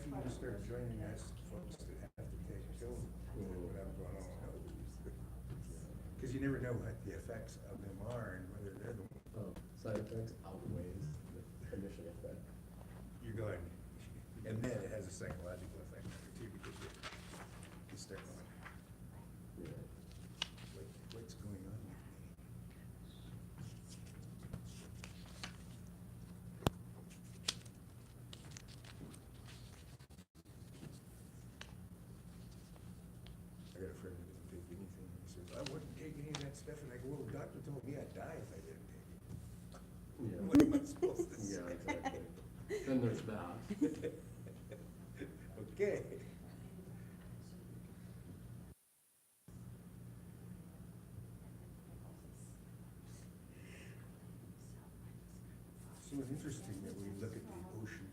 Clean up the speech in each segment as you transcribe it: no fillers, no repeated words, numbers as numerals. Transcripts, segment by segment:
if you start joining us, folks that have to take pills, what I'm going on, because you never know what the effects of them are and whether they're the side effects outweighs the initial effect. you're going, and then it has a psychological effect on you too, because you start going, what's going on with me? I got a friend who doesn't take anything. He says, I wouldn't take any of that stuff. And I go, well, the doctor told me I'd die if I didn't take it. Yeah. What am I supposed to say? Yeah, exactly. Then there's that. Okay. So it's interesting that we look at the ocean.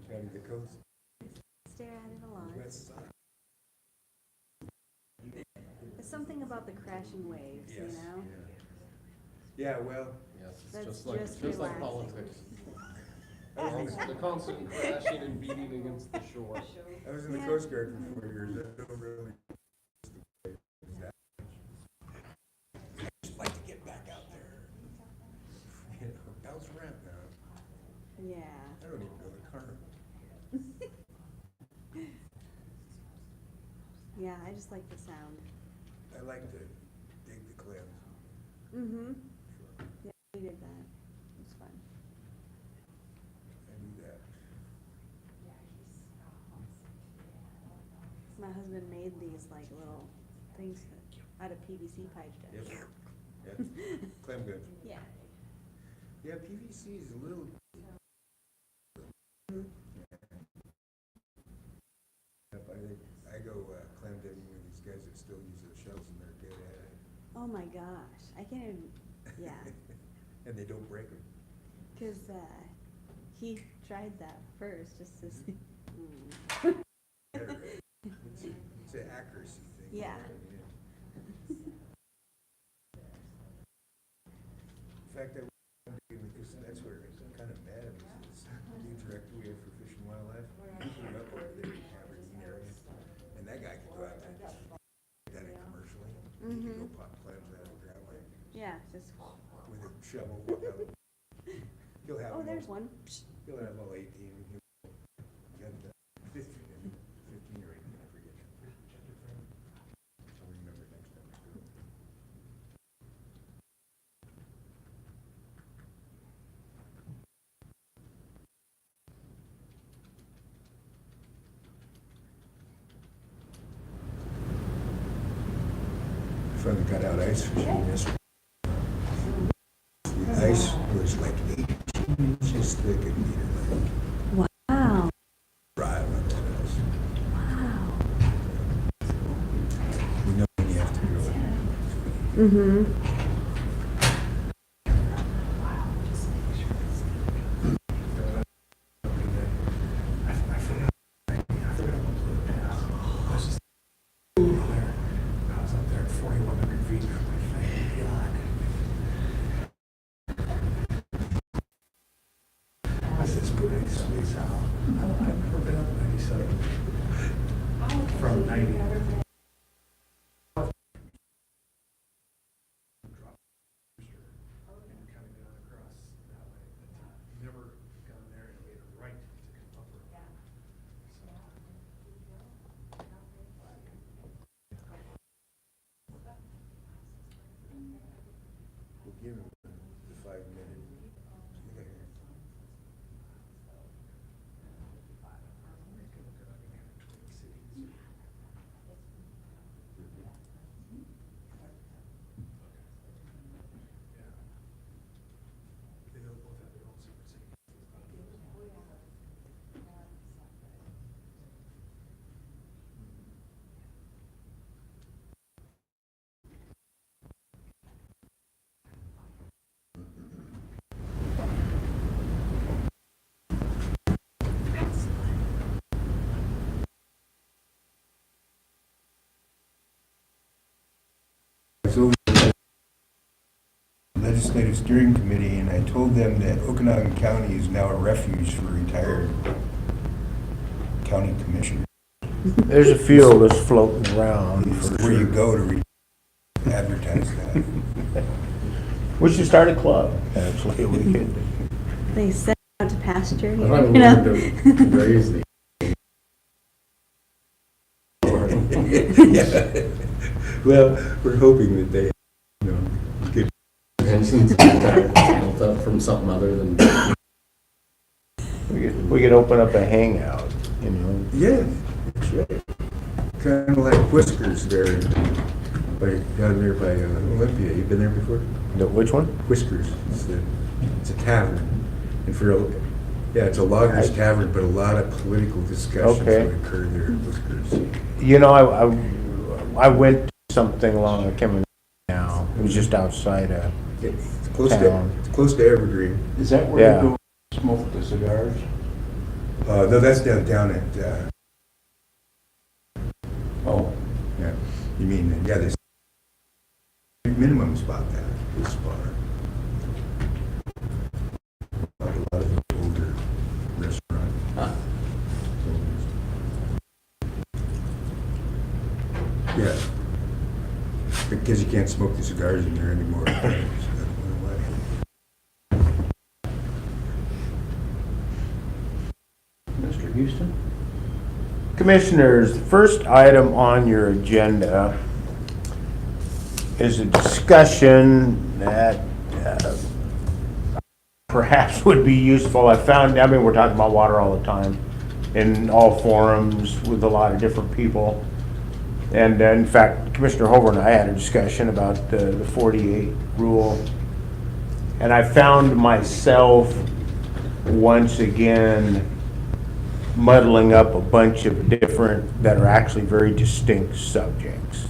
Counting the coast. Stare at it a lot. West side. There's something about the crashing waves, Yes, you know? Yeah, well, Yes, That's it's just like relaxing. politics. I The constant crashing and beating against the shore. was in the Yeah. Coast Guard for 4 years. I don't really. I just like to get back out there. You know, bounce around now. Yeah. I don't even go to carnival. Yeah, I just like the sound. I like to dig the clams. Mm-hmm. Sure. Yeah, we did that. It's fun. I do that. My husband made these like little things out of PVC pipe. Yep. Yep. Clam good. Yeah. Yeah, PVC is a little. Yep, I go clam digging with these guys that still use their shells and they're good at it. Oh my gosh. I can't even, yeah. And they don't break them. Because he tried that first just to see. Mm. It's an accuracy thing. Yeah. In fact, that's where it's kind of mad at me. This new director we have for Fish and Wildlife, he put it up over there in the Champerty area, and that guy could go out there and just do that commercially. He could go pop clams out of the ground like Yeah, just. with a shovel. Walk out. He'll have. Oh, them there's all, one. He'll have all 18. He'll got 15 or 18. I forget. I'll remember next time. Finally got out ice fishing yesterday. The ice was like 18 inches thick and meter like Wow. drive on that ice. Wow. You know when you have to drill it. Mm-hmm. From 90. We'll give him the 5 minute. Legislative Steering Committee, and I told them that Okanogan County is now a refuge for retired county commissioners. There's a few of us floating around It's for where you sure. go to advertise that. We should start a club, actually, we could. They sent out to pasture I here, thought you we know? wanted to raise the. Yeah. Well, we're hoping that they, you know, get. Pensions built up from something other than. We could open up a hangout, you know? Yeah, that's right. Kind of like Whiskers there, down there by Olympia. You been there before? Which one? Whiskers. It's a tavern, and it's a loggers tavern, but a lot of political discussions Okay. would occur there at Whiskers. You know, I went to something along, I can't remember now, it was just outside of It's close town. it's close to Evergreen. Is that where Yeah. you go smoke the cigars? No, that's down at. Oh, Yeah, you mean there's minimum spot that this bar. A lot of the older restaurant. Huh. Yeah, because you can't smoke the cigars in there anymore. Mr. Houston? Commissioners, the first item on your agenda is a discussion that perhaps would be useful. I mean, we're talking about water all the time in all forums with a lot of different people. And in fact, Commissioner Hover and I had a discussion about the 48 rule. And I found myself once again muddling up a bunch of different, that are actually very distinct subjects.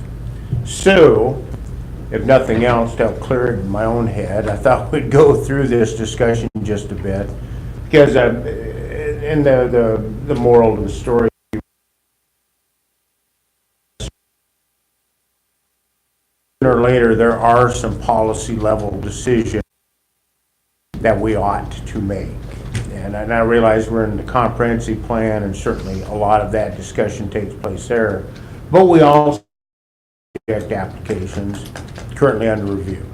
So, if nothing else, to help clear it in my own head, I thought we'd go through this discussion just a bit. Because in the moral of the story, sooner or later, there are some policy level decisions that we ought to make. And I realize we're in the comprehensive plan, and certainly a lot of that discussion takes place there. But we also have applications currently under review.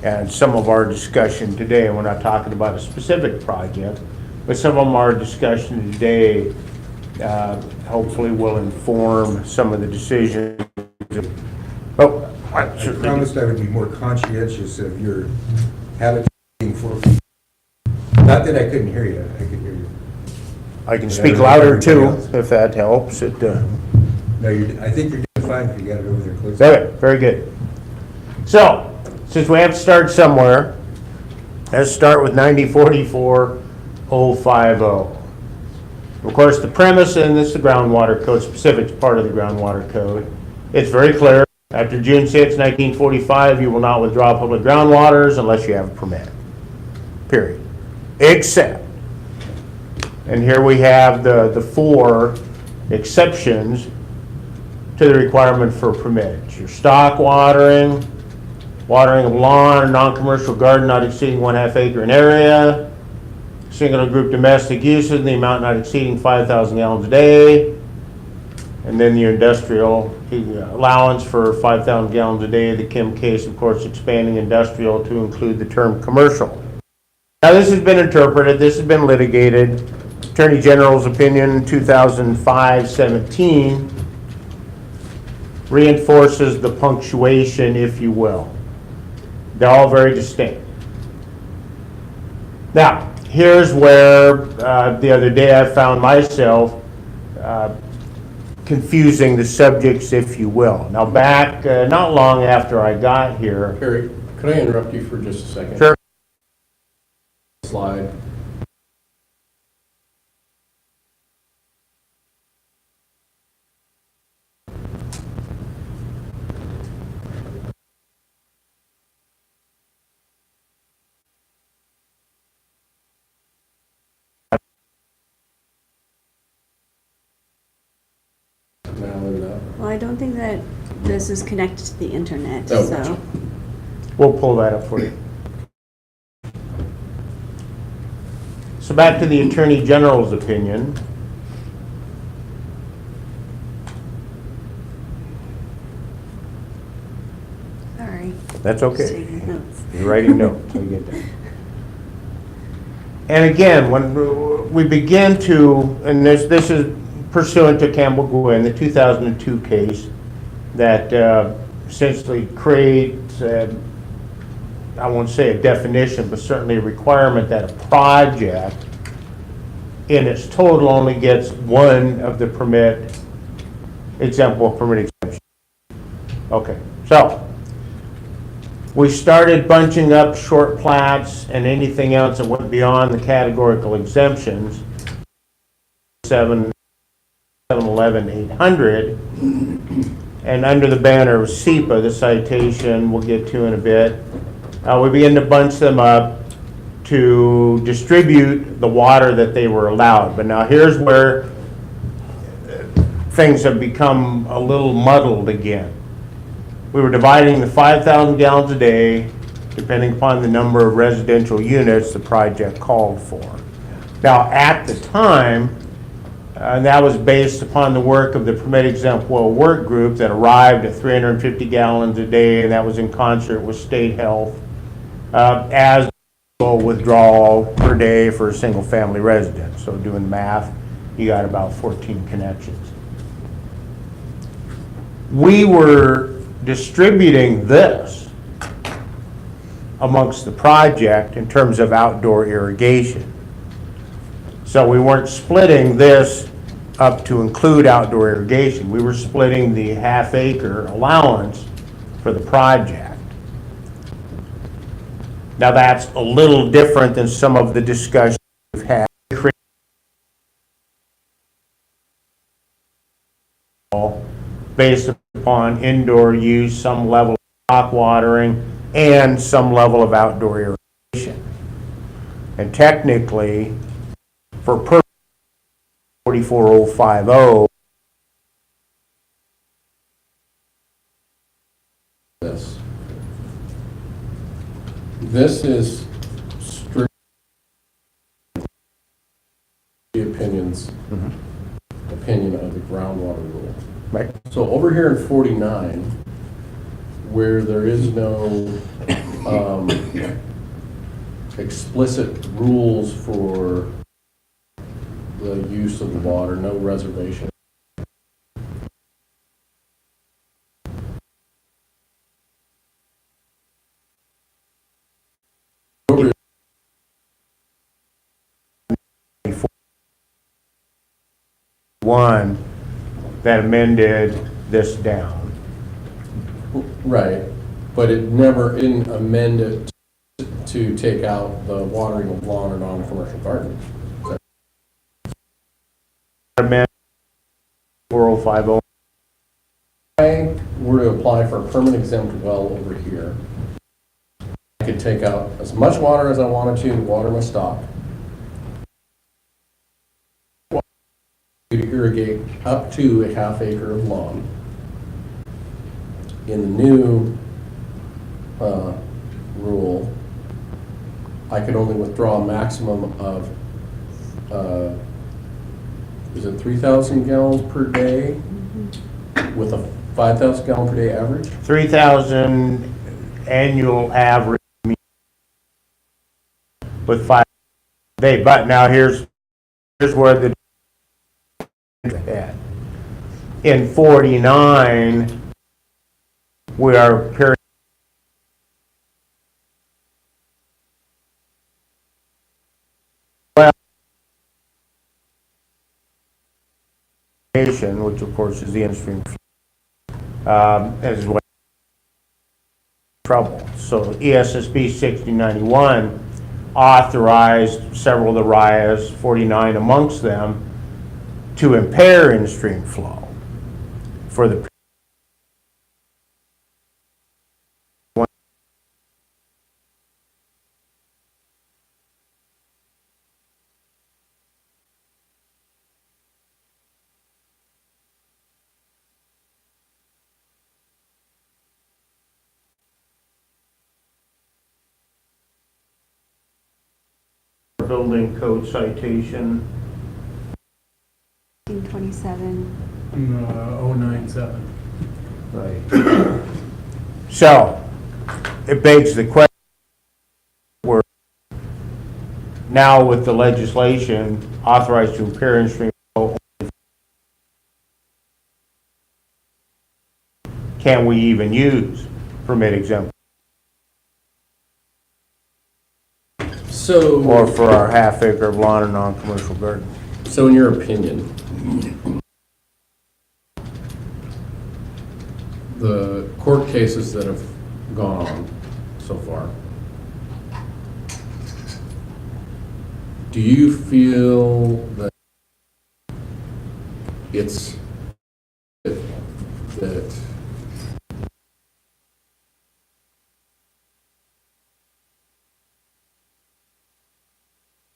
And some of our discussion today, and we're not talking about a specific project, but some of our discussion today hopefully will inform some of the decisions. Oh, I promised I would be more conscientious of your habit being 4 feet. Not that I couldn't hear you, I could hear you. I can speak louder too, if that helps. No, I think you're doing fine if you got it over there close. Okay, very good. So, since we have to start somewhere, let's start with 9044-050. Of course, the premise, and this is the groundwater code, specific part of the groundwater code. It's very clear. After June 6, 1945, you will not withdraw public groundwaters unless you have a permit. Period. Except, and here we have the 4 exceptions to the requirement for permits. Your stock watering, watering of lawn or non-commercial garden not exceeding 1/2 acre in area, single or group domestic uses in the amount not exceeding 5,000 gallons a day, and then your industrial allowance for 5,000 gallons a day. The Kim case, of course, expanding industrial to include the term commercial. Now, this has been interpreted, this has been litigated. Attorney General's opinion 2005-17 reinforces the punctuation, if you will. They're all very distinct. Now, here's where the other day I found myself confusing the subjects, if you will. Now, back not long after I got here. Harry, could I interrupt you for just a second? Sure. Slide. Now they're not. Well, I don't think that this is connected to the internet, Oh, so. gotcha. We'll pull that up for you. So back to the Attorney General's opinion. Sorry. That's okay. Just taking notes. You're writing notes. I get that. And again, when we begin to, and this is pursuant to Campbell-Gwynn, the 2002 case that essentially creates, I won't say a definition, but certainly a requirement that a project in its total only gets one of the permit exemptions. Okay, so we started bunching up short plats and anything else that went beyond the categorical exemptions, 711, 800, and under the banner of SEPA, the citation we'll get to in a bit, we began to bunch them up to distribute the water that they were allowed. But now here's where things have become a little muddled again. We were dividing the 5,000 gallons a day, depending upon the number of residential units the project called for. Now, at the time, and that was based upon the work of the permit exempt well work group that arrived at 350 gallons a day, and that was in concert with state health, as withdrawal per day for a single family residence. So doing the math, you got about 14 connections. We were distributing this amongst the project in terms of outdoor irrigation. So we weren't splitting this up to include outdoor irrigation. We were splitting the half-acre allowance for the project. Now that's a little different than some of the discussions we've had based upon indoor use, some level of stock watering, and some level of outdoor irrigation. And technically, for purpose 44050, this is strict opinion of the groundwater rule. right? So over here in 49, where there is no explicit rules for the use of the water, no reservation. One that amended this down. Right, but it never amended to take out the watering of lawn or non-commercial gardens. Amendment 4050. If I were to apply for a permit exempt well over here, I could take out as much water as I wanted to water my stock. To irrigate up to a half acre of lawn. In the new rule, I could only withdraw a maximum of, is it 3,000 gallons per day with a 5,000 gallon per day average? 3,000 annual average with 5 a day. But now here's where the in 49 we are which of course is the in-stream as well trouble. So ESSB 6091 authorized several of the RIAs, 49 amongst them, to impair in-stream flow for the building code citation. 1927. 097. Right. So, it begs the question, we're now with the legislation authorized to repair and stream flow, can we even use permit exempt? So. Or for our half acre of lawn and non-commercial garden? So in your opinion, the court cases that have gone on so far, do you feel that it's that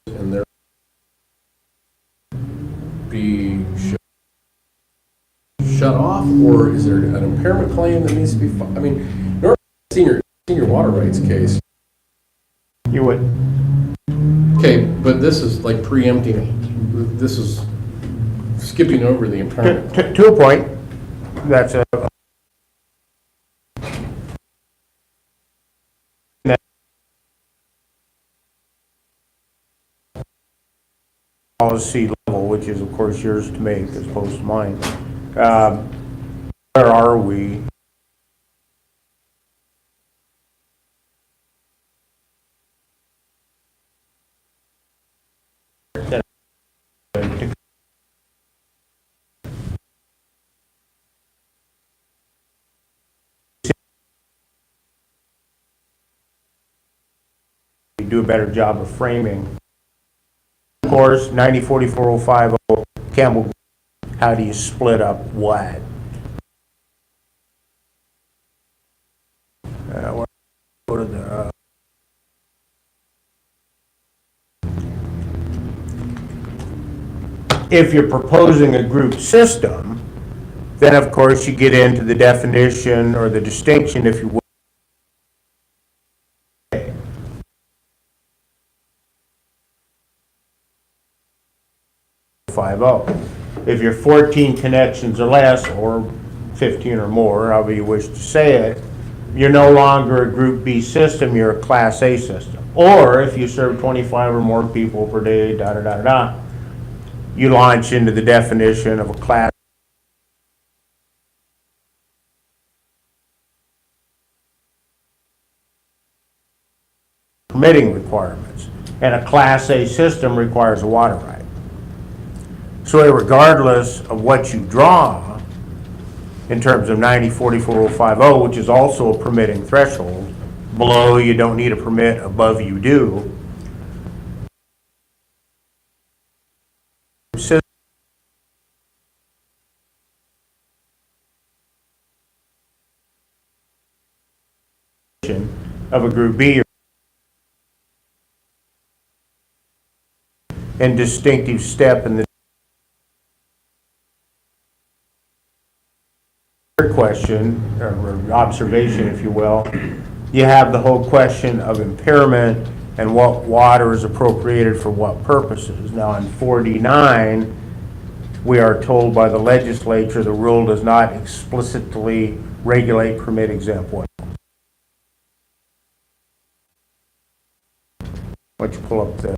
and there be shut off, or is there an impairment claim that needs to be I mean, normally senior water rights case. You would. Okay, but this is like preempting, this is skipping over the impairment. To a point, that's a policy level, which is of course yours to make as opposed to mine. Where are we? Do a better job of framing. Of course, 9044-050 Campbell, how do you split up what? Go to the if you're proposing a group system, then of course you get into the definition or the distinction, if you will. If you're 14 connections or less, or 15 or more, however you wish to say it, you're no longer a Group B system, you're a Class A system. Or if you serve 25 or more people per day, you launch into the definition of a Class permitting requirements. And a Class A system requires a water right. So regardless of what you draw in terms of 9044-050, which is also a permitting threshold, below you don't need a permit, above you do. Of a Group B and distinctive step in the question or observation, if you will, you have the whole question of impairment and what water is appropriated for what purposes. Now in 49, we are told by the legislature the rule does not explicitly regulate permit exempt wells. Why don't you pull up the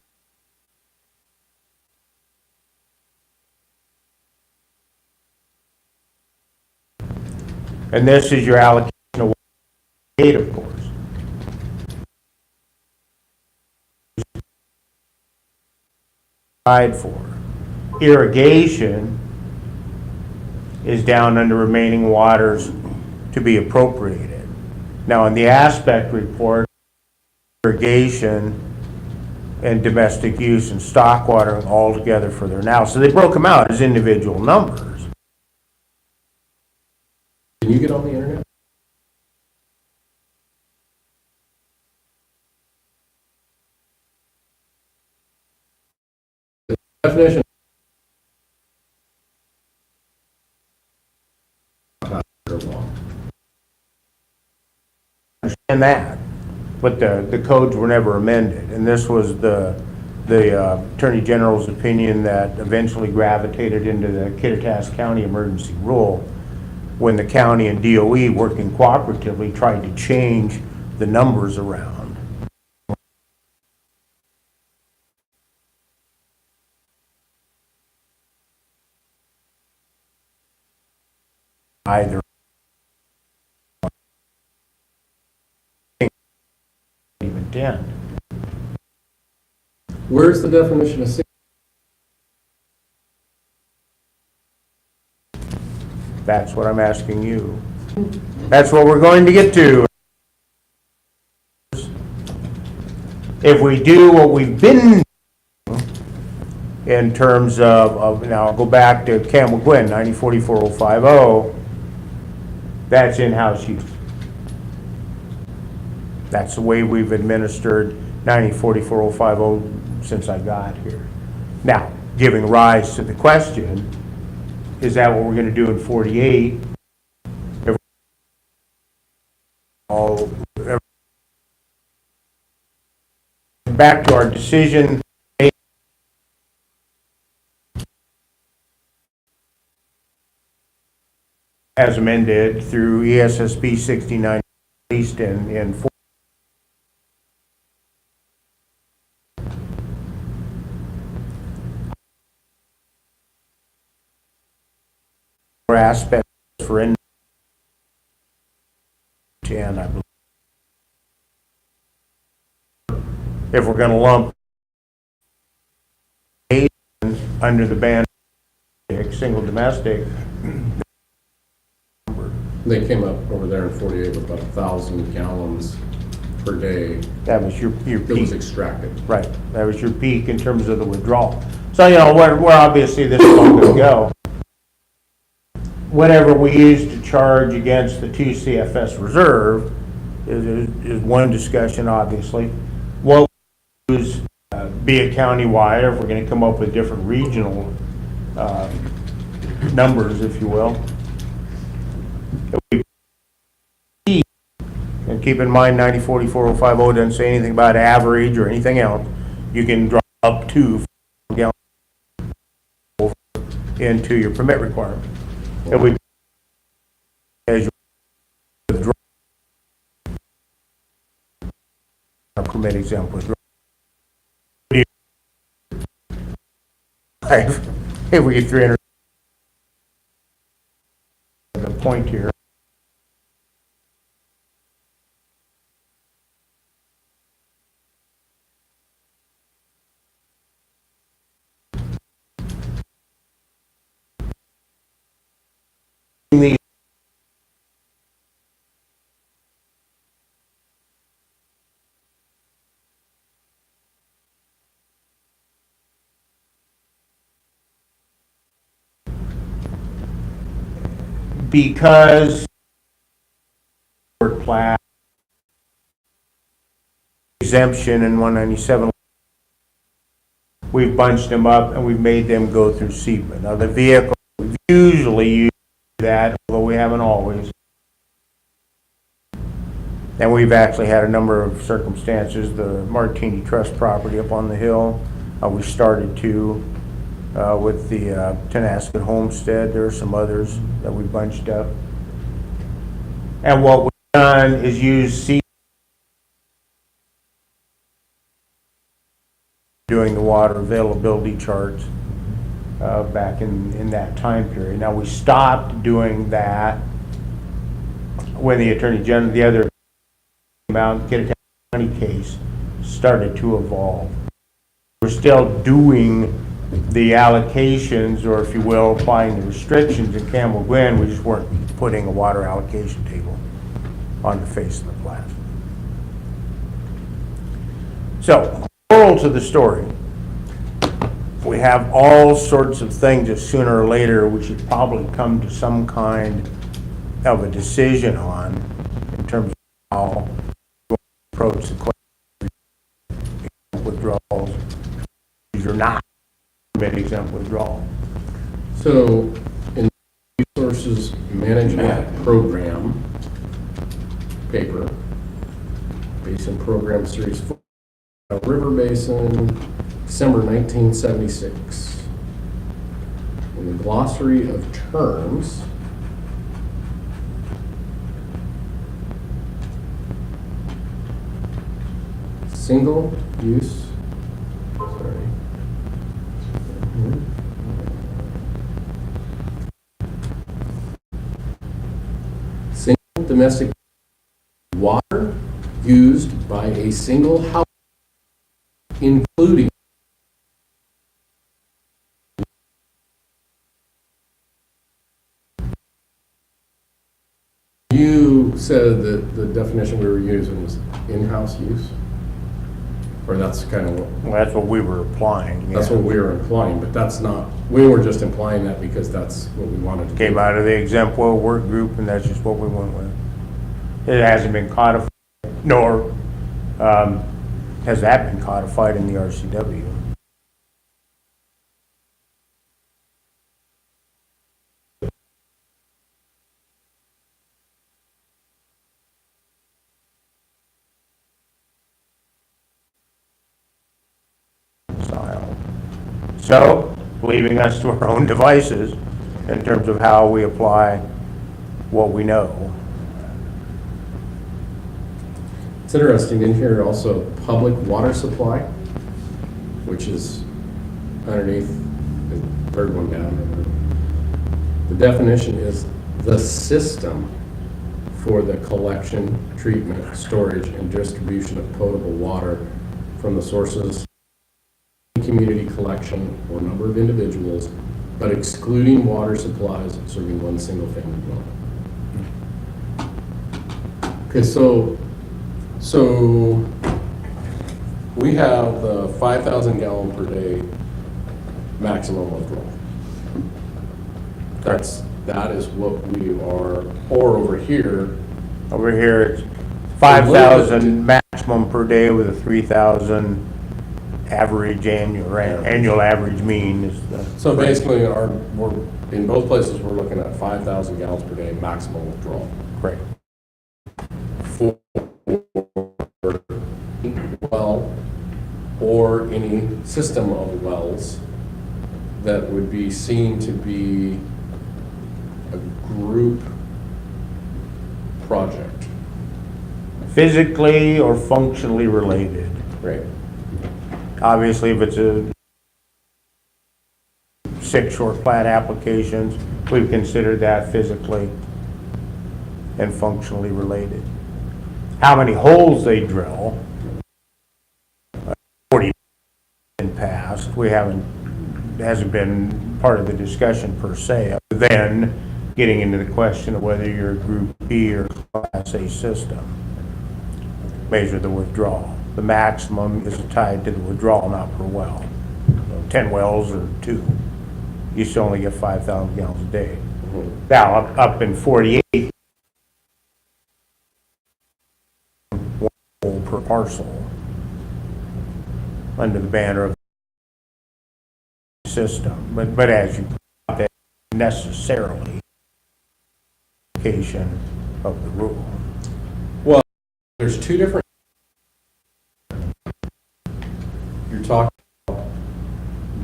and this is your allocation of aid, of course. For irrigation is down under remaining waters to be appropriated. Now in the aspect report, irrigation and domestic use and stock watering all together for their now. So they broke them out as individual numbers. Can you get on the internet? The definition. Understand that, but the codes were never amended, and this was the the Attorney General's opinion that eventually gravitated into the Kittitas County emergency rule when the county and DOE, working cooperatively, tried to change the numbers around. Either even 10. Where's the definition of single? That's what I'm asking you. That's what we're going to get to. If we do what we've been doing in terms of now I'll go back to Campbell-Gwynn, 9044050, that's in-house use. That's the way we've administered 9044050 since I got here. Now, giving rise to the question, is that what we're going to do in 48? Back to our decision as amended through ESSB 69, released in 4. Aspects for in 10, I believe. If we're going to lump under the ban single domestic, They came up over there in 48 with about 1,000 gallons per day that was your that was peak. extracted. Right, that was your peak in terms of the withdrawal. So, you know, where obviously this is going to go. Whatever we use to charge against the 2 CFS reserve is one discussion, obviously. What we use, be it countywide, or if we're going to come up with different regional numbers, if you will. And keep in mind, 9044050 doesn't say anything about average or anything else. You can drop up to 4 gallons into your permit requirement. If we as you withdraw a permit exempt withdrawal. If we get 300, the point here. Because plat exemption in 197, we've bunched them up and we've made them go through SEPA. Now the vehicle, we've usually used that, although we haven't always. And we've actually had a number of circumstances, the Martini Trust property up on the hill, we started to with the Tonasket homestead. There are some others that we bunched up. And what we've done is use SEPA doing the water availability charts back in that time period. Now we stopped doing that when the Attorney General, the other Mount Kittitas County case started to evolve. We're still doing the allocations, or if you will, applying the restrictions in Campbell-Gwynn. We just weren't putting a water allocation table on the face of the plat. So, moral to the story, we have all sorts of things that sooner or later we should probably come to some kind of a decision on in terms of how we approach the question of withdrawals. You're not exempt withdrawal. So, in the resources management program paper, basin program series 4, river basin, December 1976. In the glossary of terms, single use, sorry. Single domestic water used by a single house, including you said that the definition we were using was in-house use? Or that's kind of what, Well, that's what we were applying. that's yeah. what we were implying, but that's not, we were just implying that because that's what we wanted to do. Came out of the exempt well work group, and that's just what we went with. It hasn't been codified, nor has that been codified in the RCW. Style. So, leaving us to our own devices in terms of how we apply what we know. It's interesting in here also, public water supply, which is underneath the third one down. The definition is the system for the collection, treatment, storage, and distribution of potable water from the sources, community collection, or number of individuals, but excluding water supplies serving one single family dwelling. Okay, so we have the 5,000 gallon per day maximum withdrawal. That is what we are, or over here, Over here, it's 5,000 maximum per day with a 3,000 average annual average mean is the. so basically we're, in both places, we're looking at 5,000 gallons per day maximum withdrawal. Correct. For well, or any system of wells that would be seen to be a group project. Physically or functionally related. Right. Obviously, if it's a 6 short plat applications, we've considered that physically and functionally related. How many holes they drill, 40 in past, hasn't been part of the discussion per se, other than getting into the question of whether you're a Group B or Class A system. Measure the withdrawal. The maximum is tied to the withdrawal, not per well. 10 wells or 2, you still only get 5,000 gallons a day. Now, up in 48, 1 hole per parcel under the banner of the system. But as you put that, necessarily application of the rule. Well, there's two different. You're talking about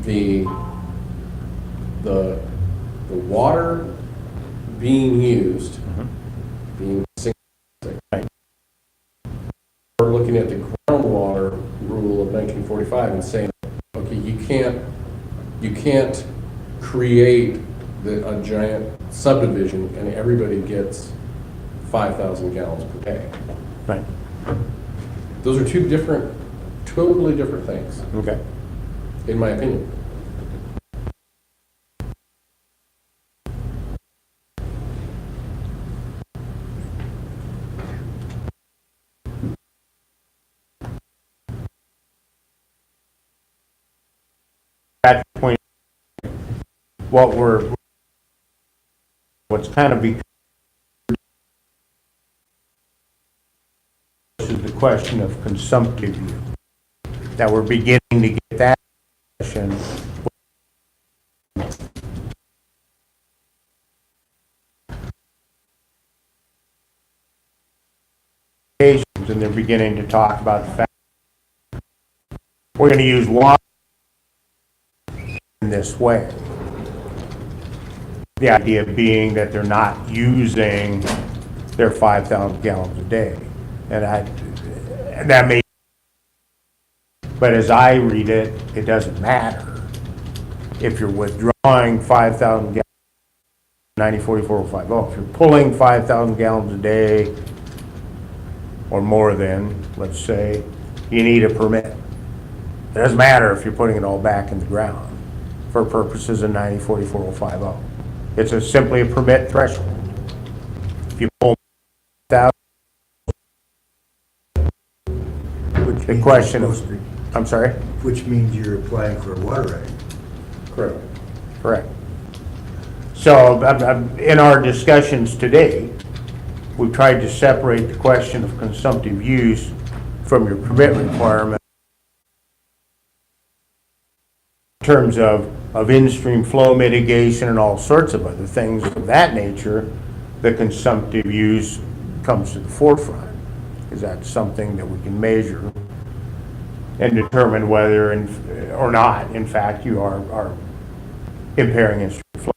the water being used, being single. Right. We're looking at the groundwater rule of 1945 and saying, okay, you can't create a giant subdivision and everybody gets 5,000 gallons per day. Right. Those are two different, totally different things, Okay. in my opinion. At the point, what's kind of become is the question of consumptive use. That we're beginning to get that question. And they're beginning to talk about the fact we're going to use water in this way. The idea being that they're not using their 5,000 gallons a day. And that may, but as I read it, it doesn't matter. If you're withdrawing 5,000 gallons, 904450, if you're pulling 5,000 gallons a day or more than, let's say, you need a permit. It doesn't matter if you're putting it all back in the ground for purposes of 904450. It's simply a permit threshold. If you pull 1,000, the question is, I'm sorry? Which means you're applying for a water right. Correct. Correct. So in our discussions today, we've tried to separate the question of consumptive use from your permit requirement in terms of in-stream flow mitigation and all sorts of other things of that nature. The consumptive use comes to the forefront, because that's something that we can measure and determine whether or not, in fact, you are impairing in-stream flow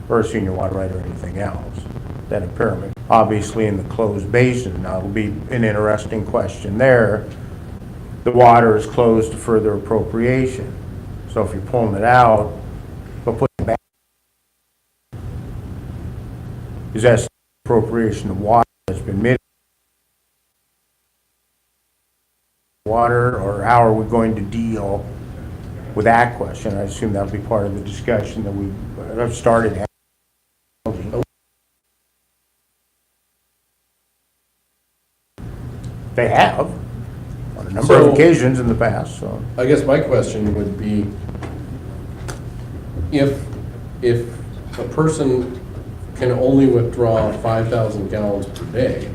or a senior water right or anything else. That impairment, obviously in the closed basin, now it'll be an interesting question there. The water is closed to further appropriation. So if you're pulling it out, but putting it back, is that appropriation of water that's been mitigated? Water, or how are we going to deal with that question? I assume that'll be part of the discussion that we've started. They have on a number of occasions in the past. So I guess my question would be, if a person can only withdraw 5,000 gallons per day,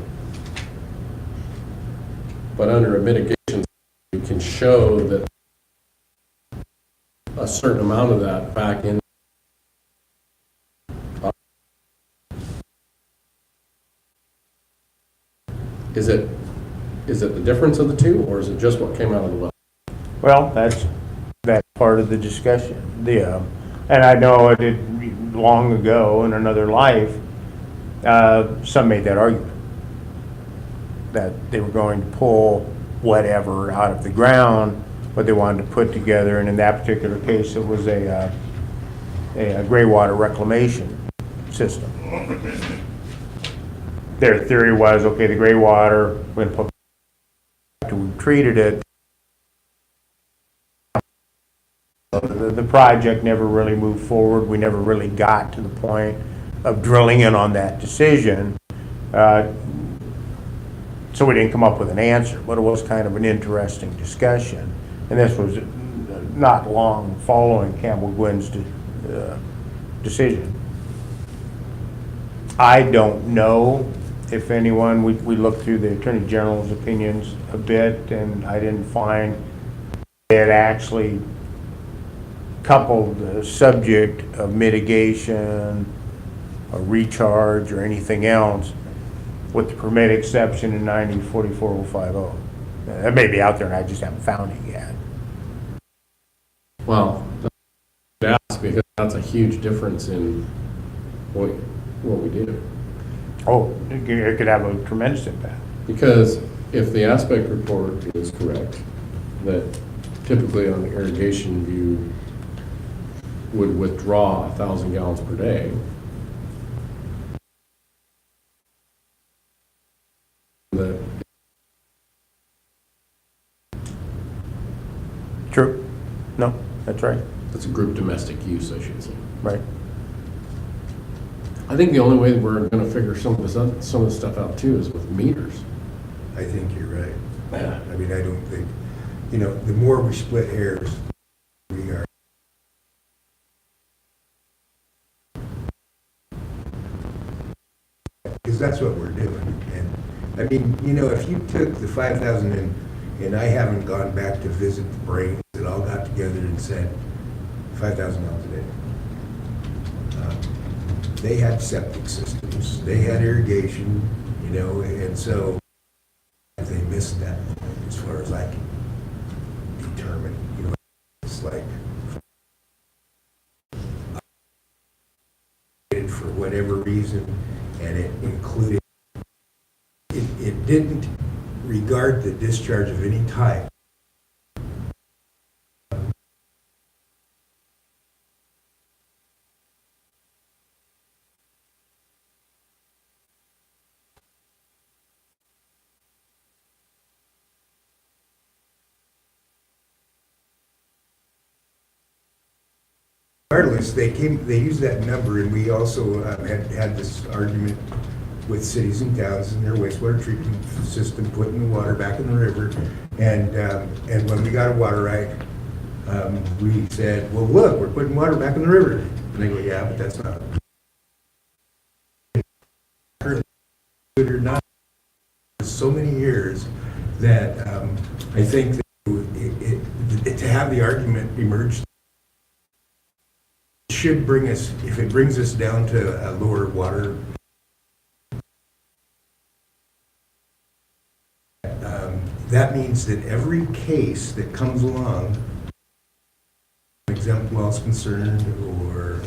but under a mitigation, you can show that a certain amount of that back in. Is it the difference of the two, or is it just what came out of the well? well, that's part of the discussion. And I know I did long ago in another life, some made that argument that they were going to pull whatever out of the ground, but they wanted to put together, and in that particular case, it was a gray water reclamation system. Their theory was, okay, the gray water, we're going to put, after we treated it, the project never really moved forward. We never really got to the point of drilling in on that decision. So we didn't come up with an answer, but it was kind of an interesting discussion. And this was not long following Campbell-Gwynn's decision. I don't know if anyone, we looked through the Attorney General's opinions a bit, and I didn't find they had actually coupled the subject of mitigation, a recharge, or anything else with the permit exception in 904450. That may be out there and I just haven't found it yet. Well, that's because that's a huge difference in what we do. Oh, it could have a tremendous impact. Because if the aspect report is correct, that typically on the irrigation view would withdraw 1,000 gallons per day, that True. No, that's right. that's a group domestic use, I should say. Right. I think the only way we're going to figure some of this stuff out too is with meters. I think you're right. Yeah. I mean, I don't think, the more we split hairs, we are. Because that's what we're doing. And I mean, if you took the 5,000 and I haven't gone back to visit the brains that all got together and said 5,000 gallons a day. They had septic systems, they had irrigation, and so they missed that as far as I can determine. It's like for whatever reason, and it included, it didn't regard the discharge of any type. Regardless, they used that number, and we also had this argument with cities and towns and their wastewater treatment system, putting the water back in the river. And when we got a water right, we said, well, look, we're putting water back in the river. And they go, yeah, but that's not good or not. For so many years that I think that to have the argument emerge should bring us, if it brings us down to a lower water, that means that every case that comes along, exempt wells concerned, or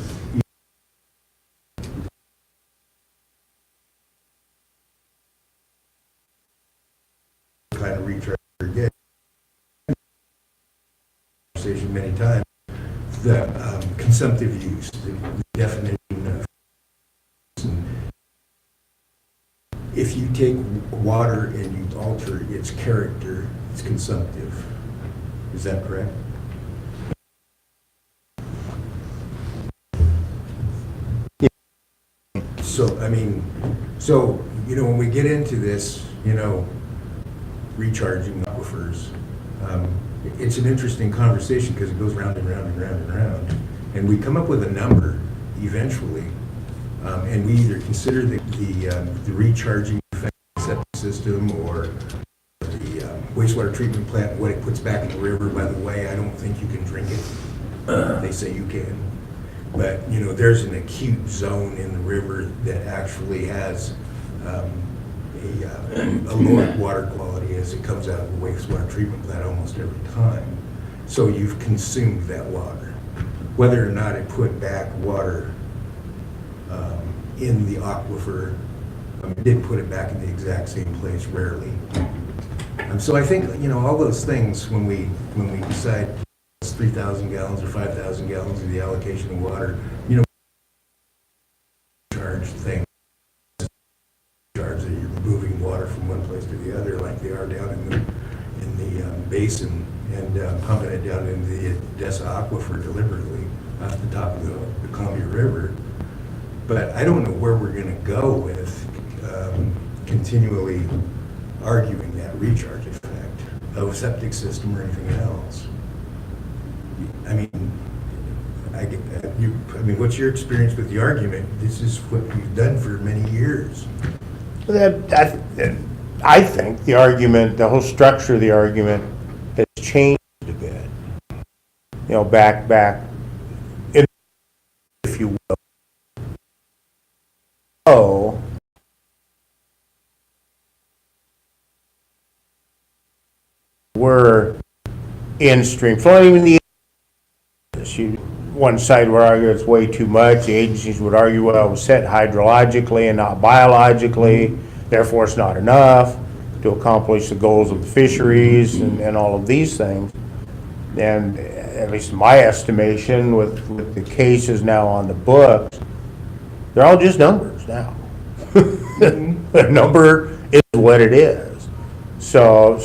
kind of recharge again, conversation many times. The consumptive use, the definition of, if you take water and you alter its character, it's consumptive. Is that correct? Yeah. So, I mean, when we get into this, recharging aquifers, it's an interesting conversation because it goes round and round and round and round. And we come up with a number eventually, and we either consider the recharging effect of the septic system or the wastewater treatment plant, what it puts back in the river. By the way, I don't think you can drink it. They say you can. But, there's an acute zone in the river that actually has a lower water quality as it comes out of the wastewater treatment plant almost every time. So you've consumed that water. Whether or not it put back water in the aquifer, it did put it back in the exact same place, rarely. So I think, all those things, when we decide it's 3,000 gallons or 5,000 gallons of the allocation of water, charge thing. Charge that you're moving water from one place to the other, like they are down in the basin, and pumping it down into the Odessa aquifer deliberately off the top of the Columbia River. But I don't know where we're going to go with continually arguing that recharge effect of a septic system or anything else. I mean, what's your experience with the argument? This is what we've done for many years. I think the argument, the whole structure of the argument has changed a bit. Back, if you will. Oh, we're in-stream flowing. Even one side would argue it's way too much. The agencies would argue, well, it was set hydrologically and not biologically, therefore it's not enough to accomplish the goals of the fisheries and all of these things. And at least in my estimation, with the cases now on the books, they're all just numbers now. The number is what it is. So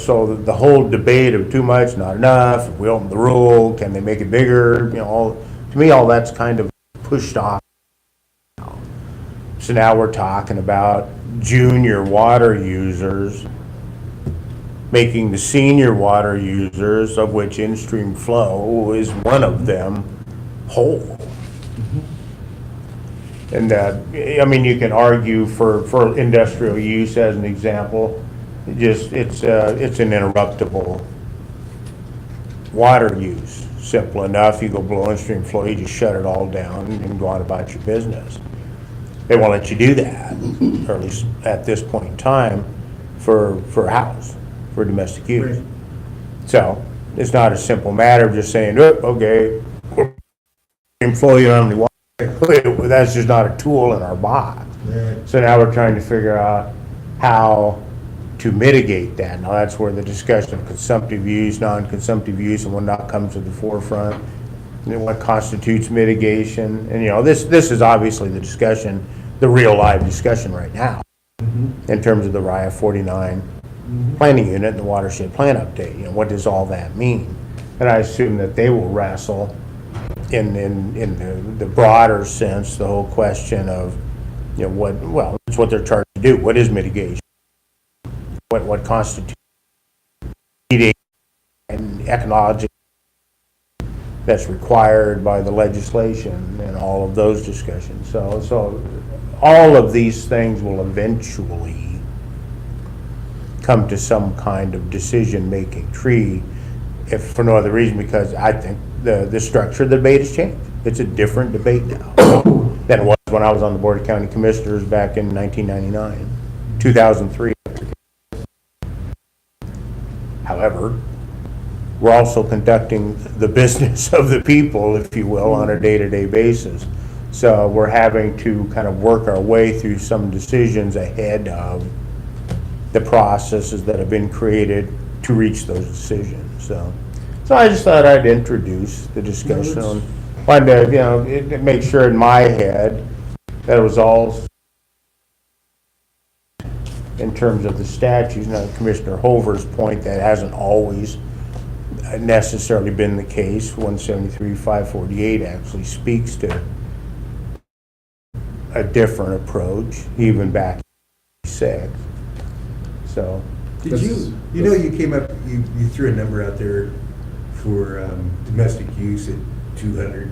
the whole debate of too much, not enough, if we open the rule, can they make it bigger? To me, all that's kind of pushed off. So now we're talking about junior water users making the senior water users, of which in-stream flow is one of them, whole. And you can argue for industrial use as an example. It's an interruptible water use. Simple enough. You go below in-stream flow, you just shut it all down and go on about your business. They won't let you do that, or at least at this point in time, for house, for domestic use. Right. So it's not a simple matter of just saying, oh, okay, in flow, you don't have any water, That's just not a tool in our box. Right. So now we're trying to figure out how to mitigate that. Now, that's where the discussion of consumptive use, non-consumptive use, and whatnot comes to the forefront. And then what constitutes mitigation. And, this is obviously the discussion, the real live discussion right now, in terms of the WRIA 49 planning unit and the watershed plan update. What does all that mean? And I assume that they will wrestle in the broader sense, the whole question of, it's what they're charged to do. What is mitigation? What constitutes mitigation and ecological that's required by the legislation and all of those discussions. So all of these things will eventually come to some kind of decision-making tree, if for no other reason, because I think the structure of the debate has changed. It's a different debate now than it was when I was on the Board of County Commissioners back in 1999, 2003. However, we're also conducting the business of the people, if you will, on a day-to-day basis. So we're having to kind of work our way through some decisions ahead of the processes that have been created to reach those decisions. So I just thought I'd introduce the discussion on, wanted to, make sure in my head that it was all in terms of the statutes. Now, Commissioner Hover's point, that hasn't always necessarily been the case. 173-548 actually speaks to a different approach, even back in 6. So, Did you came up, you threw a number out there for domestic use at 200.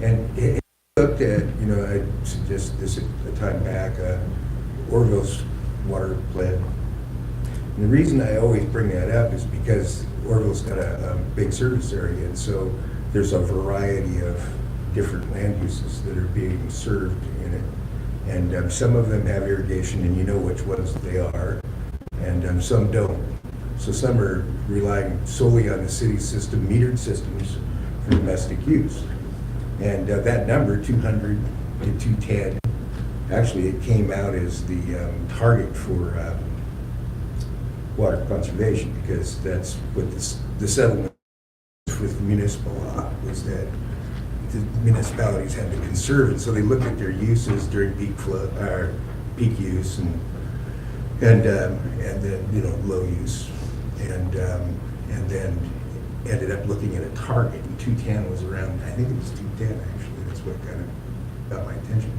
And it looked at, I suggested this a time back, Orville's water plant. And the reason I always bring that up is because Orville's got a big service area, and so there's a variety of different land uses that are being served in it. And some of them have irrigation, and you know which ones they are, and some don't. So some are relying solely on the city system, metered systems for domestic use. And that number, 200 to 210, actually it came out as the target for water conservation, because that's what the settlement with municipal law was, that the municipalities had to conserve it. So they looked at their uses during peak flow, peak use, and then low use, and then ended up looking at a target. And 210 was around, I think it was 210 actually. That's what kind of got my attention.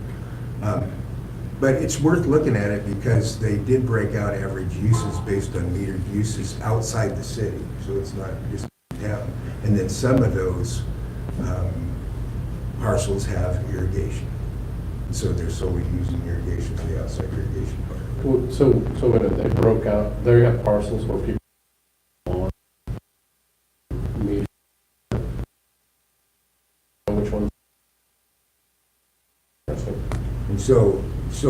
But it's worth looking at it because they did break out average uses based on metered uses outside the city. So it's not just town. And then some of those parcels have irrigation. So they're solely using irrigation for the outside irrigation part. Well, so when they broke out, they have parcels where people want meter. Which one? And so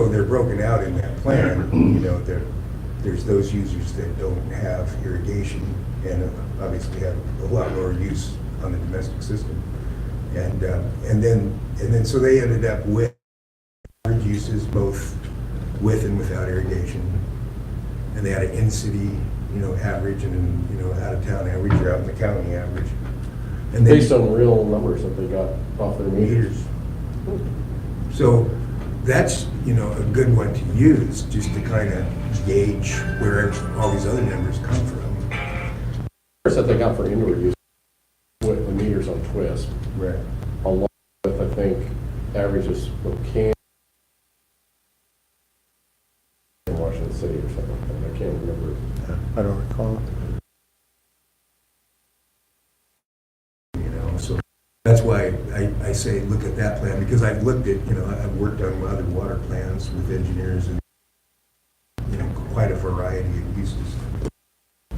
they're broken out in that plan. There's those users that don't have irrigation and obviously have a lot lower use on the domestic system. And then so they ended up with average uses both with and without irrigation. And they had an in-city, average, and then, out of town average, or out in the county average. And then, Based on real numbers that they got off their meters. So that's, a good one to use just to kind of gauge where all these other numbers come from. First that they got for indoor use with the meters on Twist, Right. along with, I think, averages from Kansas in Washington City or something like that. I can't remember. I don't recall. So that's why I say look at that plan, because I've looked at, I've worked on other water plans with engineers and, quite a variety of uses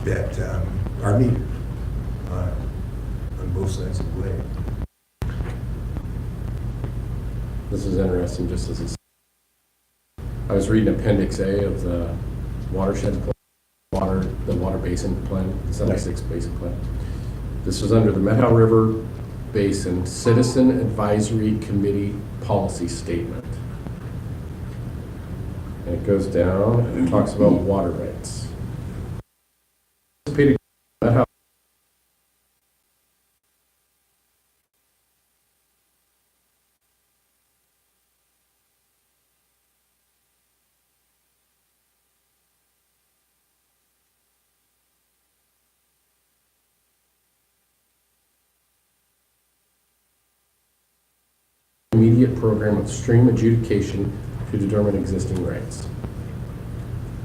that are metered on both sides of the lake. This is interesting, just as I was reading Appendix A of the watershed plan, the water basin plan, the 76 basin plan. This was under the Methow River Basin Citizen Advisory Committee Policy Statement. And it goes down and it talks about water rights. Methow immediate program of stream adjudication to determine existing rights.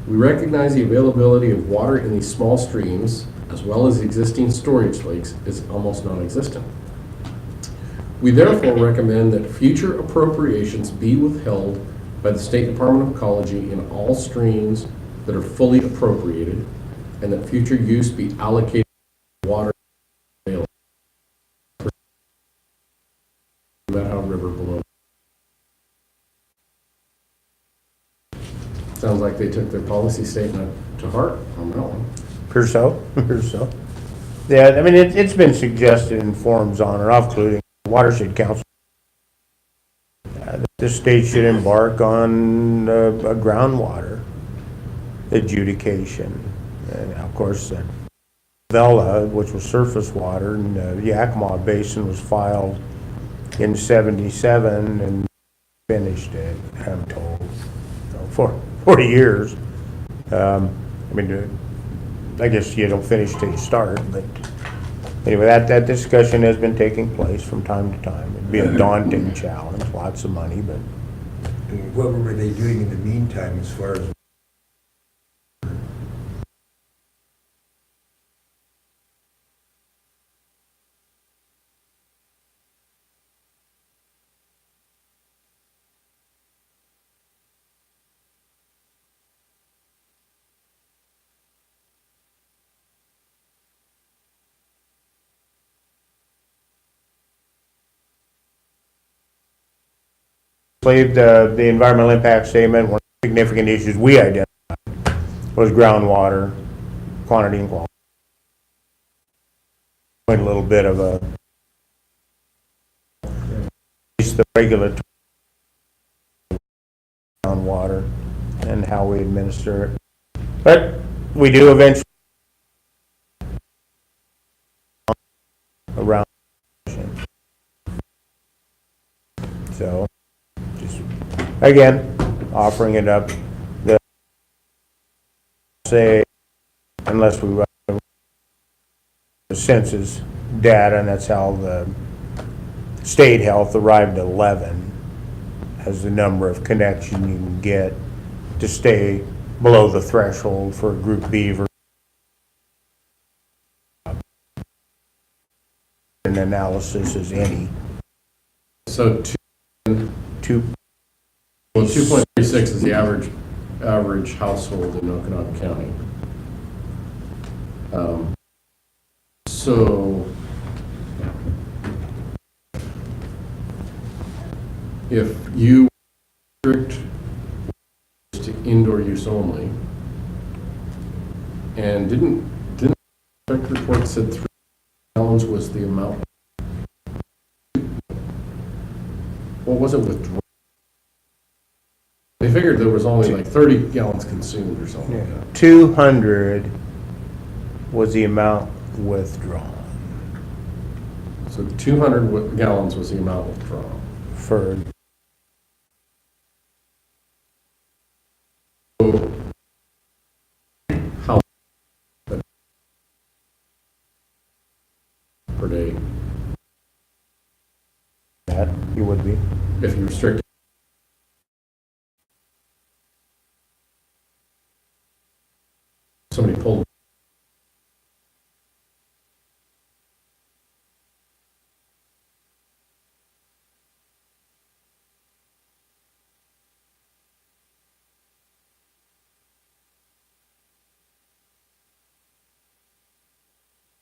We recognize the availability of water in these small streams, as well as existing storage lakes, is almost non-existent. We therefore recommend that future appropriations be withheld by the State Department of Ecology in all streams that are fully appropriated, and that future use be allocated to water available. Methow River below. Sounds like they took their policy statement to heart on that one. Or so, or so. Yeah, I mean, it's been suggested in forums on or off, including Watershed Council, that the state should embark on a groundwater adjudication. And of course, Vela, which was surface water, and the Yakima Basin was filed in '77 and finished it, I'm told, for 40 years. I mean, I guess you don't finish till you start, but anyway, that discussion has been taking place from time to time. It'd be a daunting challenge, lots of money, but What were they doing in the meantime as far as? the environmental impact statement, one of the significant issues we identified was groundwater quantity and quality. A little bit of a the regulatory groundwater and how we administer it, but we do eventually around. So, just again, offering it up. The say, unless we run the census data, and that's how the state health arrived at 11 as the number of connections you can get to stay below the threshold for a Group B versus an analysis as any. So Two. well, 2.36 is the average household in Okanogan County. So if you restrict to indoor use only, and didn't the report said 3 gallons was the amount? What was it withdrawn? They figured there was only like 30 gallons consumed or something like that. 200 was the amount withdrawn So 200 gallons was the amount withdrawn. for How per day that you would be. if you restrict? Somebody pulled.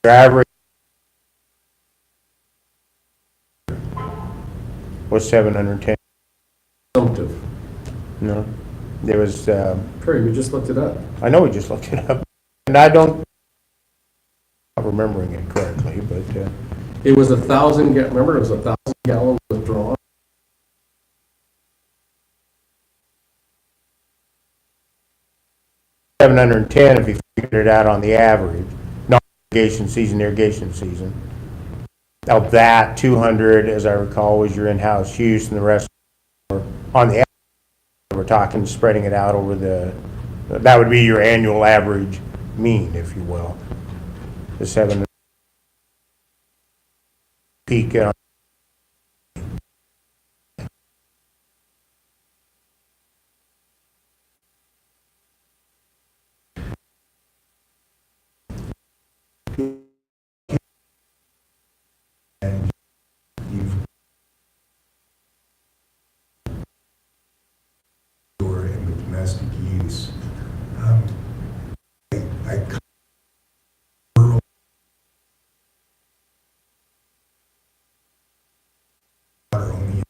Your average was 710. Consumptive. No, there was. Perry, we just looked it up. I know we just looked it up, and I don't. I'm remembering it correctly, but It was 1,000, remember, it was 1,000 gallons withdrawn? $710 if you figured it out on the average, not irrigation season, irrigation season. Of that, 200, as I recall, was your in-house use, and the rest were on the average. We're talking spreading it out over that would be your annual average mean, if you will. The 7 peak on. And you've or in the domestic use. I rural water only.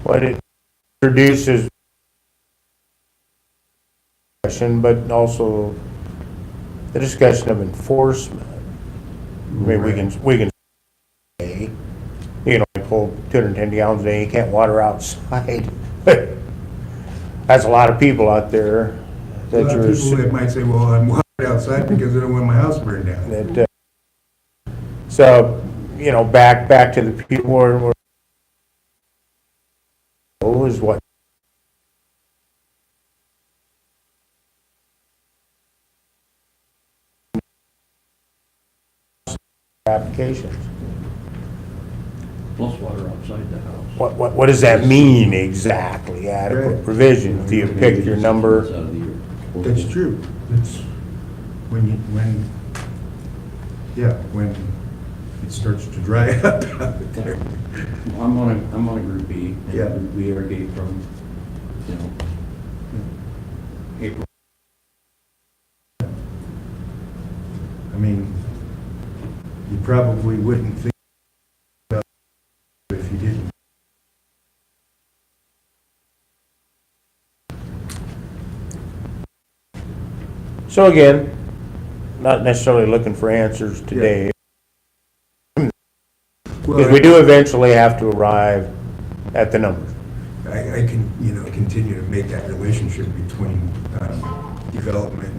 What it introduces, but also the discussion of enforcement. I mean, we can say, you know, pull 210 gallons a day, you can't water outside. That's a lot of people out there A that lot of you're. people that might say, well, I'm watering outside because I don't want my house burned down. That, so, you know, back to the people where is what applications. Plus water outside the house. What does that mean exactly? Adequate Right. provisions? Do you pick your number? Out of the year. That's true. It's when it starts to dry up out there. I'm on a group B. and Yeah. We irrigate from, you know, April. I mean, you probably wouldn't think about it if you didn't. So again, not necessarily looking for answers today. Because we do eventually have to arrive at the numbers. I can, continue to make that relationship between development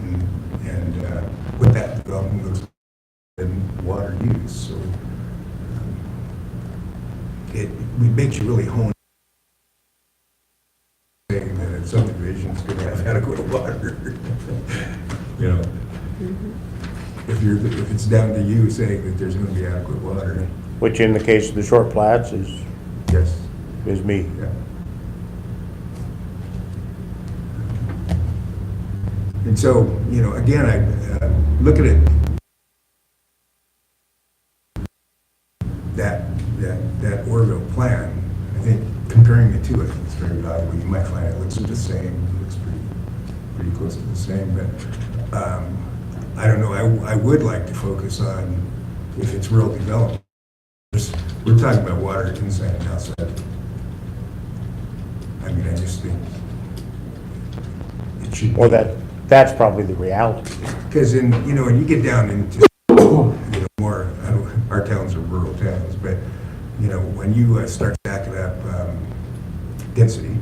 and what that development looks like and water use. So it makes you really hone saying that a subdivision is going to have adequate water. If it's down to you saying that there's going to be adequate water. Which in the case of the short plats is Yes. me. Yeah. And so, again, I look at it, that Orville plan, I think comparing the two, I think it's very valuable. You might find it looks the same, it looks pretty close to the same, but I don't know, I would like to focus on if it's rural development. We're talking about water inside and outside. I mean, I just think it should. Well, that's probably the reality. Because when you get down into, more, our towns are rural towns, but, when you start stacking up density,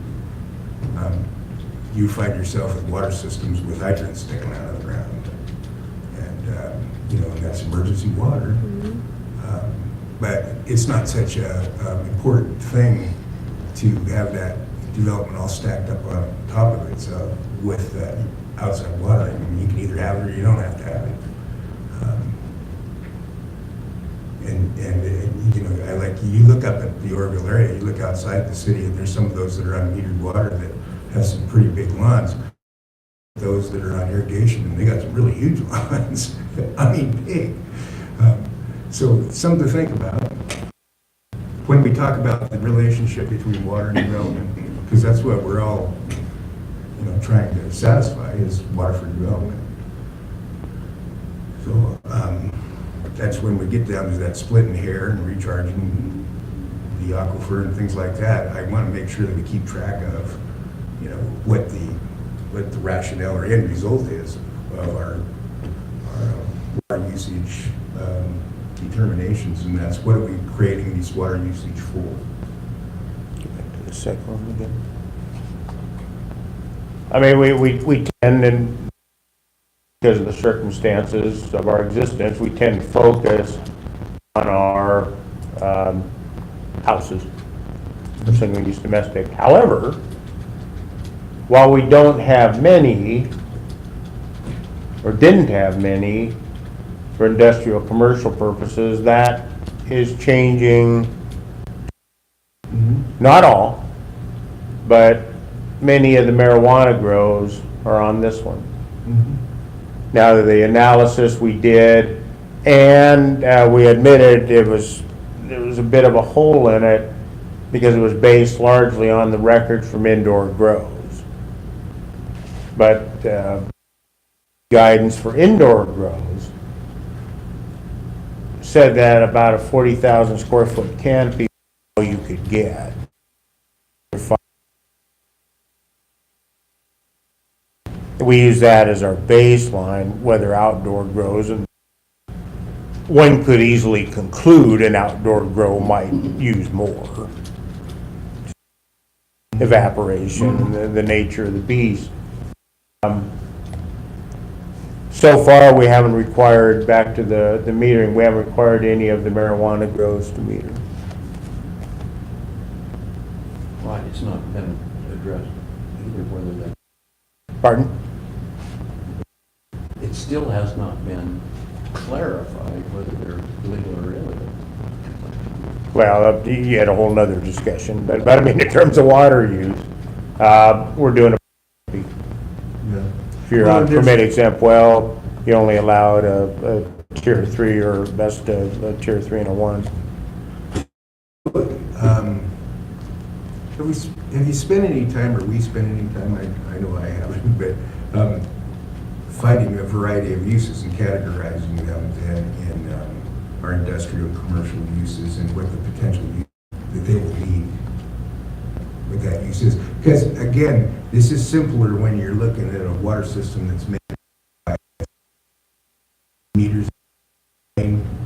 you find yourself with water systems with hydrants sticking out of the ground. And that's emergency water. But it's not such a important thing to have that development all stacked up on top of it. So with outside water, I mean, you can either have it or you don't have to have it. I like like you look up at the Orville area, you look outside the city, and there's some of those that are on metered water that have some pretty big lawns. Those that are on irrigation, and they got some really huge lawns. I mean, big. So something to think about when we talk about the relationship between water and development, because that's what we're all, trying to satisfy is water for development. So that's when we get down to that splitting hair and recharging the aquifer and things like that. I want to make sure that we keep track of, what the rationale or end result is of our water usage determinations, and that's what are we creating these water usage for. Get back to the second one again. I mean, we tend, and because of the circumstances of our existence, we tend to focus on our houses, for single-use domestic. However, while we don't have many, or didn't have many, for industrial commercial purposes, that is changing. Not all, but many of the marijuana grows are on this one. Now, the analysis we did, and we admitted there was a bit of a hole in it because it was based largely on the record from indoor grows. But guidance for indoor grows said that about a 40,000 square foot canopy is all you could get. We use that as our baseline, whether outdoor grows, and one could easily conclude an outdoor grow might use more. Evaporation and the nature of the beast. So far, we haven't required, back to the metering, we haven't required any of the marijuana grows to meter. Why, it's not been addressed either, whether that, Pardon? it still has not been clarified whether they're legal or illegal. Well, you had a whole nother discussion, but I mean, in terms of water use, we're doing a, if you're on permit exempt well, you only allowed a tier 3 or best a tier 3 and a 1. Have you spent any time, or we spent any time, I know I haven't, but finding a variety of uses and categorizing them in our industrial and commercial uses and what the potential use that they will need with that use is? Because again, this is simpler when you're looking at a water system that's made by meters,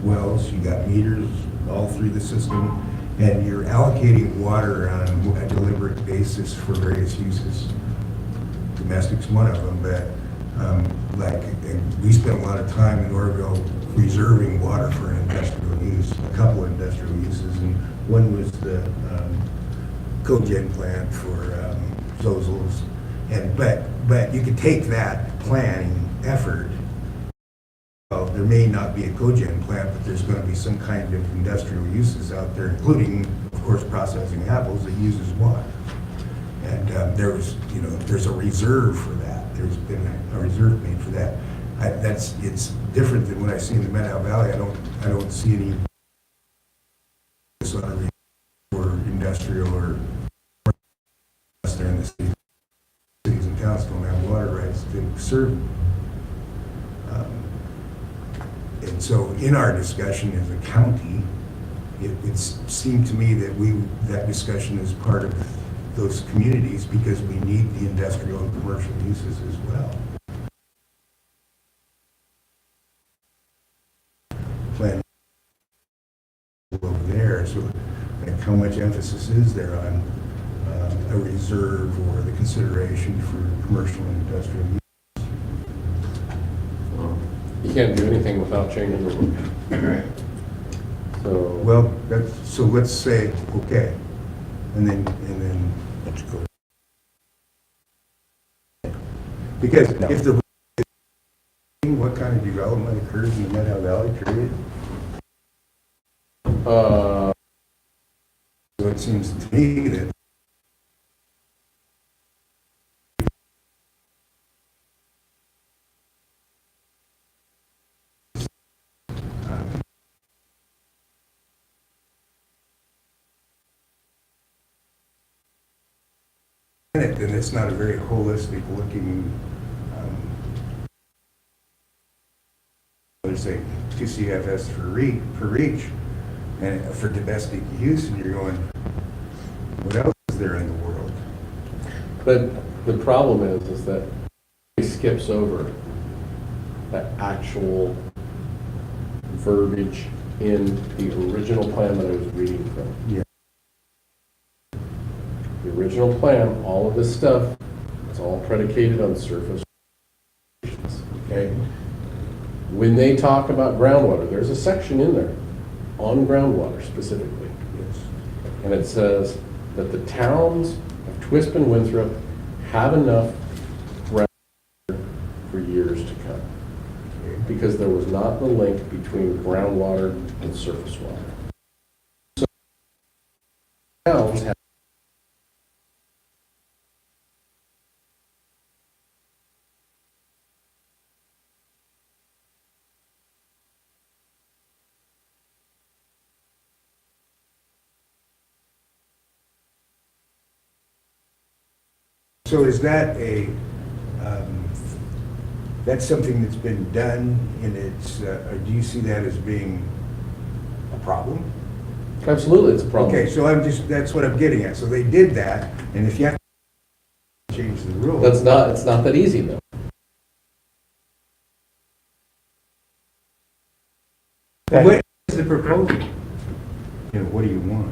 wells, you got meters all through the system, and you're allocating water on a deliberate basis for various uses. Domestic's one of them, but and we spent a lot of time in Orville reserving water for an industrial use, a couple of industrial uses, and one was the cogen plant for Zozels. And but you could take that planning effort. Well, there may not be a cogen plant, but there's going to be some kind of industrial uses out there, including, of course, processing apples that uses water. And there's a reserve for that. There's been a reserve made for that. It's different than what I see in the Methow Valley. I don't see any for industrial or there in the cities and towns don't have water rights to serve. And so in our discussion as a county, it seemed to me that that discussion is part of those communities because we need the industrial and commercial uses as well. Plan over there, so like how much emphasis is there on a reserve or the consideration for commercial and industrial use? You can't do anything without changing the law. So, Well, so let's say, okay, and then That's good. because if what kind of development occurs in the Methow Valley period? it seems to me that then it's not a very holistic looking, let's say 2 CFS for each, and for domestic use, and you're going, what else is there in the world? But the problem is that it skips over the actual verbiage in the original plan that I was reading from. Yeah. The original plan, all of this stuff, it's all predicated on surface, okay? When they talk about groundwater, there's a section in there on groundwater specifically. Yes. And it says that the towns of Twisp and Winthrop have enough groundwater for years to come. Because there was not the link between groundwater and surface water. So towns have So is that that's something that's been done, and it's, or do you see that as being a problem? absolutely, it's a problem. Okay, so that's what I'm getting at. So they did that, and if you have to change the rule. It's not that easy though. What is the proposal? You know, what do you want?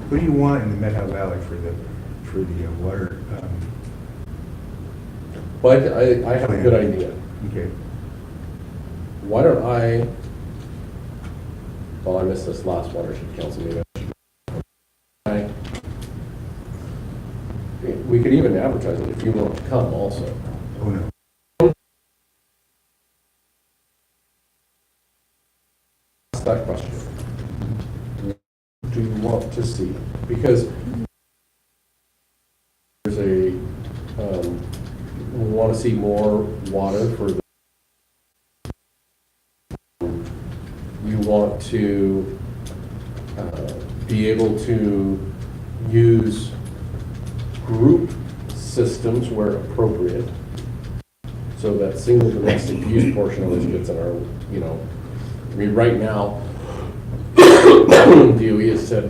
What do you want in the Methow Valley for the water? But I have a good idea. Okay. Why don't I, well, I missed this last watershed council meeting. We could even advertise it if you want to come also. Oh, no. Ask that question. What do you want to see? Because there's a, we want to see more water for the, you want to be able to use group systems where appropriate, so that single domestic use portion always gets in our, you know, I mean, right now, DOE has said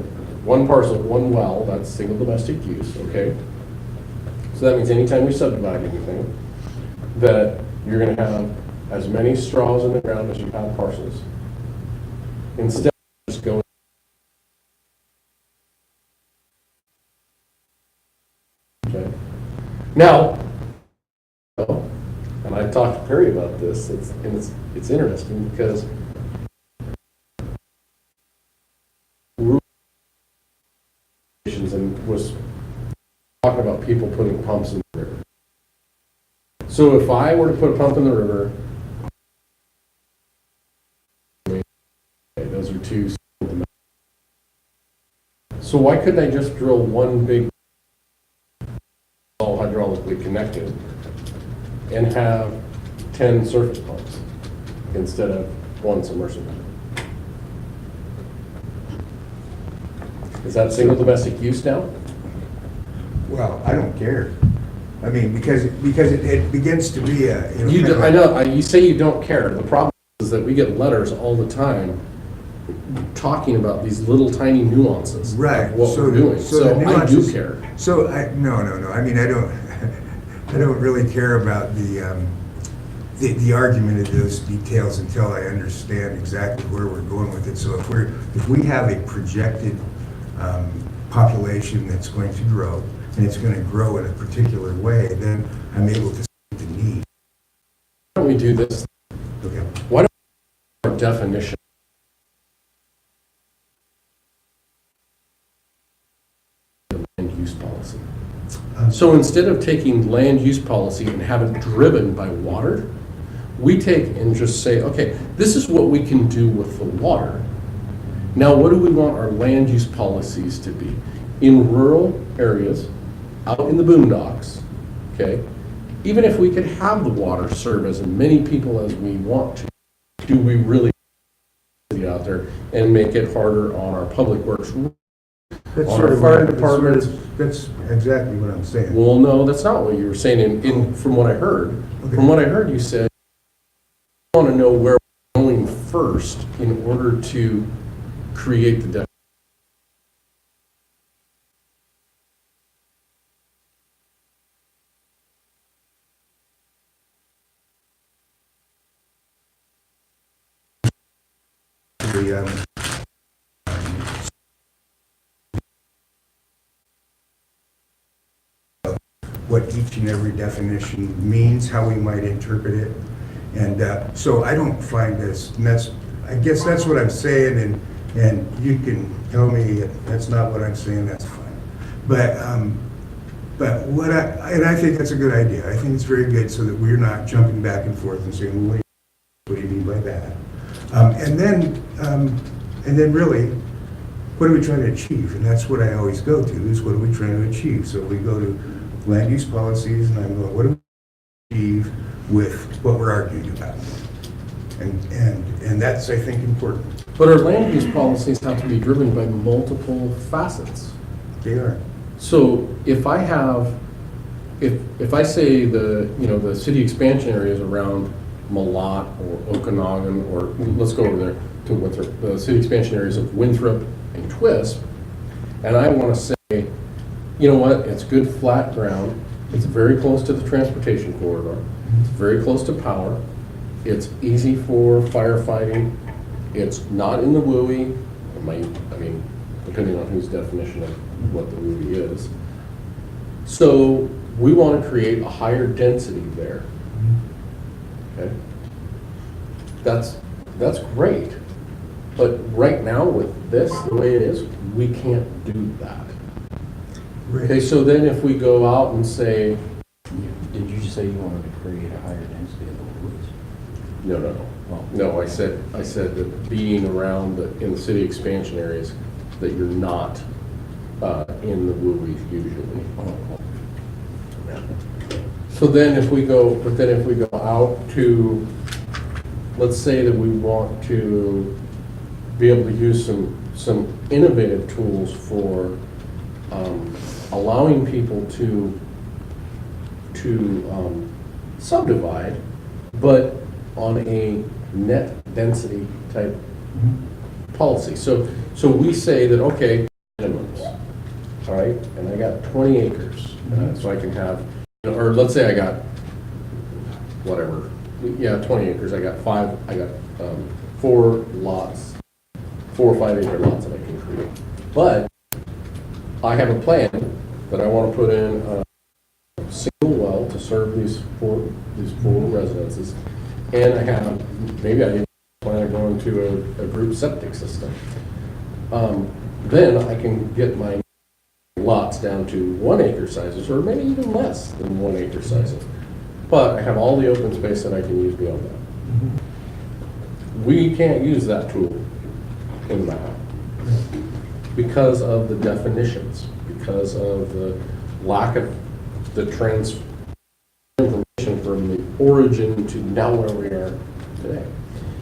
one parcel, one well, that's single domestic use, okay? So that means anytime we subdivide anything, that you're gonna have as many straws in the ground as you have parcels. Instead of just going. Okay. Now, and I talked to Perry about this, it's interesting because and was talking about people putting pumps in the river. So if I were to put a pump in the river, okay, those are two. So why couldn't I just drill one big, all hydraulically connected, and have 10 surface pumps instead of one submersible? Is that single domestic use now? Well, I don't care. I mean, because it begins to be a, you know, I know, you say you don't care. The problem is that we get letters all the time talking about these little tiny nuances. Right. Of what we're doing. So I do care. So no. I mean, I don't really care about the argument of those details until I understand exactly where we're going with it. So if we have a projected population that's going to grow, and it's going to grow in a particular way, then I'm able to see the need. Why don't we do this? Okay. Why don't we have a definition? Land use policy. So instead of taking land use policy and have it driven by water, we take and just say, okay, this is what we can do with the water. Now, what do we want our land use policies to be? in rural areas, out in the boondocks, okay, even if we could have the water serve as many people as we want to, do we really get out there and make it harder on our public works? That's On sort our of fire what- departments. That's exactly what I'm saying. Well, no, that's not what you were saying from what I heard. Okay. From what I heard, you said, you want to know where we're going first in order to create the definition. The, what each and every definition means, how we might interpret it. And so I don't find this, and I guess that's what I'm saying, and you can tell me that's not what I'm saying, that's fine. But and I think that's a good idea. I think it's very good so that we're not jumping back and forth and saying, well, what do you mean by that? And then really, what are we trying to achieve? And that's what I always go to, is what are we trying to achieve? So we go to land use policies, and I'm going, what do we achieve with what we're arguing about? And that's, I think, important. But our land use policies have to be driven by multiple facets. They are. So if I have, if I say the city expansion areas around Malott or Okanogan, or let's go over there to Winthrop, the city expansion areas of Winthrop and Twisp, and I want to say, you know what, it's good flat ground, it's very close to the transportation corridor, it's very close to power, it's easy for firefighting, it's not in the WUI, I mean, depending on whose definition of what the WUI is. So we want to create a higher density there. Okay? That's great. But right now with this, the way it is, we can't do that. Okay, so then if we go out and say, Did you say you wanted to create a higher density of the woods? no. Well, No, I said that being around in the city expansion areas, that you're not in the WUIs usually. So then if we go out to, let's say that we want to be able to use some innovative tools for allowing people to subdivide, but on a net density type policy. So we say that, okay, minimums, all right, and I got 20 acres, so I can have, or let's say I got, whatever, 20 acres, I got 4 lots, 4 or 5 acre lots that I can create. But I have a plan that I want to put in a single well to serve these four residences, and I have, maybe I even plan on going to a group septic system. Then I can get my lots down to 1 acre sizes, or maybe even less than 1 acre sizes. But I have all the open space that I can use beyond that. We can't use that tool in the map because of the definitions, because of the lack of the information from the origin to now where we are today.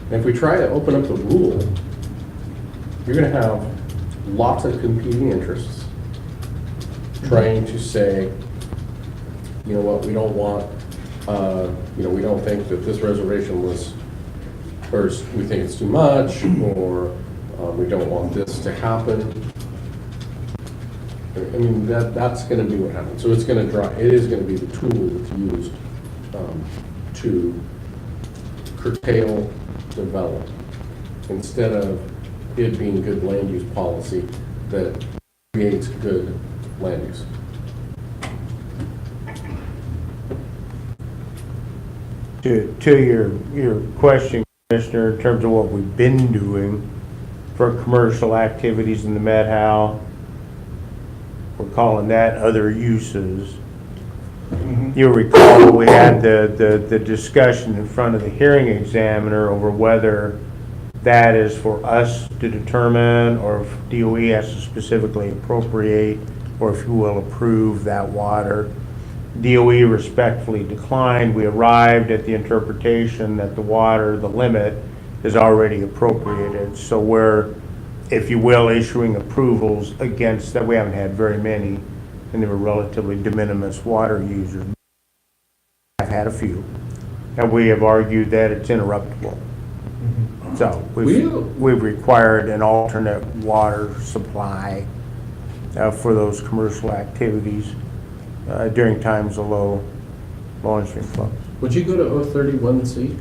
And if we try to open up the rule, you're going to have lots of competing interests trying to say, you know what, we don't want, we don't think that this reservation was, or we think it's too much, or we don't want this to happen. I mean, that's going to be what happens. So it's going to it is going to be the tool that's used to curtail development instead of it being good land use policy that creates good land use. To your question, Commissioner, in terms of what we've been doing for commercial activities in the Methow, we're calling that other uses. You'll recall we had the discussion in front of the hearing examiner over whether that is for us to determine, or if DOE has to specifically appropriate, or if you will approve that water. DOE respectfully declined. We arrived at the interpretation that the water, the limit, is already appropriated. So we're, if you will, issuing approvals against that. We haven't had very many, and they were relatively de minimis water users. I've had a few, and we have argued that it's interruptible. So we've required an alternate water supply for those commercial activities during times of low on-stream flow. Would you go to 031C?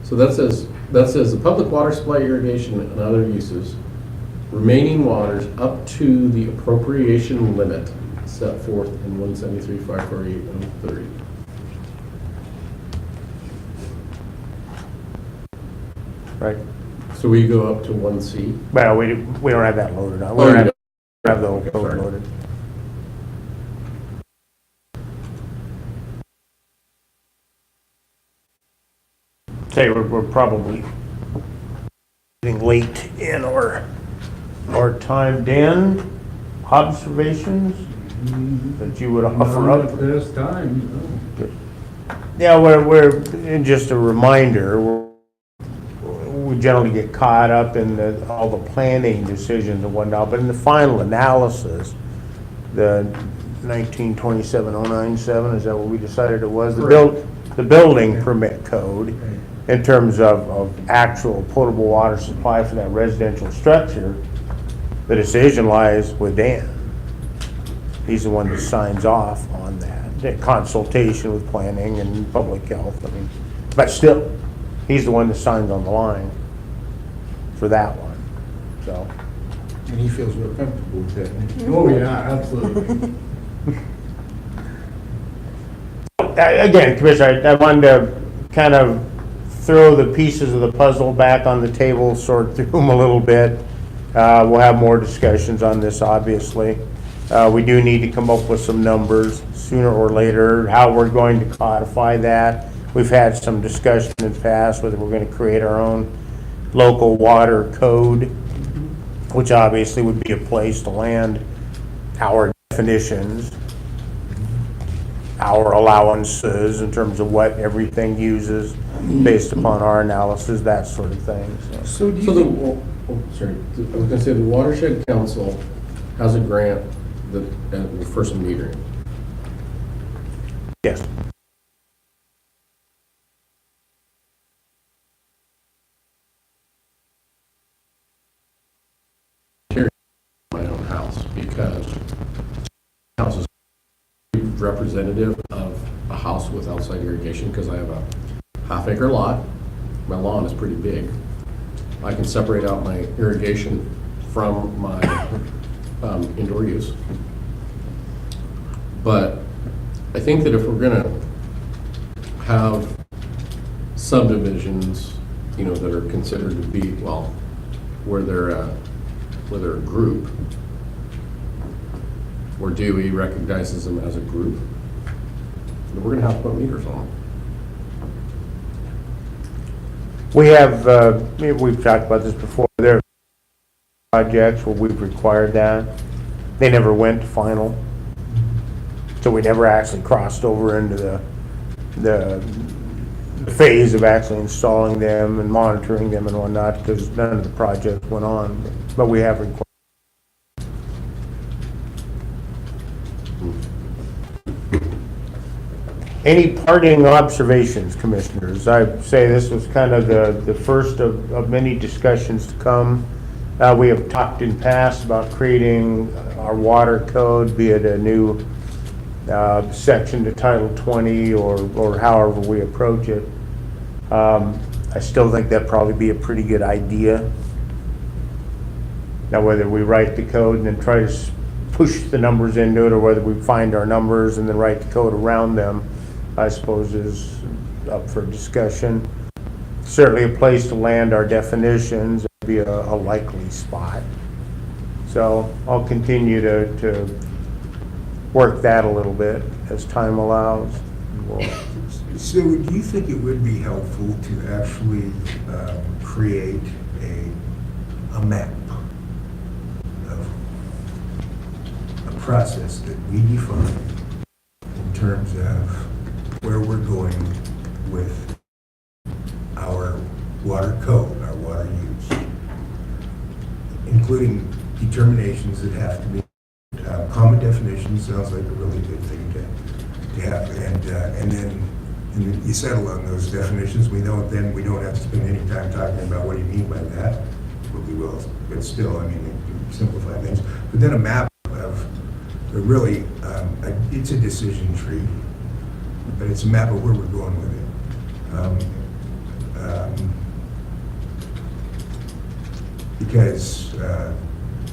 So that says the public water supply, irrigation, and other uses, remaining waters up to the appropriation limit set forth in 173-548-030. Right. So we go up to 1C? Well, we don't have that loaded on. We don't have the whole code loaded. Say we're probably getting late in our time. Dan, observations that you would offer Not up? at this time, Yeah, we're and just a reminder, we generally get caught up in all the planning decisions and whatnot, but in the final analysis, the 1927-097, is that what we decided it was? The building permit code, in terms of actual potable water supply for that residential structure, the decision lies with Dan. He's the one that signs off on that, the consultation with planning and public health. I mean, but still, he's the one that signs on the line for that one, so. And he feels real comfortable with that. Oh, yeah, absolutely. Again, Commissioner, I wanted to kind of throw the pieces of the puzzle back on the table, sort through them a little bit. We'll have more discussions on this, obviously. We do need to come up with some numbers sooner or later, how we're going to codify that. We've had some discussion in the past whether we're going to create our own local water code, which obviously would be a place to land our definitions, our allowances in terms of what everything uses based upon our analysis, that sort of thing. So do So you the, think, sorry, I was going to say the Watershed Council has a grant that for some metering. Yes. My own house, because house is representative of a house with outside irrigation, because I have a half-acre lot. My lawn is pretty big. I can separate out my irrigation from my indoor use. But I think that if we're gonna have subdivisions, you know, that are considered to be, well, where they're a group, or DOE recognizes them as a group, then we're gonna have to put meters on them. We have, we've talked about this before, there are projects where we've required that. They never went to final. So we never actually crossed over into the phase of actually installing them and monitoring them and whatnot, because none of the projects went on, but we have required. Any parting observations, commissioners? I say this was kind of the first of many discussions to come. We have talked in past about creating our water code, be it a new section to Title 20 or however we approach it. I still think that'd probably be a pretty good idea. Now, whether we write the code and then try to push the numbers into it, or whether we find our numbers and then write the code around them, I suppose is up for discussion. Certainly a place to land our definitions would be a likely spot. So I'll continue to work that a little bit as time allows. We'll So do you think it would be helpful to actually create a map of a process that we define in terms of where we're going with our water code, our water use, including determinations that have to be, common definitions sounds like a really good thing to have, and then you settle on those definitions. We know then we don't have to spend any time talking about what do you mean by that, but we will, but still, I mean, simplify things. But then a map of really, it's a decision tree, but it's a map of where we're going with it. Because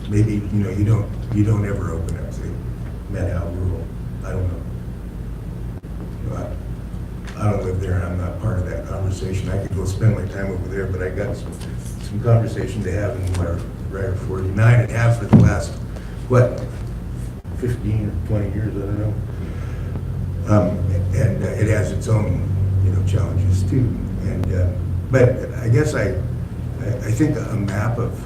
maybe you don't ever open up the Methow rule. I don't know. I don't live there, and I'm not part of that conversation. I could go spend my time over there, but I got some conversation to have in WRIA 49 and have for the last, what, 15 or 20 years, I don't know. And it has its own, challenges too. And but I guess I think a map of,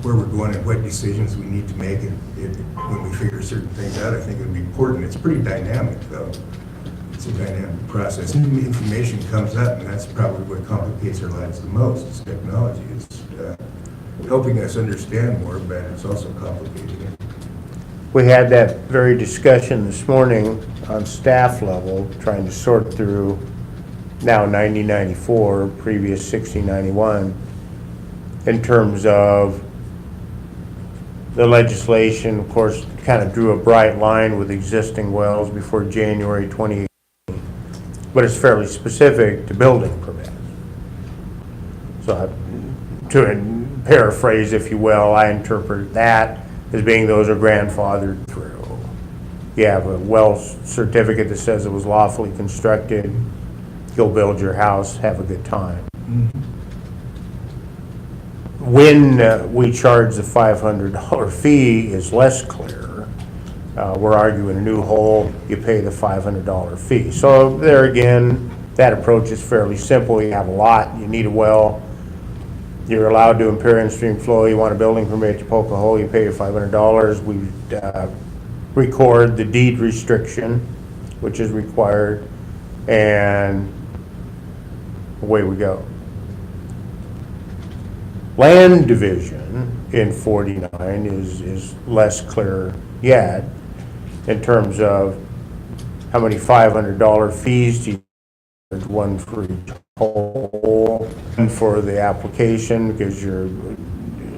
where we're going and what decisions we need to make when we figure certain things out, I think it would be important. It's pretty dynamic, though. It's a dynamic process. Information comes up, and that's probably what complicates our lives the most. It's technology. It's helping us understand more, but it's also complicating it. We had that very discussion this morning on staff level, trying to sort through now 9094, previous 6091, in terms of the legislation. Of course, kind of drew a bright line with existing wells before January 2018, but it's fairly specific to building permits. So to paraphrase, if you will, I interpret that as being those are grandfathered through. You have a well certificate that says it was lawfully constructed, you'll build your house, have a good time. When we charge the $500 fee is less clear. We're arguing a new hole, you pay the $500 fee. So there again, that approach is fairly simple. You have a lot, you need a well, you're allowed to impair in-stream flow, you want a building permit, you poke a hole, you pay your $500. We record the deed restriction, which is required, and away we go. Land division in 49 is less clear yet in terms of how many $500 fees do you charge, one for each hole, and for the application because you're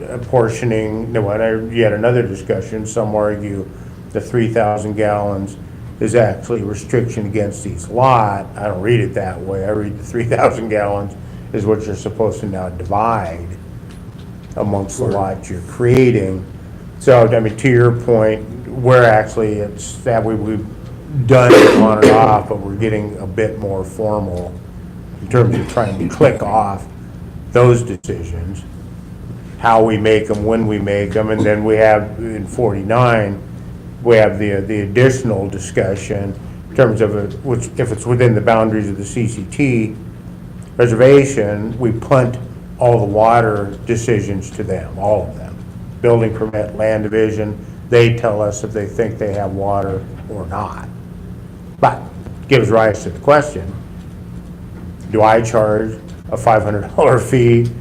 apportioning. Yet another discussion, some argue the 3,000 gallons is actually a restriction against each lot. I don't read it that way. I read the 3,000 gallons is what you're supposed to now divide amongst the lots you're creating. So, I mean, to your point, we're actually, it's that we've done it on and off, but we're getting a bit more formal in terms of trying to click off those decisions, how we make them, when we make them, and then we have in 49, we have the additional discussion in terms of which, if it's within the boundaries of the CCT reservation, we punt all the water decisions to them, all of them. Building permit, land division, they tell us if they think they have water or not. But gives rise to the question, do I charge a $500 fee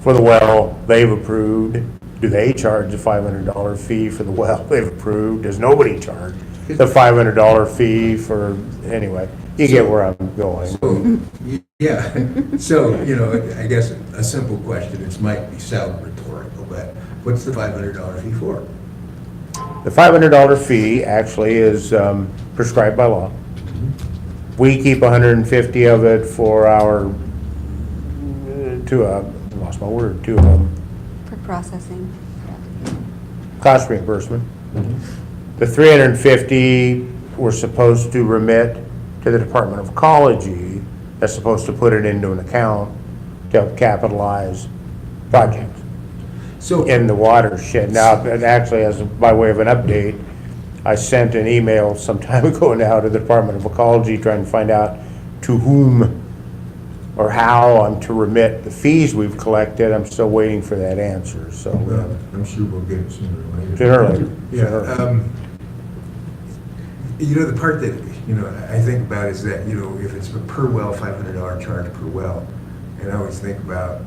for the well they've approved? Do they charge a $500 fee for the well they've approved? Does nobody charge the $500 fee for, anyway, you get where I'm going. So, yeah, so, I guess a simple question, it might sound rhetorical, but what's the $500 fee for? The $500 fee actually is prescribed by law. We keep 150 of it for our, For processing. cost reimbursement. The 350 we're supposed to remit to the Department of Ecology. That's supposed to put it into an account to help capitalize projects So, in the watershed. Now, and actually, as by way of an update, I sent an email some time ago now to the Department of Ecology trying to find out to whom or how I'm to remit the fees we've collected. I'm still waiting for that answer, so. Well, I'm sure we'll get it sooner or later. Sooner or later. Yeah, you know, the part that, you know, I think about is that, you know, if it's a per well, $500 charge per well, and I always think about,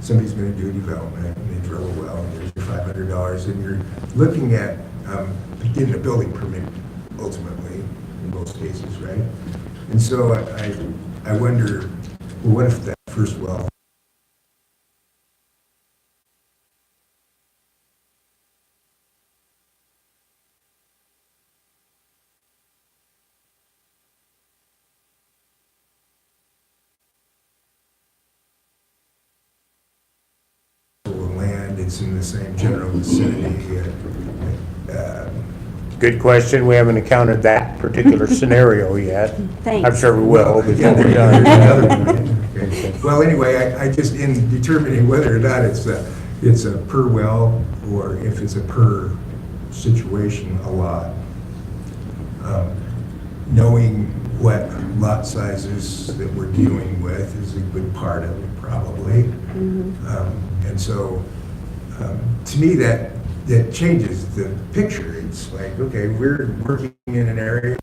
somebody's gonna do a development, and they drill a well, and there's your $500, and you're looking at, getting a building permit ultimately, in most cases, right? And so I wonder, well, what if that first well land, it's in the same general vicinity, Good question. We haven't encountered that particular scenario yet. Thanks. I'm sure we will. well, yeah, there's another one. Okay. Well, anyway, I just, in determining whether or not it's a per well, or if it's a per situation, a lot, knowing what lot sizes that we're dealing with is a good part of it, probably. And so, to me, that changes the picture. It's like, okay, we're working in an area,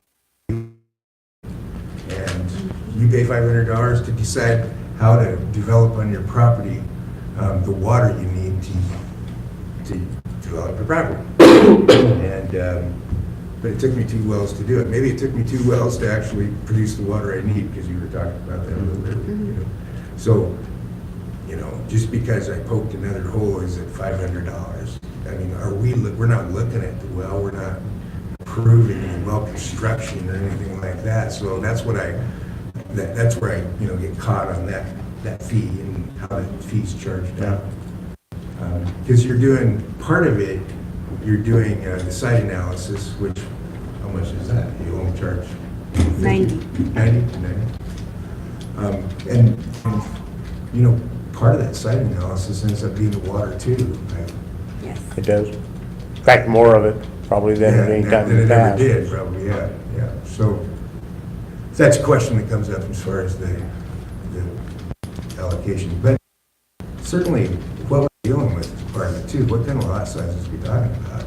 and you pay $500 to decide how to develop on your property the water you need to develop the property. And but it took me 2 wells to do it. Maybe it took me 2 wells to actually produce the water I need, because you were talking about that a little bit. You know? So, you know, just because I poked another hole, is it $500? I mean, we're not looking at the well, we're not approving any well construction or anything like that. So that's what that's where I, you know, get caught on that fee and how that fee's charged out. Because you're doing, part of it, you're doing the site analysis, which, how much is that? You only charge 90. 90? And, you know, part of that site analysis ends up being the water too, right? Yes. It does. In fact, more of it probably than at any time in the Than it ever past. did, probably, yeah. So that's a question that comes up as far as the allocation. But certainly, what we're dealing with is part of it too. What kind of lot sizes are we talking about?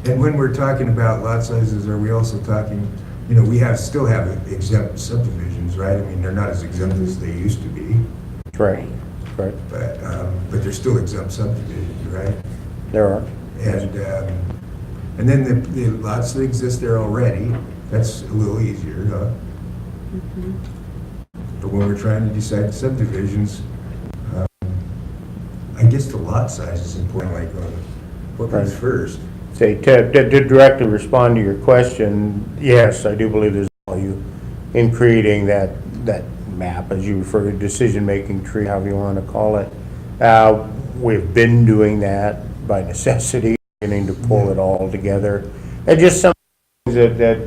And when we're talking about lot sizes, are we also talking, you know, we still have exempt subdivisions, right? I mean, they're not as exempt as they used to be, Right, right. but they're still exempt subdivisions, right? There are. And then the lots that exist there already, that's a little easier, huh? But when we're trying to decide subdivisions, I guess the lot size is important, like what comes Right. first. Say, to directly respond to your question, yes, I do believe there's value in creating that map, as you refer to, decision-making tree, however you want to call it. We've been doing that by necessity, beginning to pull it all together. And just some things that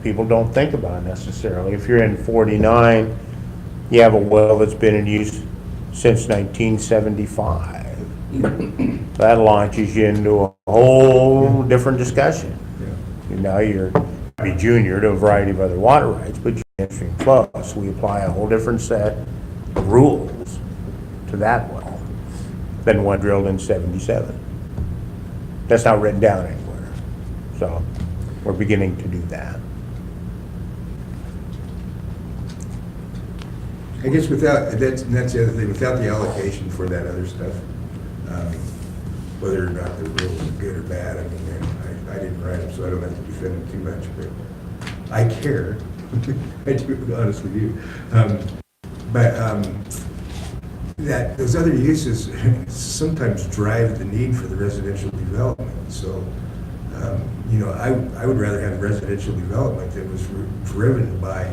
people don't think about necessarily. If you're in 49, you have a well that's been in use since 1975. That launches you into a whole different discussion. Yeah. Now you're be junior to a variety of other water rights, but you're entering plus. We apply a whole different set of rules to that well than one drilled in 77. That's not written down anywhere. So we're beginning to do that. I guess that's the other thing, without the allocation for that other stuff, whether or not the rules are good or bad, I mean, I didn't write them, so I don't have to defend them too much, but I care. I do, honestly do. That those other uses sometimes drive the need for the residential development. So, you know, I would rather have residential development that was driven by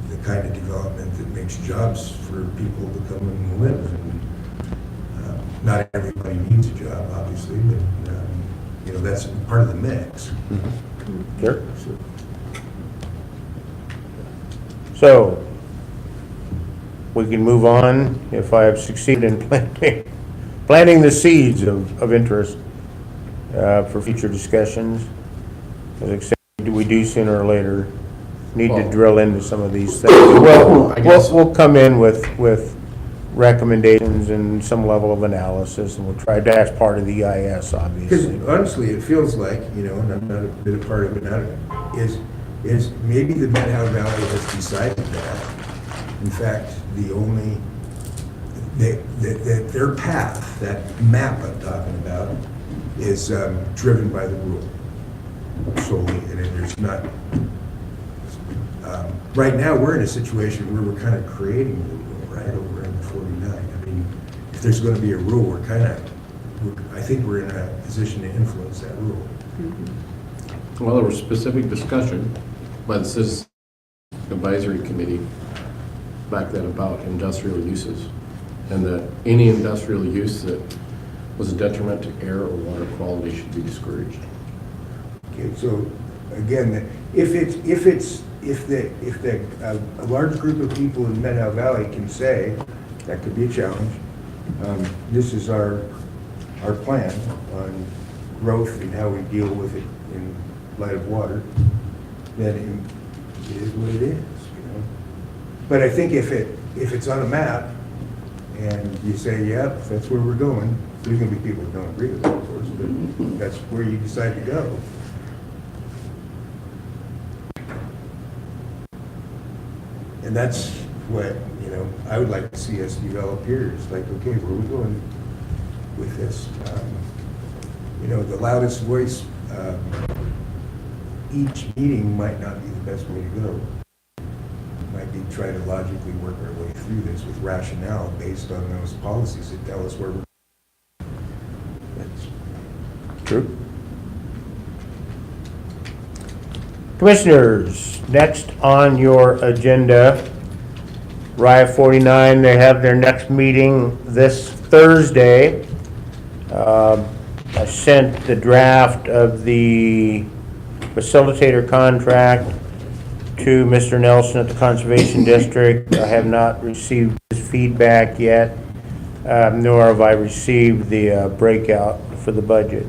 the kind of development that makes jobs for people to come and live. And, not everybody needs a job, obviously, but you know, that's part of the mix. Sure. So we can move on if I have succeeded in planting the seeds of interest. for future discussions. As I said, we do sooner or later need to Well- drill into some of these things. Well, I guess- we'll come in with recommendations and some level of analysis, and we'll try, that's part of the EIS, Because obviously. honestly, it feels like, you know, and I'm not a part of it now, is maybe the Methow Valley has decided that. In fact, the only, that their path, that map I'm talking about, is driven by the rule solely, and there's not, right now, we're in a situation where we're kind of creating the rule, right, over in the 49. I mean, if there's going to be a rule, we're kind of, I think we're in a position to influence that rule. Well, there was specific discussion by the Citizens Advisory Committee back then about industrial uses, and that any industrial use that was a detriment to air or water quality should be discouraged. Okay, so again, if a large group of people in Methow Valley can say, that could be a challenge, this is our plan on growth and how we deal with it in light of water, then it is what it is, you know? But I think if it's on a map and you say, yeah, that's where we're going, there's gonna be people that don't agree with it, of course, but that's where you decide to go. And that's what, you know, I would like to see us develop here. It's like, okay, where are we going with this? You know, the loudest voice, each meeting might not be the best way to go. Might be try to logically work our way through this with rationale based on those policies that tell us where we're going. That's True. Commissioners, next on your agenda, WRIA 49, they have their next meeting this Thursday. I sent the draft of the facilitator contract to Mr. Nelson at the Conservation District. I have not received his feedback yet, nor have I received the breakout for the budget.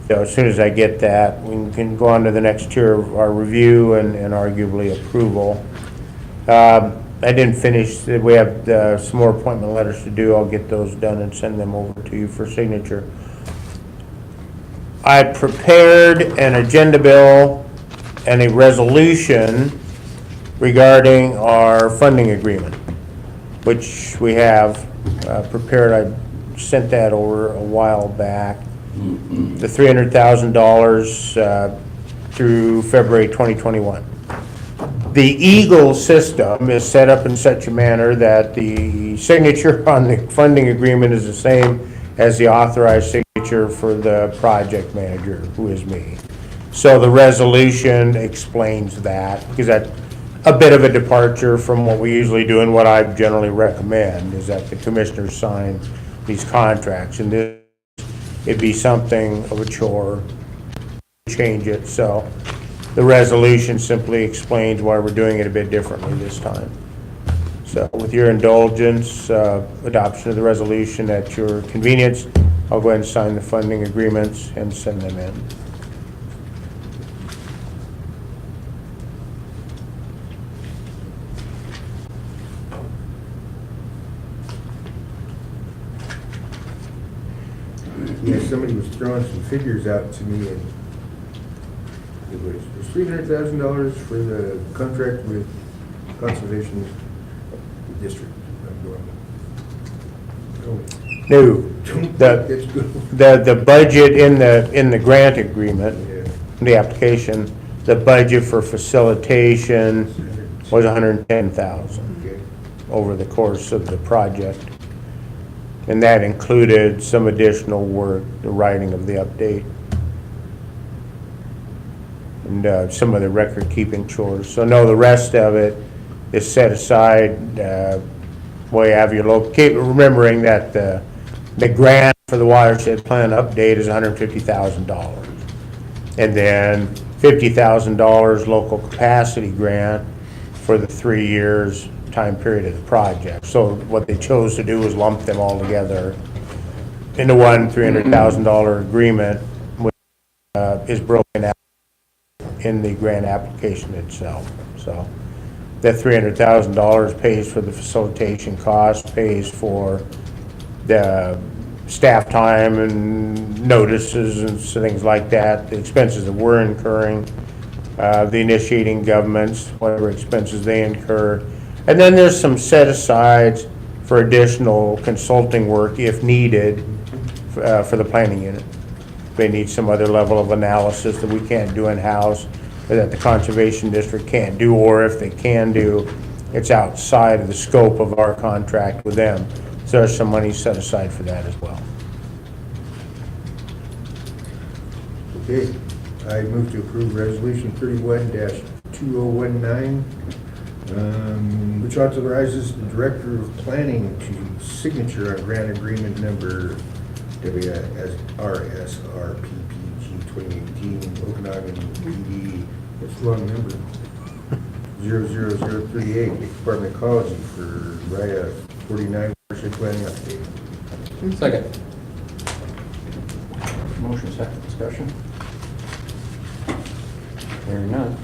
So as soon as I get that, we can go on to the next tier of our review and arguably approval. I didn't finish, we have some more appointment letters to do. I'll get those done and send them over to you for signature. I prepared an agenda bill and a resolution regarding our funding agreement, which we have prepared. I sent that over a while back. The $300,000 through February 2021. The Eagle system is set up in such a manner that the signature on the funding agreement is the same as the authorized signature for the project manager, who is me. So the resolution explains that, because that's a bit of a departure from what we usually do, and what I generally recommend is that the commissioners sign these contracts, and this, it'd be something of a chore to change it. So the resolution simply explains why we're doing it a bit differently this time. So with your indulgence, adoption of the resolution at your convenience, I'll go ahead and sign the funding agreements and send them in. Yeah, somebody was throwing some figures out to me, and it was $300,000 for the contract with Conservation District. I'm going, No, that's good. the budget in the grant agreement, Yeah. the application, the budget for facilitation was $110,000 Okay. over the course of the project. And that included some additional work, the writing of the update, and some of the record-keeping chores. So no, the rest of it is set aside. Well, you have your local, keep remembering that the grant for the watershed plan update is $150,000. And then $50,000 local capacity grant for the 3 years time period of the project. So what they chose to do was lump them all together into one $300,000 agreement is broken out in the grant application itself. So that $300,000 pays for the facilitation cost, pays for the staff time and notices and things like that, the expenses that we're incurring, the initiating governments, whatever expenses they incur. And then there's some set-asides for additional consulting work if needed for the planning unit. They need some other level of analysis that we can't do in-house, or that the conservation district can't do, or if they can do, it's outside of the scope of our contract with them. So there's some money set aside for that as well. Okay, I move to approve resolution 31-2019, which authorizes the director of planning to signature on grant agreement number WRSRPPG 2018 Okanogan BOCC, it's the wrong number, 00038, Department of Ecology for WRIA 49 watershed planning update. Second. Motion second, discussion. Hearing none,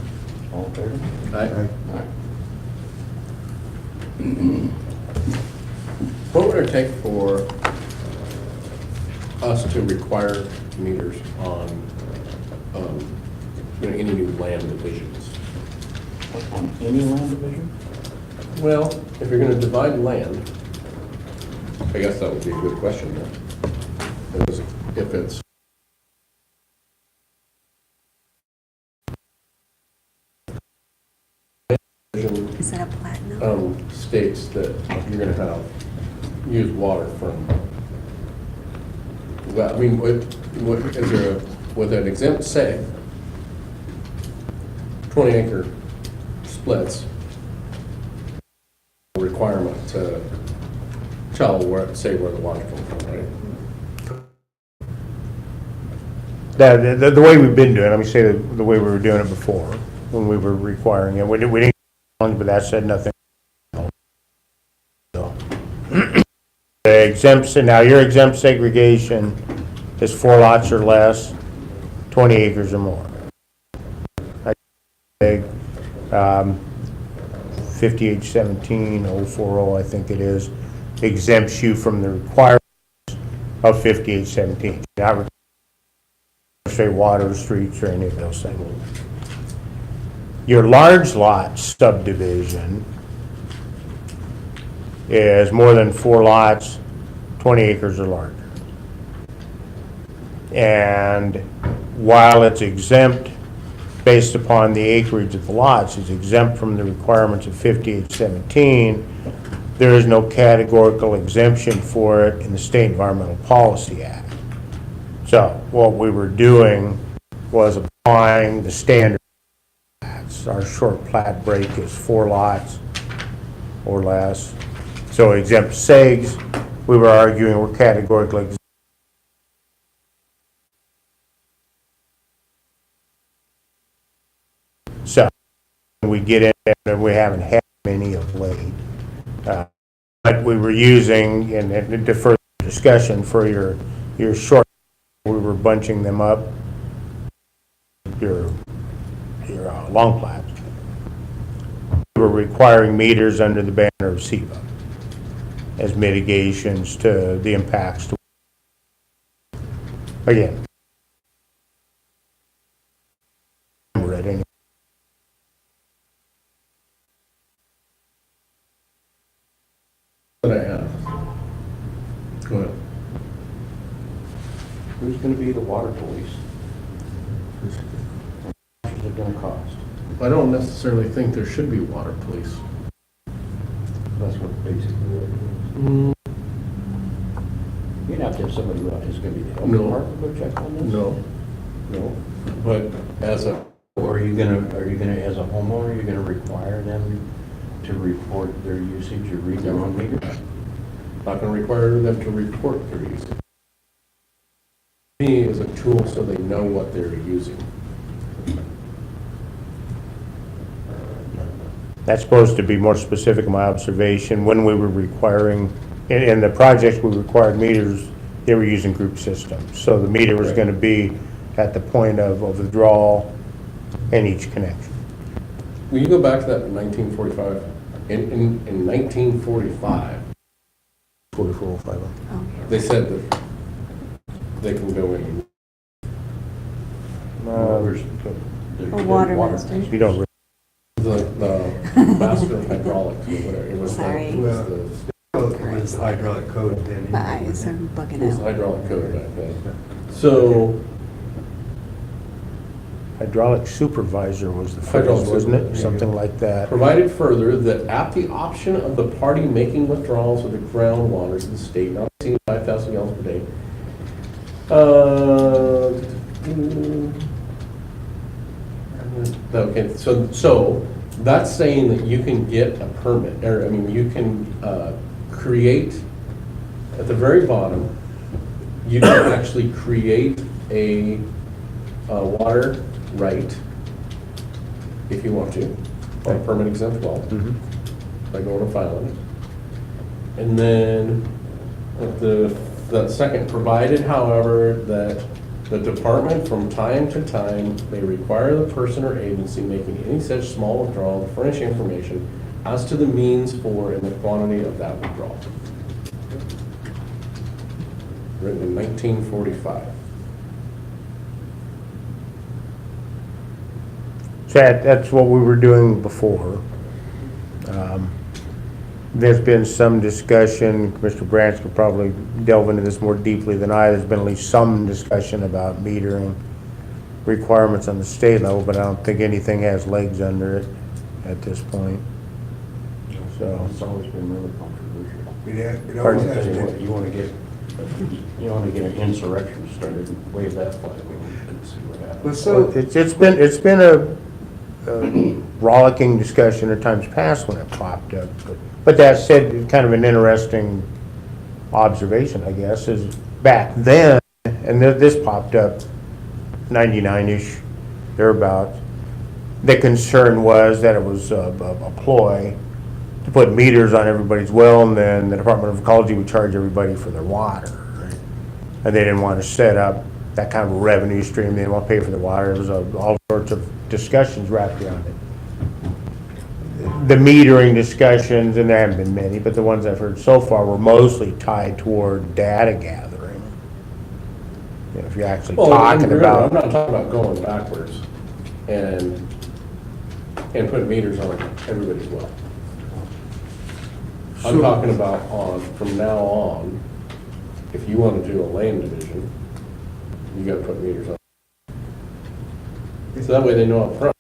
all in favor? Aye. Aye. What would it take for us to require meters on, any new land divisions? On any land division? Well, if you're gonna divide land, I guess that would be a good question then. If it's Is that a platinum? states that you're gonna have use water from. Well, I mean, what is there with an exempt seg, 20-acre splits, requirement to tell say where the water comes from, right? The way we've been doing it, let me say the way we were doing it before, when we were requiring it, we didn't, but that said nothing. So, the exempt, now your exempt segregation is 4 lots or less, 20 acres or more. 5817-040, I think it is, exempts you from the requirements of 5817. Not say water, streets, or any of those things. Your large lot subdivision is more than 4 lots, 20 acres or larger. And while it's exempt based upon the acreage of the lots, it's exempt from the requirements of 5817, there is no categorical exemption for it in the State Environmental Policy Act. So what we were doing was applying the standard. Our short plat break is 4 lots or less. So exempt segs, we were arguing were categorically exempt. So we get in there, and we haven't had many of late. But we were using, and to further discussion for your short, we were bunching them up. Your long plats. We were requiring meters under the banner of SEPA as mitigations to the impacts. Again, That I have. Go ahead. Who's gonna be the water police? How much is it gonna cost? I don't necessarily think there should be water police. That's what basically what it is. You'd have to have somebody who's gonna be the health No. department go check on this? No. But as a, Or are you gonna, as a homeowner, you're gonna require them to report their usage or read their own meter? not gonna require them to report their usage. Me is a tool so they know what they're using. That's supposed to be more specific in my observation. When we were requiring, in the projects we required meters, they were using group systems. So the meter was going to be at the point of withdrawal and each connection. Will you go back to that in 1945? In 1945, 4405. they said that they can go in. A water master. You don't, The master of hydraulics or whatever. It was Sorry. the, Well, it was the hydraulic code then. My eyes are it was bugging the out. hydraulic code back then. So, hydraulic supervisor was the Hydraulic phrase, wasn't it? supervisor, Something like that. provided further that at the option of the party making withdrawals of the groundwaters of the state, not exceeding 5,000 gallons per day, okay, so that's saying that you can get a permit, or, I mean, you can create, at the very bottom, you can actually create a water right, if you want to, on a permit exempt well, Mhm. by going to filing. And then, at the second, provided, however, that the department from time to time may require the person or agency making any such small withdrawal to furnish information as to the means for and the quantity of that withdrawal. Written in 1945. So that's what we were doing before. There's been some discussion, Commissioner Branch could probably delve into this more deeply than I, there's been at least some discussion about metering requirements on the state level, but I don't think anything has legs under it at this point. So, It's always been really controversial. It always Pardon? has You been. want- you want to get an insurrection started, wave that flag and see what happens. Well, so, it's been a rollicking discussion at times past when it popped up. But that said, kind of an interesting observation, I guess, is back then, and this popped up 99-ish, thereabouts, the concern was that it was a ploy to put meters on everybody's well, and then the Department of Ecology would charge everybody for their water. Right? And they didn't want to set up that kind of a revenue stream. They didn't want to pay for the water. There was all sorts of discussions wrapped around it. The metering discussions, and there haven't been many, but the ones I've heard so far were mostly tied toward data gathering. You know, if you're actually Well, talking and remember, about. I'm not talking about going backwards and putting meters on everybody's well. I'm talking about from now on, if you want to do a land division, you gotta put meters on. So that way they know up front.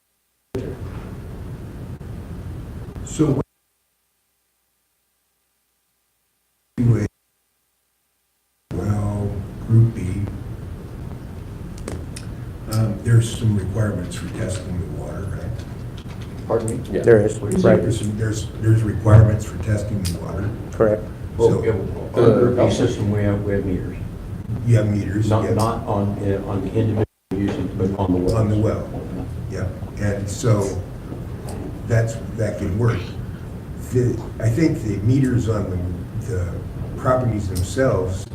so anyway, well, Group B, there's some requirements for testing the water, right? Pardon me? Yeah. There is, right, There's requirements for testing the water. correct. Well, So- yeah, on the group B system, we have meters. You have meters. Not, yes. not on the individual usage, but on the well. On the well. Yeah, and so that can work. I think the meters on the properties themselves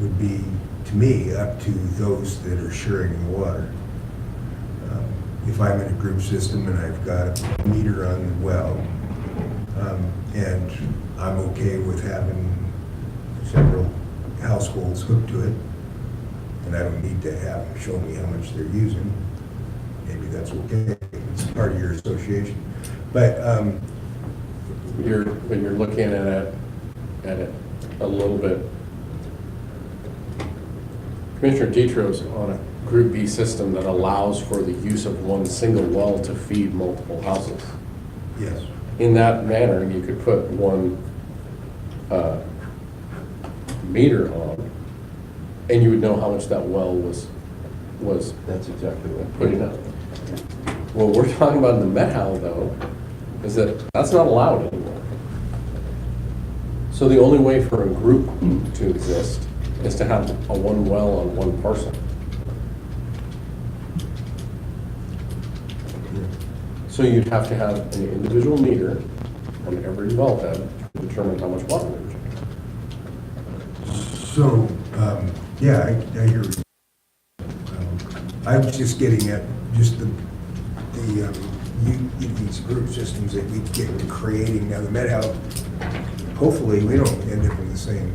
would be, to me, up to those that are sharing the water. If I'm in a group system and I've got a meter on the well, and I'm okay with having several households hooked to it, and I don't need to have them show me how much they're using, maybe that's okay. It's part of your association. But, You're looking at it a little bit. Commissioner Detro's on a Group B system that allows for the use of one single well to feed multiple houses. yes, In that manner, you could put one meter on, and you would know how much that well was That's exactly what. putting out. What we're talking about in the Methow, though, is that that's not allowed anymore. So the only way for a group to exist is to have a one well on one parcel. So you'd have to have an individual meter on every well head to determine how much water they're using. so, yeah, I hear you. I was just getting at just these group systems that we get to creating. Now, the Methow, hopefully, we don't end up in the same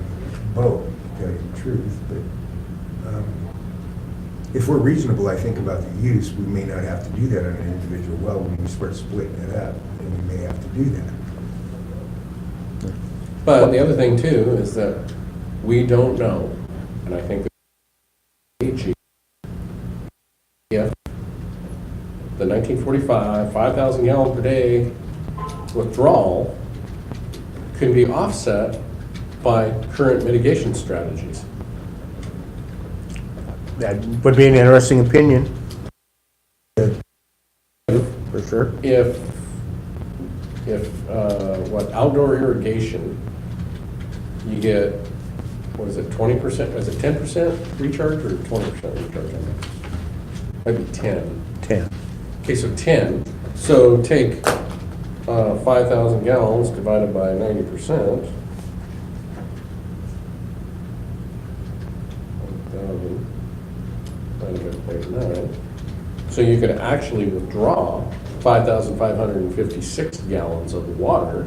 boat, to tell you the truth, but if we're reasonable, I think, about the use, we may not have to do that on an individual well. When we start splitting it up, then we may have to do that. But the other thing too is that we don't know, and I think if the 1945 5,000 gallon per day withdrawal can be offset by current mitigation strategies. That would be an interesting opinion. For sure. If outdoor irrigation, you get, what is it, 20%, is it 10% recharge or 20% recharge on that? Maybe 10. 10. Okay, so 10, so take 5,000 gallons divided by 90%. 1,000 divided by 0.9. So you could actually withdraw 5,556 gallons of water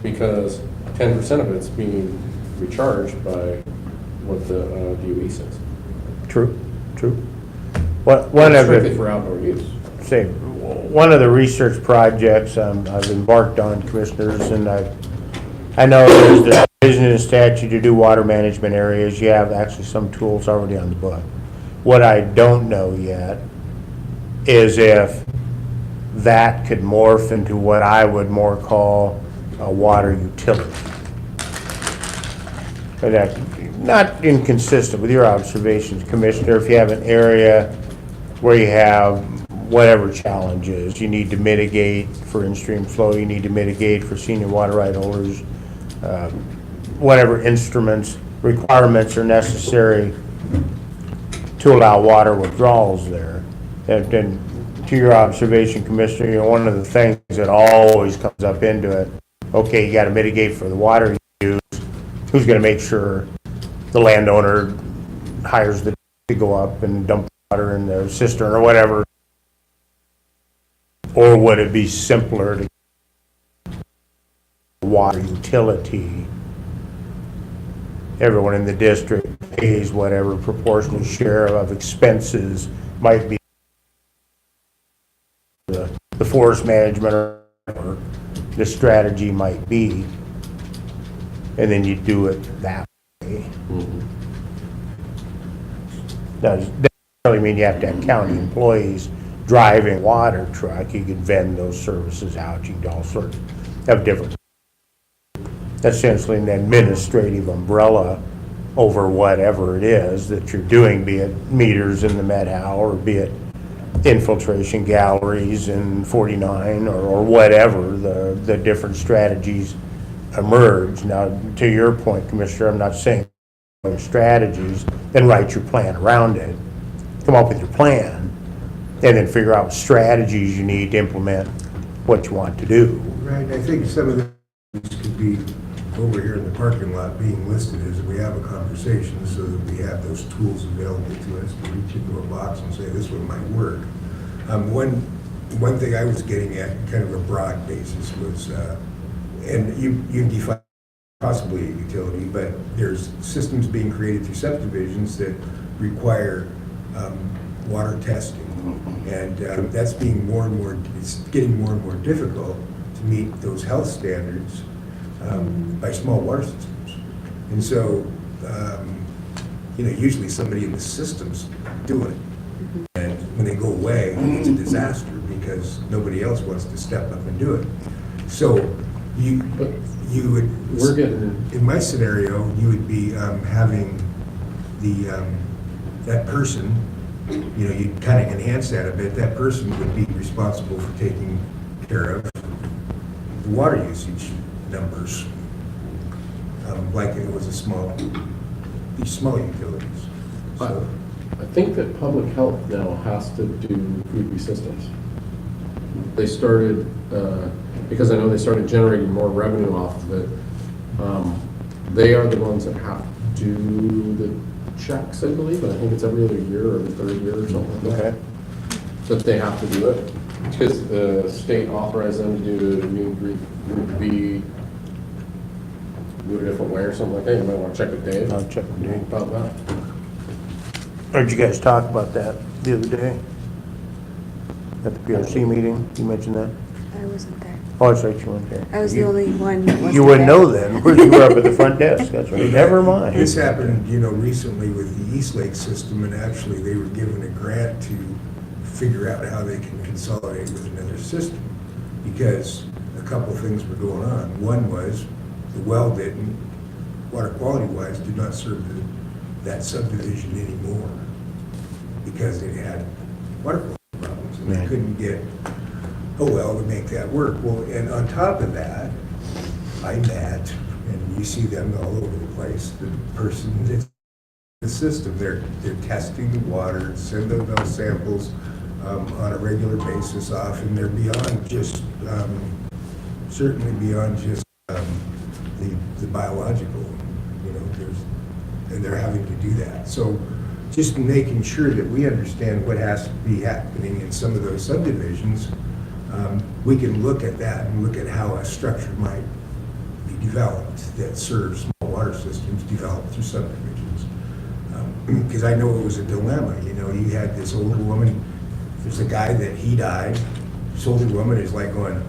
because 10% of it's being recharged by what the DOE says. True, true. One of Strictly the, for outdoor use. say, one of the research projects I've embarked on, commissioners, and I know there's the provision in statute to do water management areas. You have actually some tools already on the book. What I don't know yet is if that could morph into what I would more call a water utility. But that's not inconsistent with your observations, Commissioner. If you have an area where you have whatever challenges, you need to mitigate for in-stream flow, you need to mitigate for senior water right holders, whatever instruments, requirements are necessary to allow water withdrawals there. And to your observation, Commissioner, you know, one of the things that always comes up into it, okay, you got to mitigate for the water you use. Who's going to make sure the landowner hires the to go up and dump water in the cistern or whatever? Or would it be simpler to water utility? Everyone in the district pays whatever proportional share of expenses might be the forest management or the strategy might be, and then you do it that way. Doesn't necessarily mean you have to have county employees driving a water truck. You could vend those services out. You could all sorts have different, essentially an administrative umbrella over whatever it is that you're doing, be it meters in the Methow or be it infiltration galleries in 49 or whatever the different strategies emerge. Now, to your point, Commissioner, I'm not saying strategies, then write your plan around it. Come up with your plan and then figure out strategies you need to implement what you want to do. Right, I think some of these could be over here in the parking lot being listed as we have a conversation so that we have those tools available to us to reach into a box and say this one might work. One thing I was getting at, kind of a broad basis, was, and you define possibly a utility, but there's systems being created through subdivisions that require water testing. And that's being more and more, it's getting more and more difficult to meet those health standards by small water systems. And so, you know, usually somebody in the system's doing it. And when they go away, it's a disaster because nobody else wants to step up and do it. So you would, We're getting, in my scenario, you would be having that person, you know, you'd kind of enhance that a bit. That person would be responsible for taking care of the water usage numbers, like it was these small utilities. So, I think that public health now has to do food systems. They started, because I know they started generating more revenue off of it, they are the ones that have to do the checks, I believe, I think it's every other year or every third year or something like that. Okay. That they have to do it, because the state authorized them to do new Group B, do it a different way or something like that. You might want to check with Dave. I'll check with Dave. About that. Heard you guys talk about that the other day at the PRC meeting. You mentioned that. I wasn't there. Oh, that's right, you weren't there. I was the only one that wasn't You wouldn't there. know then, because you were up at the front desk. That's right. Never mind. This happened, you know, recently with the East Lake system, and actually they were given a grant to figure out how they can consolidate with another system, because a couple of things were going on. One was the well didn't, water quality wise, did not serve that subdivision anymore because it had water quality problems, and they Right. couldn't get a well to make that work. Well, and on top of that, I met, and you see them all over the place, the person that's the system, they're testing the water, sending those samples on a regular basis off, and they're beyond just, certainly beyond just the biological, you know, and they're having to do that. So just making sure that we understand what has to be happening in some of those subdivisions, we can look at that and look at how a structure might be developed that serves small water systems developed through subdivisions. Because I know it was a dilemma, you know, you had this older woman, there's a guy that he died, this older woman is like going,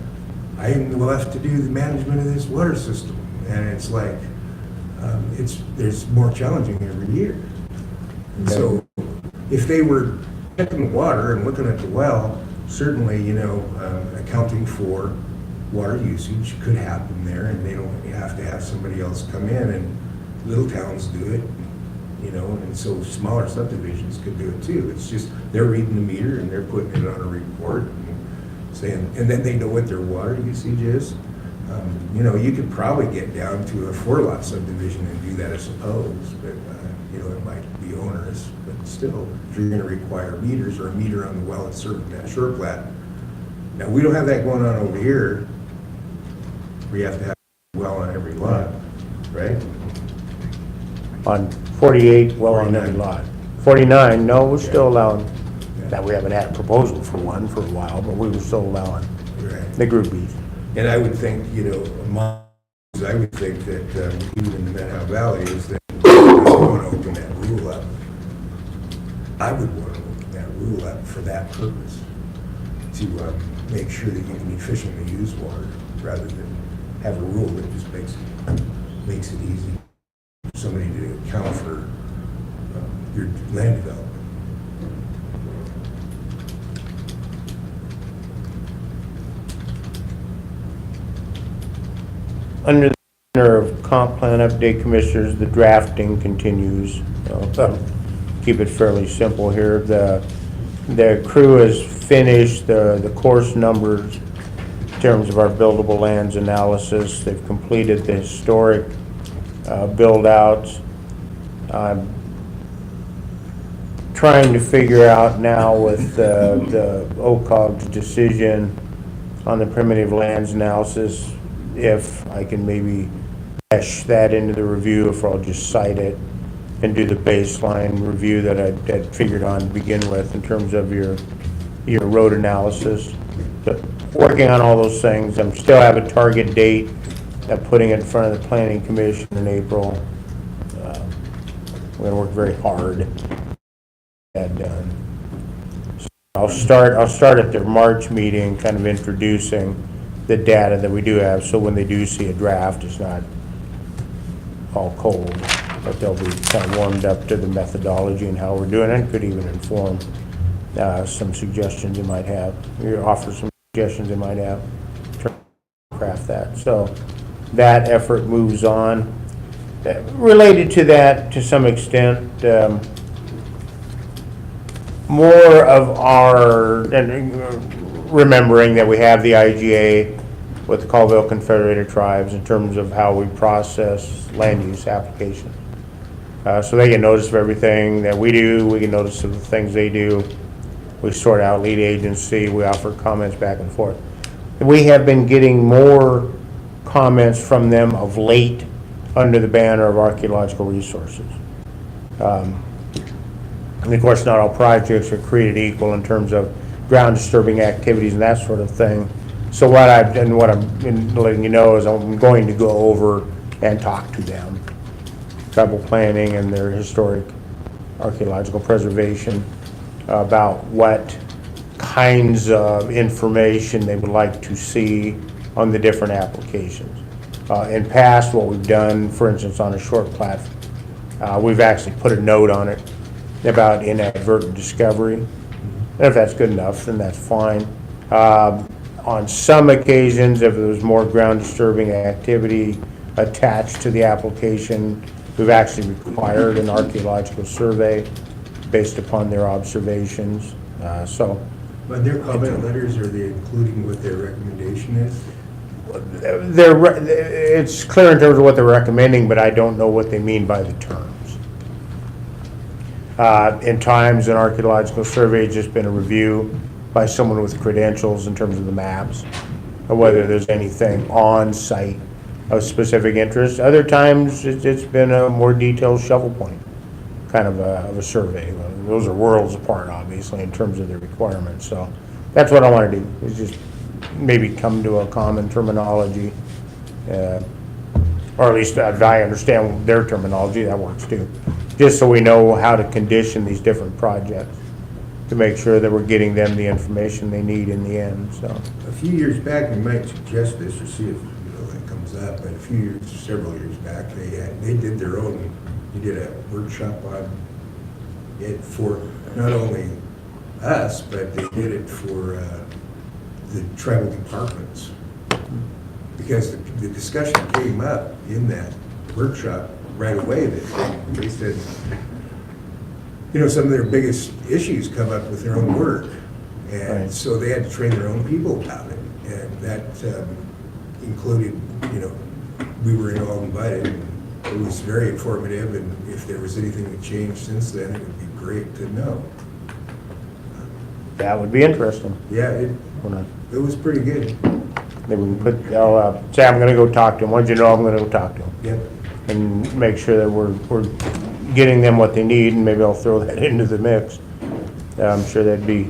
I am left to do the management of this water system. And it's like, there's more challenging every year. And so if they were checking the water and looking at the well, certainly, you know, accounting for water usage could happen there, and they don't have to have somebody else come in, and little towns do it, you know, and so smaller subdivisions could do it too. It's just, they're reading the meter and they're putting it on a report and saying, and then they know what their water usage is. You know, you could probably get down to a 4-lot subdivision and do that, I suppose, but, you know, it might be onerous, but still, if you're gonna require meters or a meter on the well that's serving that shore plat. Now, we don't have that going on over here. We have to have a well on every lot, right? On 48, well, on every 49. lot. 49, no, we're still allowing, now, we haven't had a proposal for one for a while, but we were still allowing Right. the Group Bs. And I would think, you know, I would think that even in the Methow Valley is that we want to open that rule up. I would want to open that rule up for that purpose, to make sure that you can efficiently use water rather than have a rule that just makes it easy for somebody to account for your land development. Under the banner of comp plan update, commissioners, the drafting continues. I'll keep it fairly simple here. The crew has finished the course numbers in terms of our buildable lands analysis. They've completed the historic build-outs. I'm trying to figure out now with the OCOG's decision on the primitive lands analysis, if I can maybe mesh that into the review, if I'll just cite it and do the baseline review that I'd figured on to begin with in terms of your road analysis. But working on all those things, I'm still have a target date of putting it in front of the Planning Commission in April. We're gonna work very hard to get that done. So I'll start at their March meeting, kind of introducing the data that we do have, so when they do see a draft, it's not all cold, but they'll be kind of warmed up to the methodology and how we're doing it, and could even inform some suggestions they might have, or offer some suggestions they might have, to craft that. So that effort moves on. Related to that, to some extent, more of our, remembering that we have the IGA with the Colville Confederated Tribes in terms of how we process land use applications. So they get notice of everything that we do, we get notice of the things they do. We sort out lead agency, we offer comments back and forth. We have been getting more comments from them of late under the banner of archaeological resources. And of course, not all projects are created equal in terms of ground disturbing activities and that sort of thing. So what I'm letting you know is I'm going to go over and talk to them, tribal planning and their historic archaeological preservation, about what kinds of information they would like to see on the different applications. In past, what we've done, for instance, on a short plat, we've actually put a note on it about inadvertent discovery. And if that's good enough, then that's fine. On some occasions, if there was more ground disturbing activity attached to the application, we've actually required an archaeological survey based upon their observations. But their comment letters, are they including what their recommendation is? It's clear in terms of what they're recommending, but I don't know what they mean by the terms. In times, an archaeological survey has just been a review by someone with credentials in terms of the maps, or whether there's anything on site of specific interest. Other times, it's been a more detailed shovel point kind of a survey. Those are worlds apart, obviously, in terms of the requirements. So that's what I want to do, is just maybe come to a common terminology, or at least I understand their terminology. That works too, just so we know how to condition these different projects to make sure that we're getting them the information they need in the end. So A few years back, we might suggest this or see if that comes up, but several years back, they did their own, they did a workshop on it for not only us, but they did it for the tribal departments. Because the discussion came up in that workshop right away that they said, some of their biggest issues come up with their own work. And Right. so they had to train their own people about it. And that included, we were all invited. And it was very informative, and if there was anything that changed since then, it would be great to know. that would be interesting. Yeah, When it was pretty good. maybe we can put, I'll say I'm going to go talk to him. Once you know, I'm going to go talk to him Yep. and make sure that we're getting them what they need, and maybe I'll throw that into the mix. I'm sure that'd be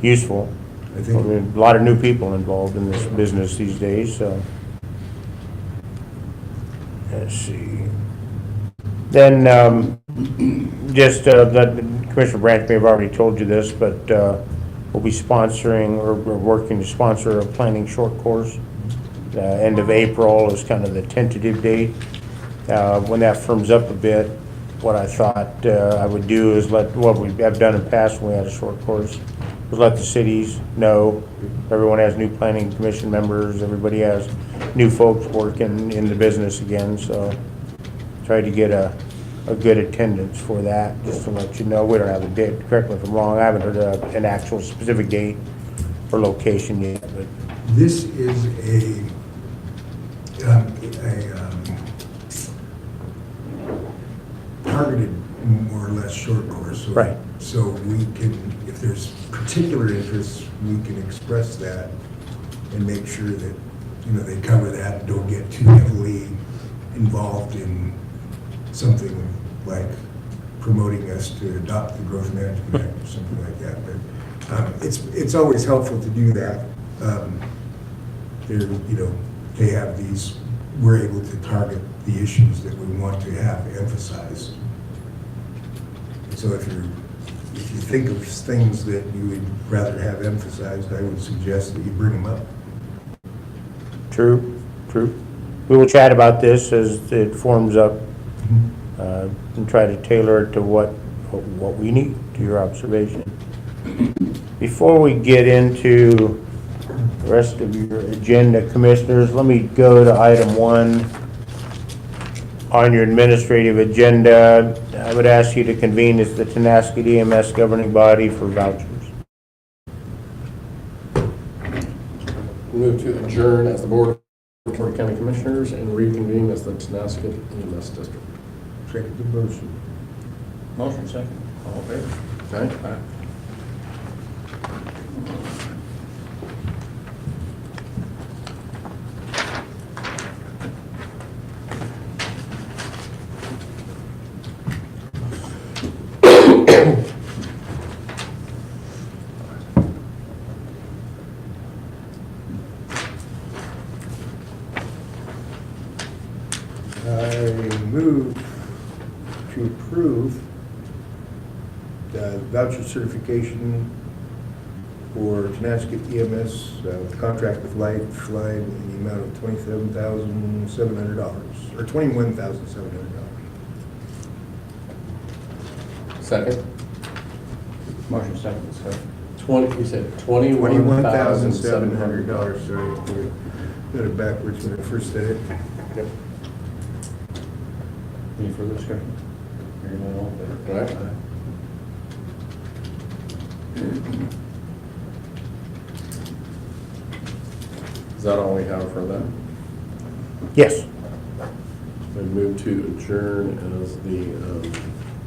useful. I I think, mean, a lot of new people involved in this business these days, so. Let's see. Then, just, that Commissioner Branch may have already told you this, but, we'll be sponsoring, or we're working to sponsor a planning short course. End of April is kind of the tentative date. When that firms up a bit, what I thought I would do is what we have done in the past when we had a short course, was let the cities know. Everyone has new planning commission members, everybody has new folks working in the business again, so try to get a good attendance for that, just to let you know. We don't have a date, correct me if I'm wrong, I haven't heard an actual specific date or location yet, but this is a targeted, more or less, short course. So- Right. So we can, if there's particular interests, we can express that and make sure that, they cover that, and don't get too heavily involved in something like promoting us to adopt the Growth Management Act or something like that. But it's always helpful to do that. They have these, we're able to target the issues that we want to have emphasized. So if you think of things that you would rather have emphasized, I would suggest that you bring them up. True. We will chat about this as it forms up, and try to tailor it to what we need, to your observation. Before we get into the rest of your agenda, Commissioners, let me go to item 1 on your administrative agenda. I would ask you to convene as the Tonasket EMS governing body for vouchers. Move to adjourn as the Board of Porter County Commissioners and reconvene as the Tonasket EMS District. Second the motion. Motion second. All in favor? Okay? I move to approve the voucher certification for Tonasket EMS, contract with Lifeline in the amount of $27,700, or $21,700. Second? Motion second, discussion. 20, you said $21,700. $21,700, sorry. Got it backwards when I first said it. Yep. Any further discussion? Hearing none, all in favor? Aye. Is that all we have for that? Yes. I move to adjourn as the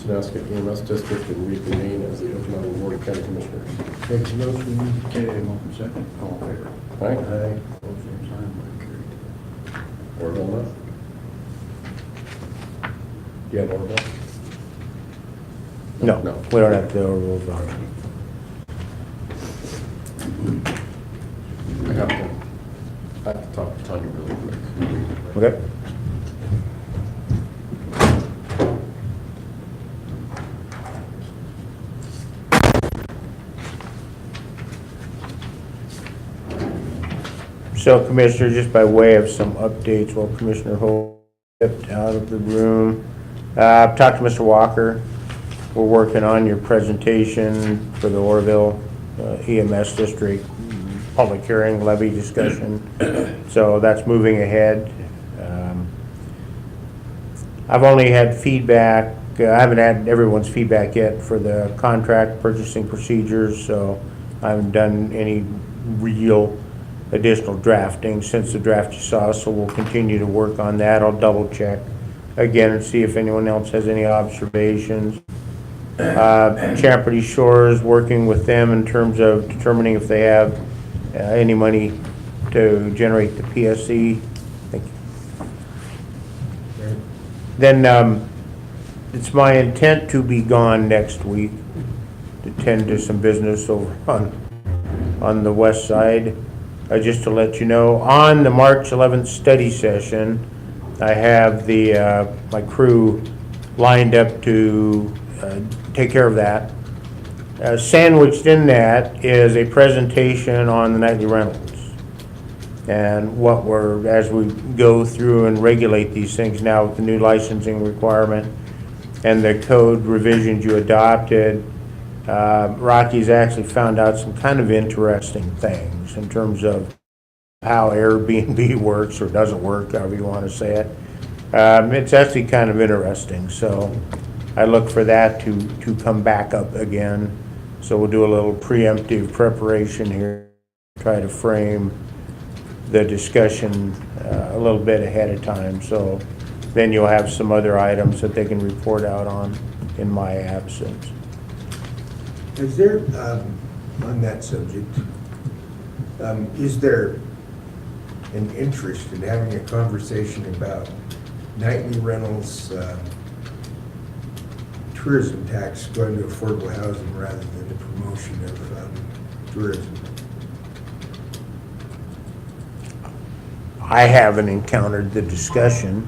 Tonasket EMS District and reconvene as the Okanogan Board of County Commissioners. Take the motion, okay, motion second, all in favor? Aye. Aye. Opposed, same sign, motion carried. Or on that? Do you have more? No, No. we don't have to overrule voucher. I have to talk to Tanya really quick. Okay. So Commissioner, just by way of some updates while Commissioner Holt stepped out of the room, I've talked to Mr. Walker. We're working on your presentation for the Oroville EMS District public hearing levy discussion. So that's moving ahead. I've only had feedback, I haven't had everyone's feedback yet for the contract purchasing procedures, so I haven't done any real additional drafting since the draft you saw, so we'll continue to work on that. I'll double check again and see if anyone else has any observations. Champerty Shores, working with them in terms of determining if they have any money to generate the PSC. Thank you. Then it's my intent to be gone next week to tend to some business over on the west side. Just to let you know, on the March 11th study session, I have the my crew lined up to take care of that. Sandwiched in that is a presentation on the nightly rentals and what we're, as we go through and regulate these things now with the new licensing requirement and the code revisions you adopted. Rocky's actually found out some kind of interesting things in terms of how Air B&B works or doesn't work, however you want to say it. It's actually kind of interesting, so I look for that to come back up again. So we'll do a little preemptive preparation here, try to frame the discussion a little bit ahead of time. So then you'll have some other items that they can report out on in my absence. Is there, on that subject, is there an interest in having a conversation about nightly rentals, tourism tax going to affordable housing rather than the promotion of tourism? I haven't encountered the discussion.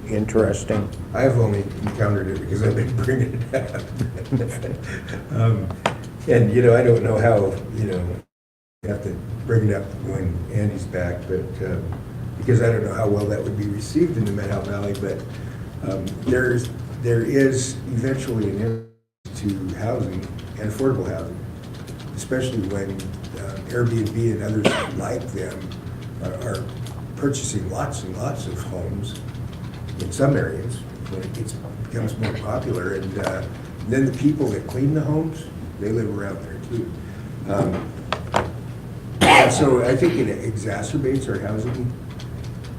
Interesting. I've only encountered it because I've been bringing it up. And, you know, I don't know how, you know, you have to bring it up when Andy's back, but because I don't know how well that would be received in the Methow Valley, but there is eventually an end to housing and affordable housing, especially when Airbnb and others like them are purchasing lots and lots of homes in some areas when it becomes more popular, and then the people that clean the homes, they live around there too. And so I think it exacerbates our housing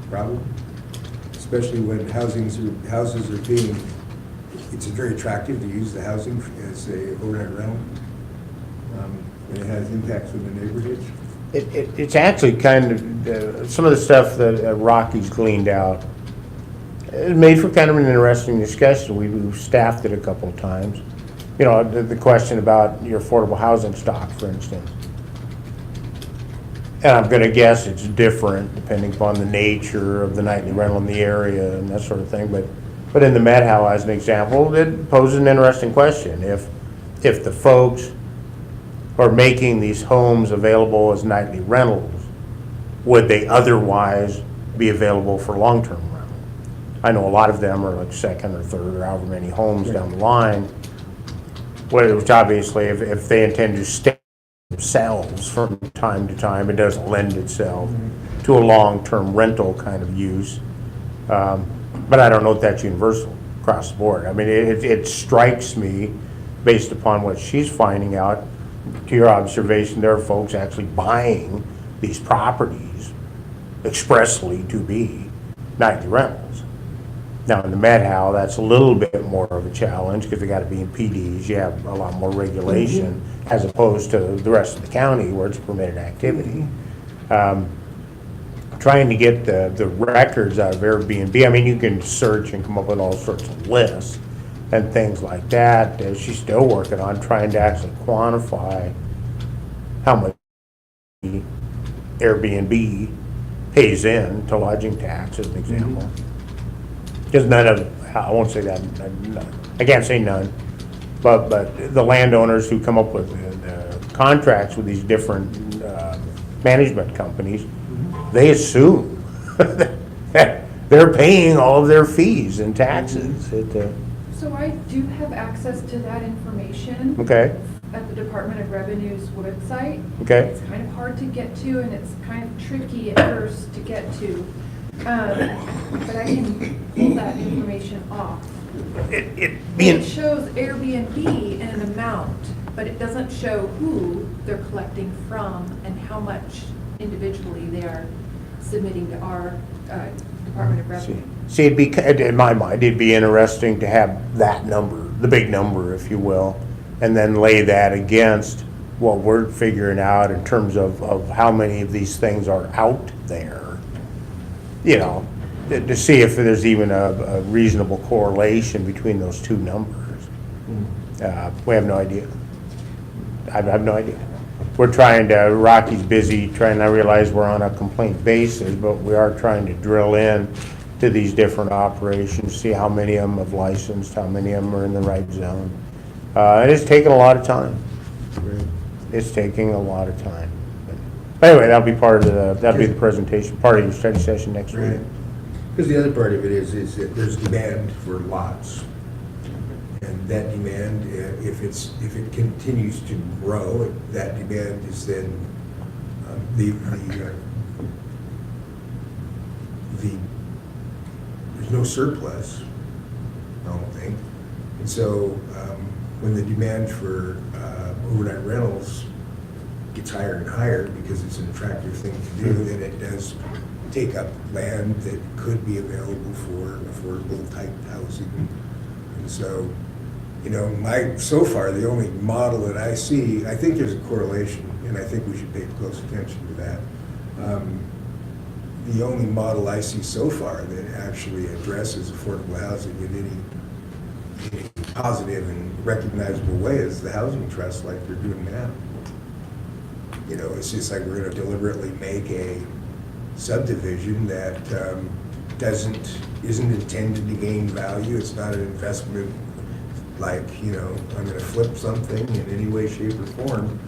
problem, especially when houses are being, it's very attractive to use the housing as a overnight rental, and it has impacts on the neighborhoods. It's actually kind of, some of the stuff that Rocky's gleaned out, it made for kind of an interesting discussion. We've staffed it a couple of times. You know, the question about your affordable housing stock, for instance. And I'm gonna guess it's different depending upon the nature of the nightly rental in the area and that sort of thing, but in the Methow, as an example, it poses an interesting question. If the folks are making these homes available as nightly rentals, would they otherwise be available for long-term rental? I know a lot of them are like second or third or however many homes down the line, which obviously if they intend to stay themselves from time to time, it doesn't lend itself to a long-term rental kind of use. But I don't know if that's universal across the board. I mean, it strikes me, based upon what she's finding out, to your observation, there are folks actually buying these properties expressly to be nightly rentals. Now, in the Methow, that's a little bit more of a challenge because they got to be in PDs. You have a lot more regulation as opposed to the rest of the county where it's permitted activity. Trying to get the records out of Air B&B, I mean, you can search and come up with all sorts of lists and things like that. She's still working on trying to actually quantify how much Airbnb pays in to lodging tax, as an example. Because none of, I won't say that, I can't say none, but the landowners who come up with the contracts with these different management companies, they assume that they're paying all of their fees and taxes. So I do have access to that information. Okay, At the Department of Revenue's website. okay. It's kind of hard to get to, and it's kind of tricky at first to get to. But I can pull that information off. It shows Airbnb and an amount, but it doesn't show who they're collecting from and how much individually they are submitting to our Department of Revenue. See, it'd be, in my mind, it'd be interesting to have that number, the big number, if you will, and then lay that against what we're figuring out in terms of how many of these things are out there. You know, to see if there's even a reasonable correlation between those two numbers. We have no idea. I have no idea. We're trying to, Rocky's busy trying, I realize we're on a complaint basis, but we are trying to drill in to these different operations, see how many of them have licensed, how many of them are in the right zone. And it's taking a lot of time. It's taking a lot of time. But anyway, that'll be part of that'll be the presentation, part of your study session next week. Because the other part of it is that there's demand for lots. And that demand, if it continues to grow, that demand is then there's no surplus, I don't think. And so when the demand for overnight rentals gets higher and higher because it's an attractive thing to do, then it does take up land that could be available for affordable type housing. And so, you know, so far, the only model that I see, I think there's a correlation, and I think we should pay close attention to that. The only model I see so far that actually addresses affordable housing in any positive and recognizable way is the housing trust like we're doing now. You know, it's just like we're going to deliberately make a subdivision that isn't intended to gain value. It's not an investment like, you know, I'm going to flip something in any way, shape, or form.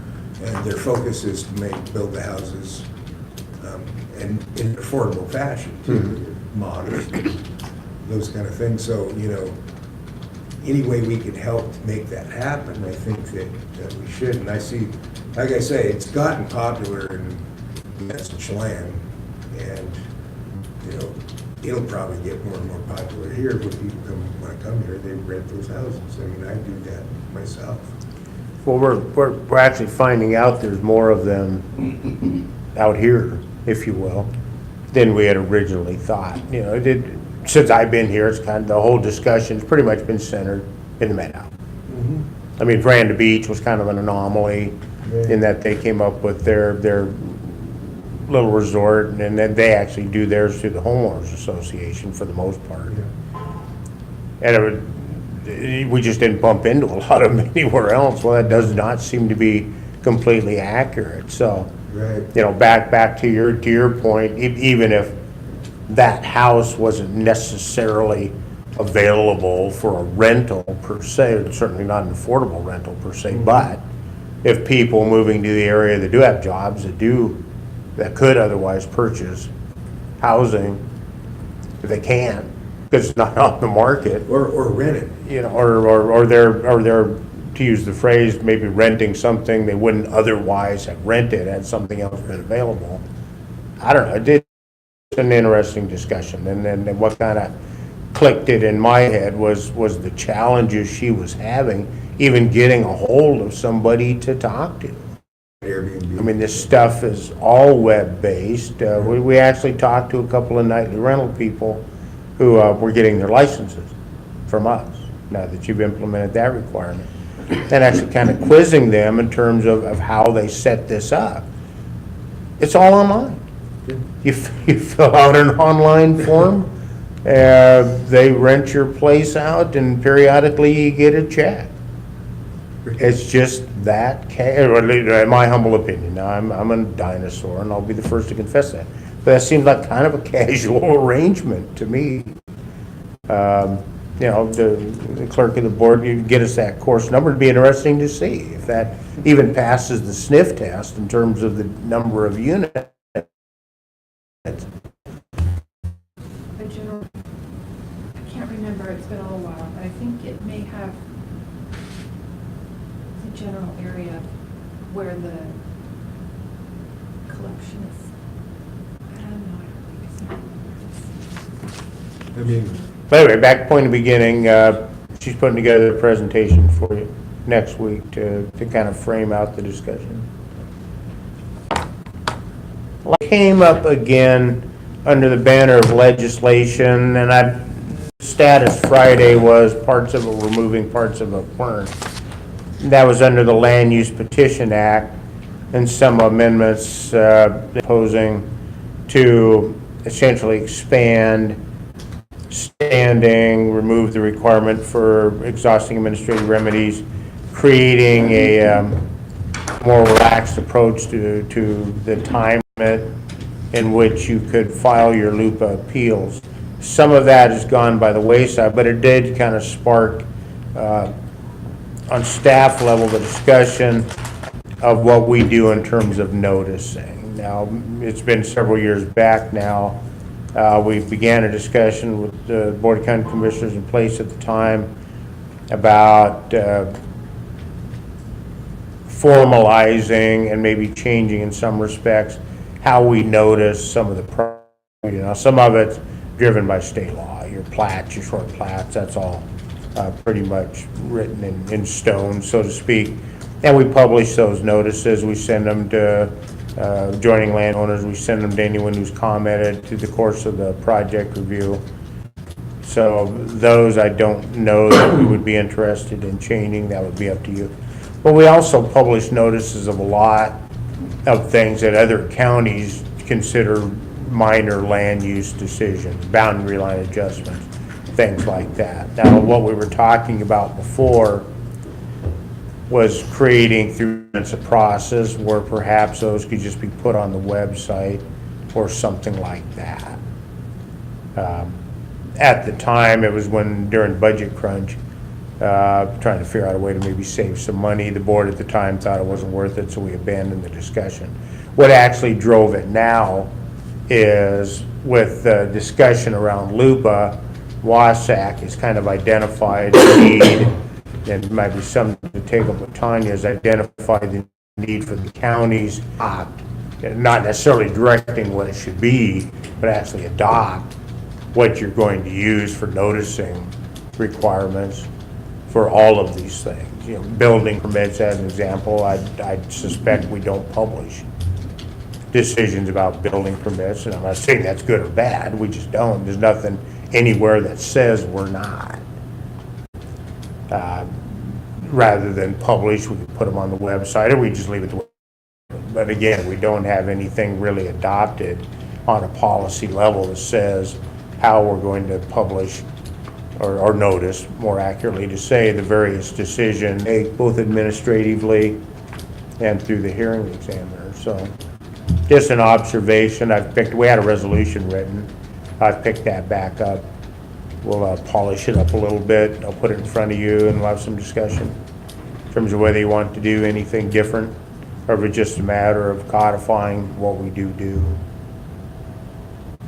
And their focus is to build the houses and in an affordable fashion, too, modest, those kind of things. So, you know, any way we can help to make that happen, I think that we should. And I see, like I say, it's gotten popular in message land, and, you know, it'll probably get more and more popular here when people want to come here, they rent those houses. I mean, I do that myself. Well, we're actually finding out there's more of them out here, if you will, than we had originally thought. You know, since I've been here, it's kind of, the whole discussion's pretty much been centered in the Methow. I mean, Veranda Beach was kind of an anomaly in that they came up with their little resort, and then they actually do theirs through the homeowners association for the most part. And we just didn't bump into a lot of them anywhere else. Well, that does not seem to be completely accurate. So Right. You know, back to your point, even if that house wasn't necessarily available for a rental per se, certainly not an affordable rental per se, but if people moving to the area that do have jobs that could otherwise purchase housing, if they can, because it's not on the market, Or rent it. you know, or they're, to use the phrase, maybe renting something they wouldn't otherwise have rented had something else been available. I don't know, it's an interesting discussion, and then what kind of clicked it in my head was the challenges she was having, even getting a hold of somebody to talk to. Airbnb. I mean, this stuff is all web-based. We actually talked to a couple of nightly rental people who were getting their licenses from us, now that you've implemented that requirement. And actually kind of quizzing them in terms of how they set this up. It's all online. You fill out an online form, they rent your place out, and periodically you get a check. It's just that, or at least in my humble opinion. Now, I'm a dinosaur, and I'll be the first to confess that. But that seems like kind of a casual arrangement to me. You know, the clerk of the board, you get us that course number. It'd be interesting to see if that even passes the sniff test in terms of the number of units. The general, I can't remember, it's been a little while, but I think it may have the general area where the collection is. I don't know, I don't think it's. I mean, But anyway, back point of beginning, she's putting together a presentation for you next week to kind of frame out the discussion. Came up again under the banner of legislation, and status Friday was parts of it were moving, parts of it weren't. That was under the Land Use Petition Act, and some amendments proposing to essentially expand standing, remove the requirement for exhausting administrative remedies, creating a more relaxed approach to the time limit in which you could file your LUPA appeals. Some of that has gone by the wayside, but it did kind of spark on staff level the discussion of what we do in terms of noticing. Now, it's been several years back now. We began a discussion with the Board of County Commissioners in place at the time about formalizing and maybe changing in some respects how we notice some of the, some of it's driven by state law. Your plats, your short plats, that's all pretty much written in stone, so to speak. And we publish those notices. We send them to joining landowners. We send them to anyone who's commented through the course of the project review. So those I don't know that we would be interested in changing. That would be up to you. But we also publish notices of a lot of things that other counties consider minor land use decisions, boundary line adjustments, things like that. Now, what we were talking about before was creating through a process where perhaps those could just be put on the website or something like that. At the time, it was during budget crunch, trying to figure out a way to maybe save some money. The board at the time thought it wasn't worth it, so we abandoned the discussion. What actually drove it now is with the discussion around LUPA, WASAC has kind of identified the need, and it might be something to take up with Tanya, is identify the need for the counties not necessarily directing what it should be, but actually adopt what you're going to use for noticing requirements for all of these things. You know, building permits as an example, I suspect we don't publish decisions about building permits, and I'm not saying that's good or bad, we just don't. There's nothing anywhere that says we're not. Rather than publish, we could put them on the website, or we just leave it the way. But again, we don't have anything really adopted on a policy level that says how we're going to publish or notice, more accurately to say, the various decisions, both administratively and through the hearing examiner. So Just an observation, we had a resolution written. I've picked that back up. We'll polish it up a little bit. I'll put it in front of you and we'll have some discussion in terms of whether you want to do anything different or if it's just a matter of codifying what we do.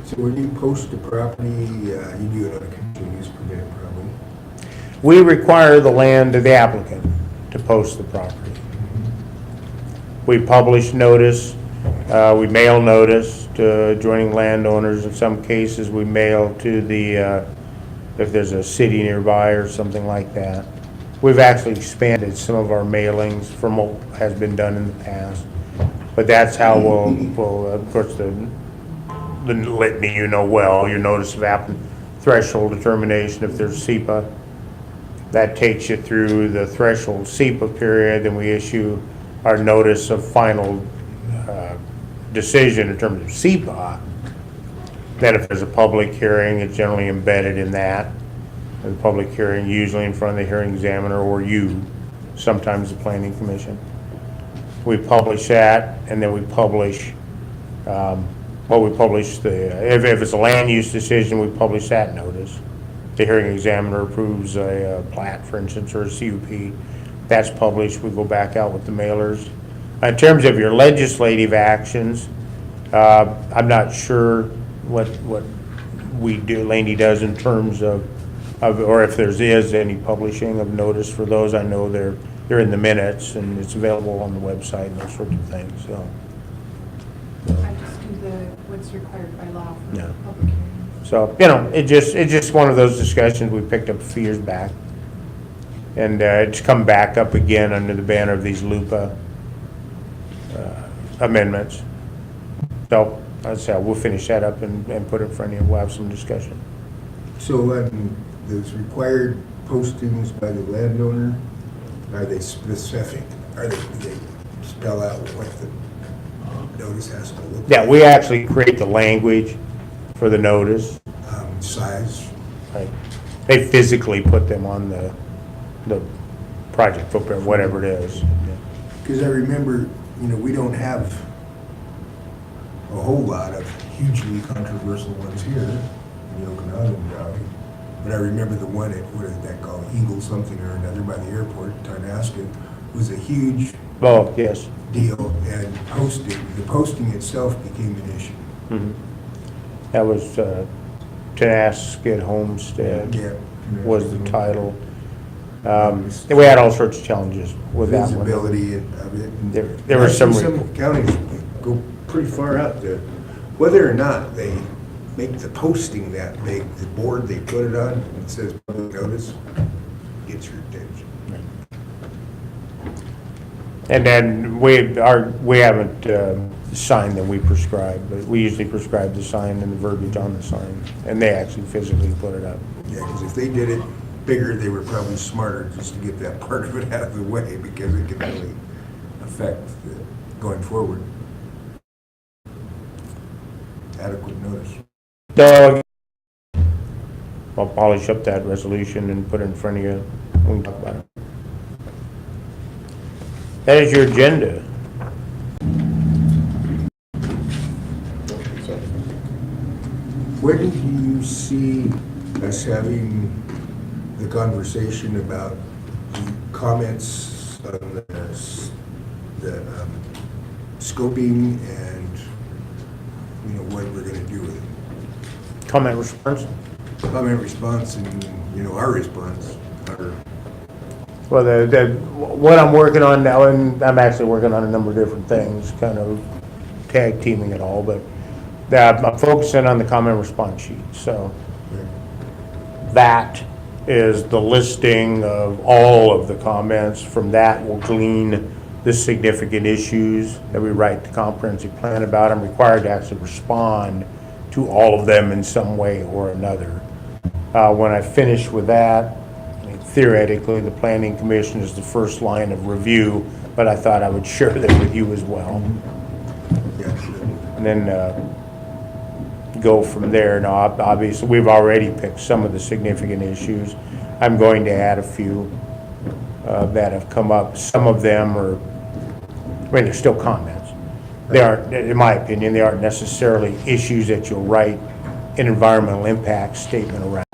So when you post a property, you do it on a conditional use permit probably? We require the applicant to post the property. We publish notice, we mail notice to adjoining landowners. In some cases, we mail to the, if there's a city nearby or something like that. We've actually expanded some of our mailings from what has been done in the past. But that's how we'll of course, the litany you know well, your notice of threshold determination if there's SEPA. That takes you through the threshold SEPA period, then we issue our notice of final decision in terms of SEPA. Then if there's a public hearing, it's generally embedded in that. The public hearing usually in front of the hearing examiner or you, sometimes the planning commission. We publish that and then we publish, if it's a land use decision, we publish that notice. The hearing examiner approves a plat, for instance, or a CUP. That's published. We go back out with the mailers. In terms of your legislative actions, I'm not sure what we do, Laney does in terms of or if there is any publishing of notice for those. I know they're in the minutes and it's available on the website and those sorts of things. So. I just do what's required by law for Yeah. public hearings. So, it's just one of those discussions we picked up a few years back. And it's come back up again under the banner of these LUPA amendments. So, as I said, we'll finish that up and put it in front of you. We'll have some discussion. So those required postings by the landowner, are they specific? Do they spell out what the notice has to look like? Yeah, we actually create the language for the notice. Size? Right. They physically put them on the project footprint, whatever it is. Because I remember, we don't have a whole lot of hugely controversial ones here in the Okanogan Valley. But I remember the one at, what is that called, Eagle something or another by the airport, Tonasket, was a huge Oh, yes. deal, and the posting itself became an issue. Mhm. That was Tonasket Homestead Yeah. was the title. We had all sorts of challenges with that one. Visibility of it. And There were I've some seen counties go pretty far out there. Whether or not they make the posting that big, the board they put it on, it says public notice, gets your attention. And then we haven't signed that we prescribe, but we usually prescribe the sign and the verbiage on the sign, and they actually physically put it up. Yeah, because if they did it bigger, they were probably smarter just to get that part of it out of the way, because it could really affect going forward. Adequate notice. Doug, I'll polish up that resolution and put it in front of you when we talk about it. That is your agenda. When do you see us having the conversation about the comments on the scoping and, what we're gonna do with it? Comment response? Comment response and, our response, Well, what I'm working on now, and I'm actually working on a number of different things, kind of tag teaming it all, but I'm focusing on the comment response sheet. So that is the listing of all of the comments. From that, we'll glean the significant issues that we write the comprehensive plan about. I'm required to actually respond to all of them in some way or another. When I finish with that, theoretically, the Planning Commission is the first line of review, but I thought I would share that with you as well. And then go from there. Now, obviously, we've already picked some of the significant issues. I'm going to add a few that have come up. Some of them are, they're still comments. They aren't, in my opinion, they aren't necessarily issues that you'll write an environmental impact statement around.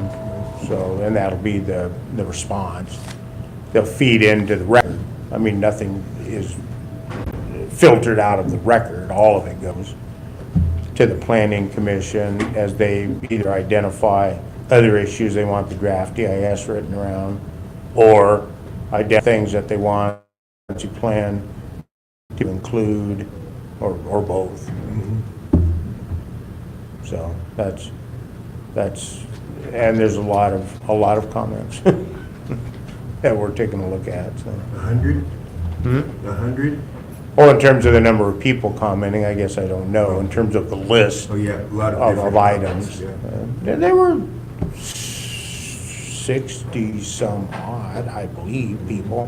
So, and that'll be the response. They'll feed into the record. I mean, nothing is filtered out of the record. All of it goes to the planning commission as they either identify other issues they want the draft EIS written around, or identify things that they want to plan to include, or both. So that's, and there's a lot of comments that we're taking a look at, so. 100? 100? Or in terms of the number of people commenting, I guess I don't know, in terms of the list Oh, yeah, a lot of of different items. comments, yeah. There were 60 some odd, I believe, people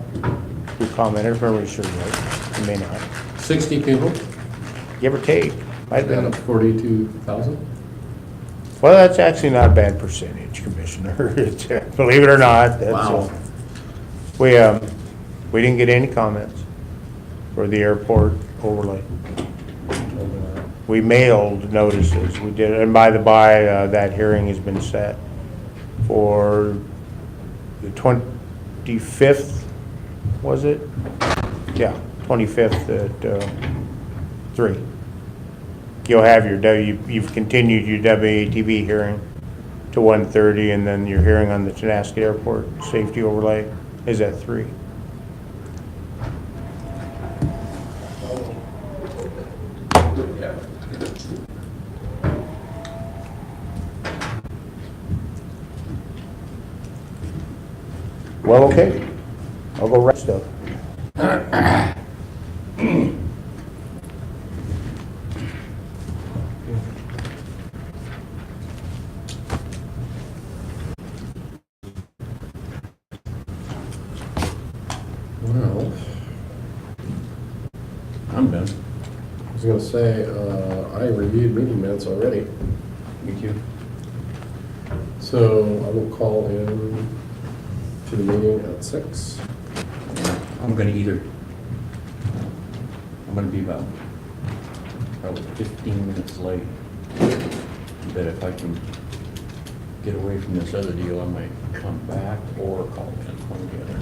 who commented, if I'm really sure, right? You may not, 60 people, give or take. Might have out been. of 42,000? Well, that's actually not a bad percentage, Commissioner. It's, believe it or not, that's, Wow. we didn't get any comments for the airport overlay. We mailed notices, we did, and by the by, that hearing has been set for the 25th, was it? Yeah, 25th at 3. You'll have your, you've continued your WATB hearing to 1:30, and then your hearing on the Tonasket Airport safety overlay is at 3. Well, okay, I'll go write stuff. Well, I'm done. I was gonna say, I reviewed meeting minutes already, Me too. so I will call in to the meeting at 6. I'm gonna be about probably 15 minutes late. But if I can get away from this other deal, I might come back or call in, one or the other.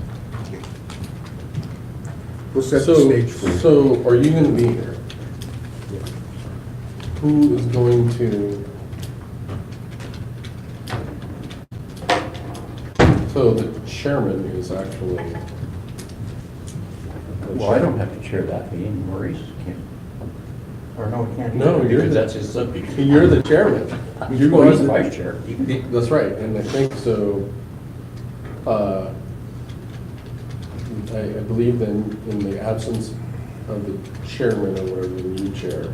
We'll set the stage for you. So are you gonna be here? Who is going to? So the chairman is actually. Well, I don't have to chair that meeting, Maurice can. Or no, he can't. No, either, you're because the- that's his subject. You're the chairman. You're Well, going he's to- vice chair. He can be- That's right, and I think so, I believe in the absence of the chairman or whatever, the new chair,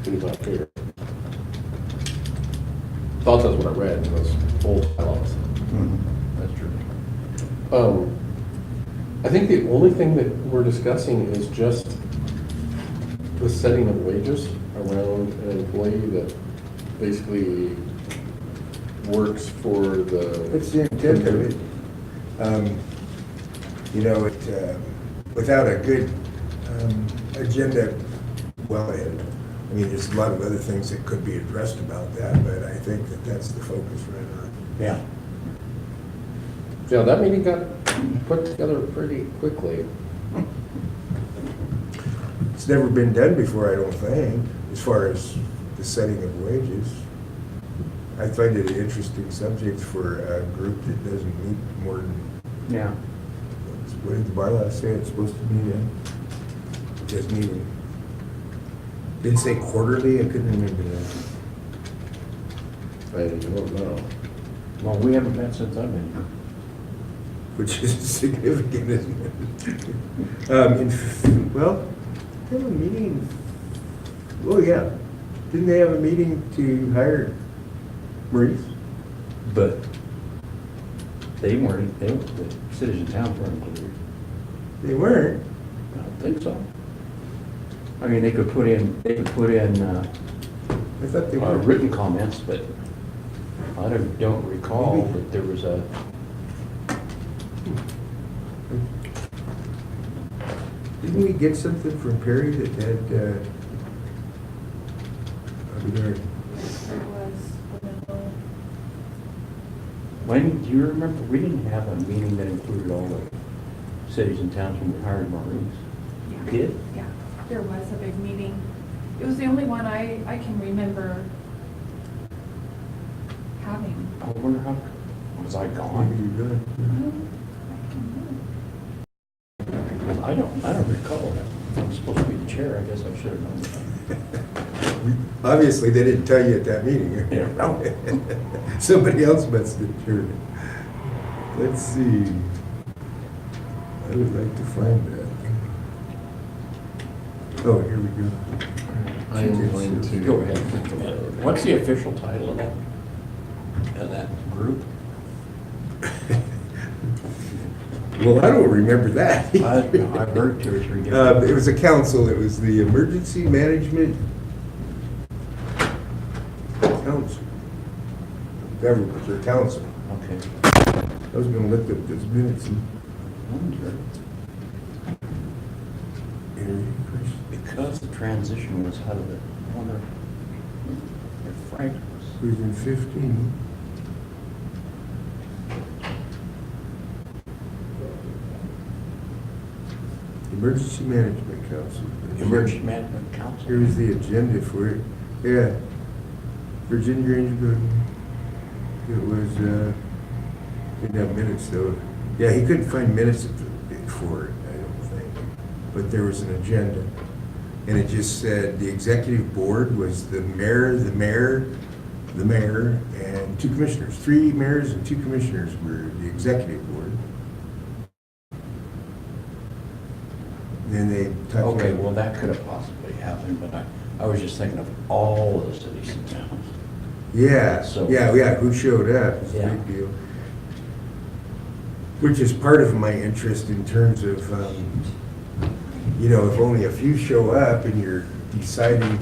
who's not here. Thought that's what I read in those old bylaws. That's true. I think the only thing that we're discussing is just the setting of wages around an employee that basically works for the. That's the intent of it. You know, without a good agenda well ahead. I mean, there's a lot of other things that could be addressed about that, but I think that that's the focus right on. Yeah. Yeah, that meeting got put together pretty quickly. It's never been done before, I don't think, as far as the setting of wages. I find it an interesting subject for a group that doesn't meet more than, Yeah. what did the bylaws say it's supposed to meet in? It doesn't even, didn't say quarterly, I couldn't remember that. I don't know. Well, we haven't met since I've been here. Which is significant, isn't it? Well, they have a meeting, oh yeah, didn't they have a meeting to hire Maurice? But they weren't, the cities in town weren't included. They weren't. I don't think so. I mean, they could put in I thought they were. written comments, but I don't recall Maybe. that there was a, Didn't we get something from Perry that had to there. There was a memo. When, do you remember, we didn't have a meeting that included all the cities and towns when we hired Maurice? Yeah. Did? Yeah, there was a big meeting. It was the only one I can remember having. I wonder how, was I Maybe gone? you're good. I don't recall that. I'm supposed to be the chair, I guess I should have known that. Obviously, they didn't tell you at that meeting. Yeah, no. Somebody else must have heard it. Let's see. I would like to find that. Oh, here we go. I am going to. Go ahead. What's the official title of that group? Well, I don't remember that. I've heard 2 or 3 different. It was a council, it was the Emergency Management Council. Government, or council. Okay. I was gonna look up those minutes and Wonder, interview first. because the transition was out of the, I wonder if Frank was. It was in 15. Emergency Management Council. Emergency Management Council. Here's the agenda for it. Yeah. Virginia Range, it was, didn't have minutes though. Yeah, he couldn't find minutes for it, I don't think. But there was an agenda. And it just said the executive board was the mayor, and 2 commissioners. 3 mayors and 2 commissioners were the executive board. Then they talked Okay, about- well, that could have possibly happened, but I was just thinking of all of the cities and towns. Yeah, So- yeah, who showed up, it's a Yeah. big deal. Which is part of my interest in terms of, if only a few show up and you're deciding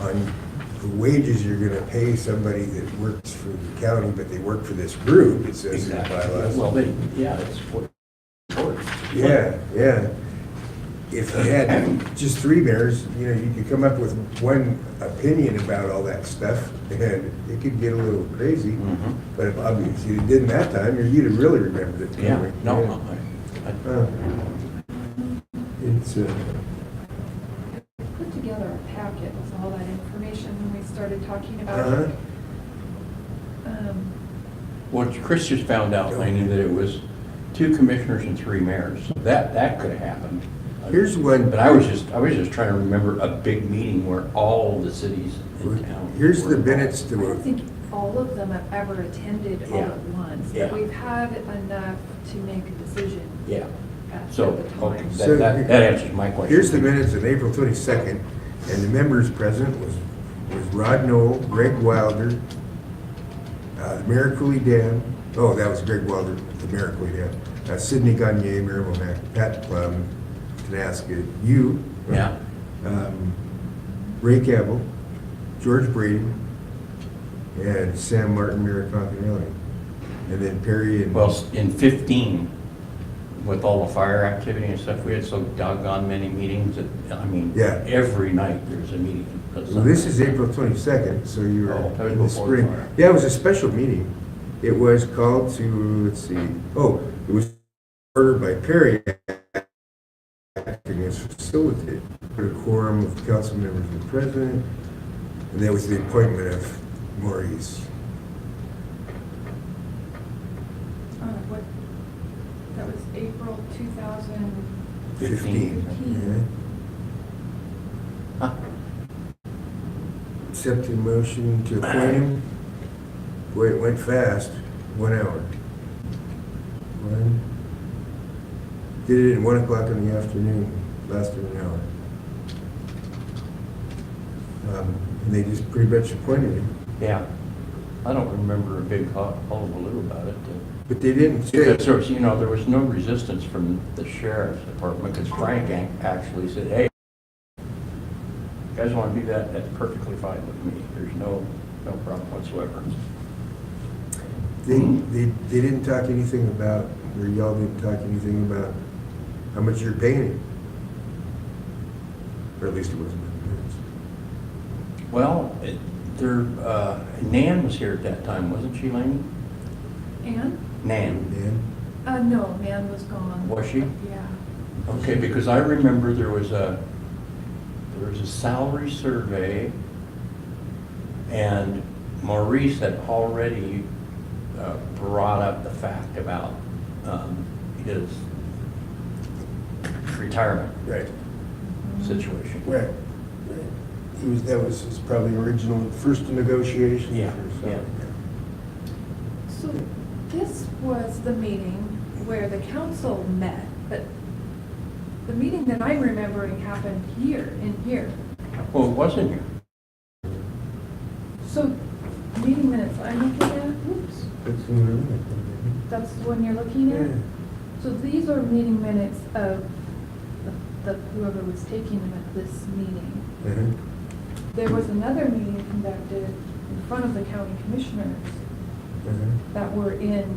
on the wages you're gonna pay somebody that works for the county, but they work for this group, it says in the bylaws. Well, it's what. Yeah. If you had just 3 mayors, you could come up with one opinion about all that stuff, and it could get a little crazy. Mhm. But if obviously you didn't that time, you'd have really remembered it. Yeah, couldn't no, you? no, It's, Put together a packet with all that information when we started talking about uh-huh. it. What Chris just found out, Laney, that it was 2 commissioners and 3 mayors. That could have happened. Here's one. But I was just trying to remember a big meeting where all the cities in town. Here's were the minutes I to don't it. think all of them have ever attended all Yeah. at once, Yeah. but we've had enough to make a decision Yeah, at so, the okay, time. So that answers my question. Here's the minutes of April 22nd, and the members present was Rod Knoll, Greg Wilder, the Mayor Cooley Dan, oh, that was Greg Wilder, the Mayor Cooley Dan, Sidney Gagne, Mayor Momac, Pat Plum, Tonasket, you, Yeah, Ray Campbell, George Brady, and Sam Martin, Mayor of Concord Valley. And then Perry and. well, in 15, with all the fire activity and stuff, we had so doggone many meetings that, Yeah. every night there's a meeting. Well, this is April 22nd, so you were Oh, that was in the before spring. fire. Yeah, it was a special meeting. It was called to, let's see, it was ordered by Perry acting as facilitator. Put a quorum of council members and the president, and that was the appointment of Maurice. What, that was April 2000. 15. Yeah. Huh. Accepted motion to appoint him. Boy, it went fast, 1 hour. Did it at 1 o'clock in the afternoon, lasted an hour. And they just pretty much appointed him. Yeah, I don't remember a big hullabaloo about it. But they didn't say, Because there was no resistance from the sheriff's department, because Frank actually said, hey, you guys want to do that, that's perfectly fine with me. There's no problem whatsoever. they didn't talk anything about, or y'all didn't talk anything about how much you're paying him. Or at least it wasn't in the minutes. Well, there, Nan was here at that time, wasn't she, Laney? Ann? Nan, No, Nan was gone. was she? Yeah. Okay, because I remember there was a salary survey, and Maurice had already brought up the fact about his retirement Right, situation. right. That was his probably original, first negotiation. Yeah, or something. So this was the meeting where the council met, but the meeting that I'm remembering happened here, in here. Well, it wasn't here. So meeting minutes I'm looking at, oops, That's the one. that's the one you're looking at? Yeah. So these are meeting minutes of whoever was taking them at this meeting. Uh-huh. There was another meeting conducted in front of the county commissioners Uh-huh. that were in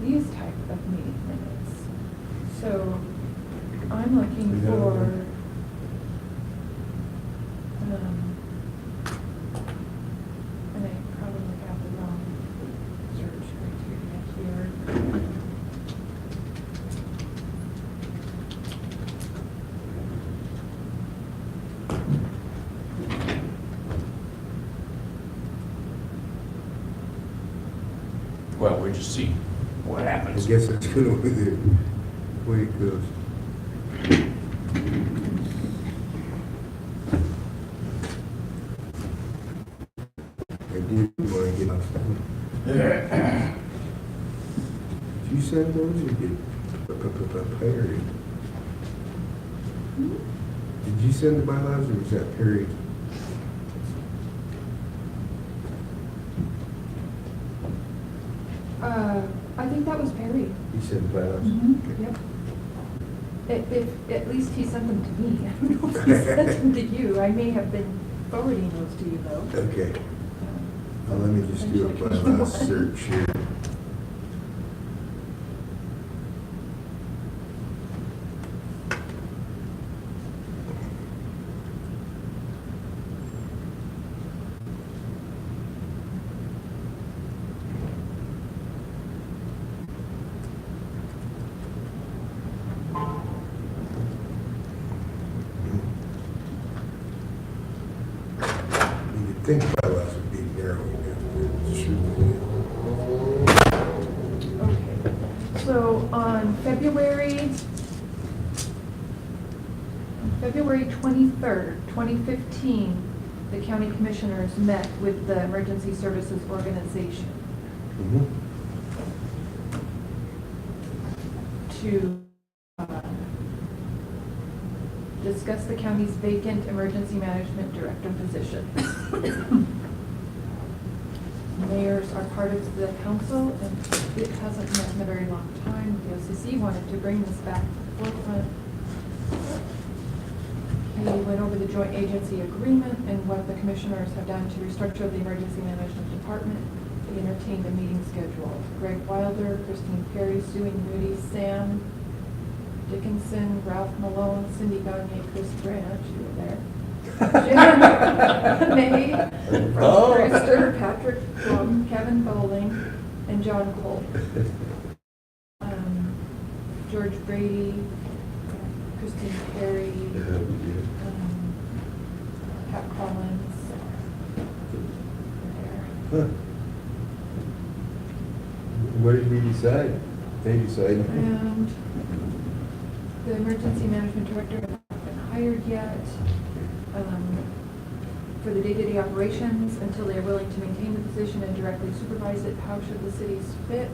these type of meeting minutes. So I'm looking Yeah. for, and I probably got the wrong search criteria here. Well, we just see what I happens. guess that's gonna be the way it goes. I did want to get off. Did you send those or did Perry? Did you send the bylaws or was that Perry? I think that was Perry. You sent the bylaws? Yep. If, at least he sent them to me. I don't know if he sent them to you. I may have been forwarding those to you though. Okay. Well, let me just do a bylaws search here. You'd think bylaws would be narrowing down. Okay. So on February 23rd, 2015, the county commissioners met with the Emergency Services Organization Mhm. to discuss the county's vacant emergency management director position. Mayors are part of the council, and it hasn't met in a very long time. The OCC wanted to bring this back to the forefront. We went over the joint agency agreement and what the commissioners have done to restructure the emergency management department. They entertained a meeting schedule. Greg Wilder, Christine Perry, Sue Moody, Sam Dickinson, Ralph Malone, Cindy Gagne, Chris Branch, you were there. Jen May, Ross Brewster, Patrick Plum, Kevin Bowling, and John Cole. George Brady, Christine Perry, Pat Collins. Huh. What did we decide? They decided. And the emergency management director has not been hired yet for the day-to-day operations until they are willing to maintain the position and directly supervise it. How should the cities fit?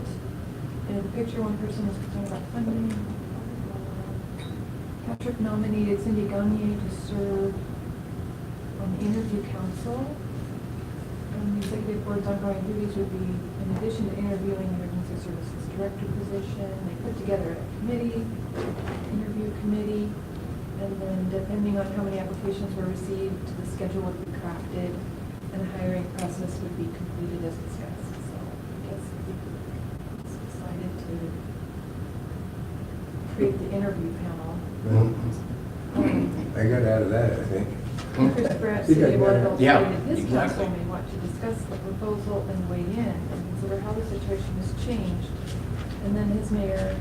And in the picture, one person is concerned about funding. Patrick nominated Cindy Gagne to serve on the interview council. The executive board's ongoing duties would be, in addition to interviewing the emergency services director position, they put together a committee, interview committee, and then depending on how many applications were received, the schedule would be crafted, and the hiring process would be completed as discussed. So I guess it's decided to create the interview panel. Well, I got out of that, I think. Chris Brandt You got said, well, that. they'll Yeah, say that this exactly. council may want to discuss the proposal and weigh in and consider how the situation has changed. And then his mayor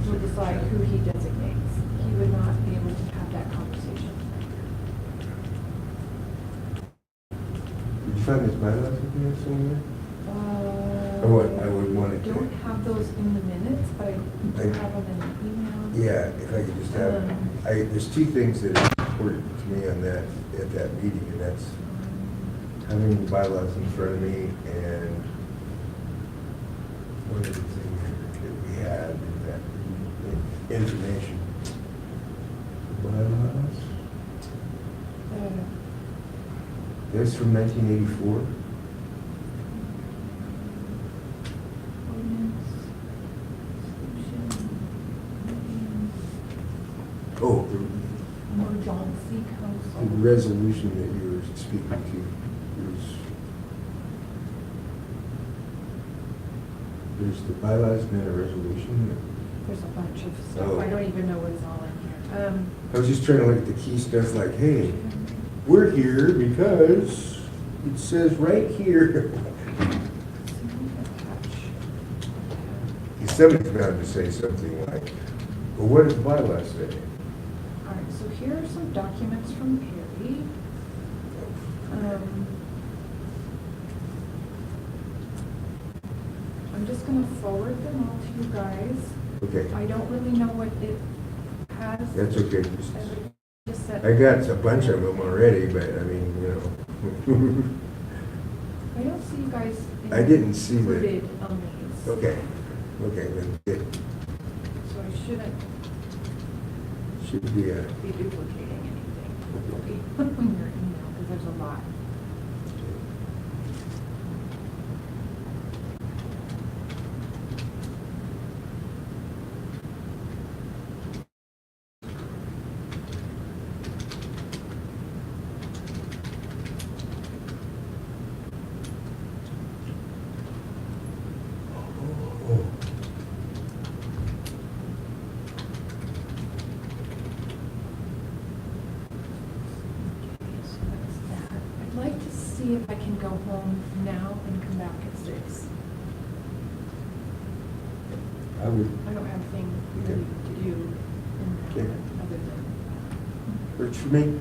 will decide who he designates. He would not be able to have that conversation. Did you find this bylaws in here somewhere? Or what, I would want I it to. don't have those in the minutes, but I do have them in the email. Yeah, if I could just have, there's two things that are important to me on that, at that meeting, and that's having the bylaws in front of me, and one of the things that we had is that information. Bylaws? That's from 1984. Oh, Emergency the council. resolution that you were speaking to was, there's the bylaws and then a resolution. There's a bunch of stuff. Oh. I don't even know what's all in here. I was just trying to look at the key stuff like, hey, we're here because it says right here. Somebody's bound to say something like, well, what does the bylaw say? All right, so here are some documents from Perry. I'm just gonna forward them all to you guys. Okay, I don't really know what it has. that's okay. I would just said. I got a bunch of them already, but I mean, you know. I don't see you guys. I didn't see the- included on these. Okay, then it So I shouldn't should be a, be duplicating anything. In your email, because there's a lot. oh, So that's that. I'd like to see if I can go home now and come back at 6. I would, I don't have anything really to do in Okay. other than. works for me.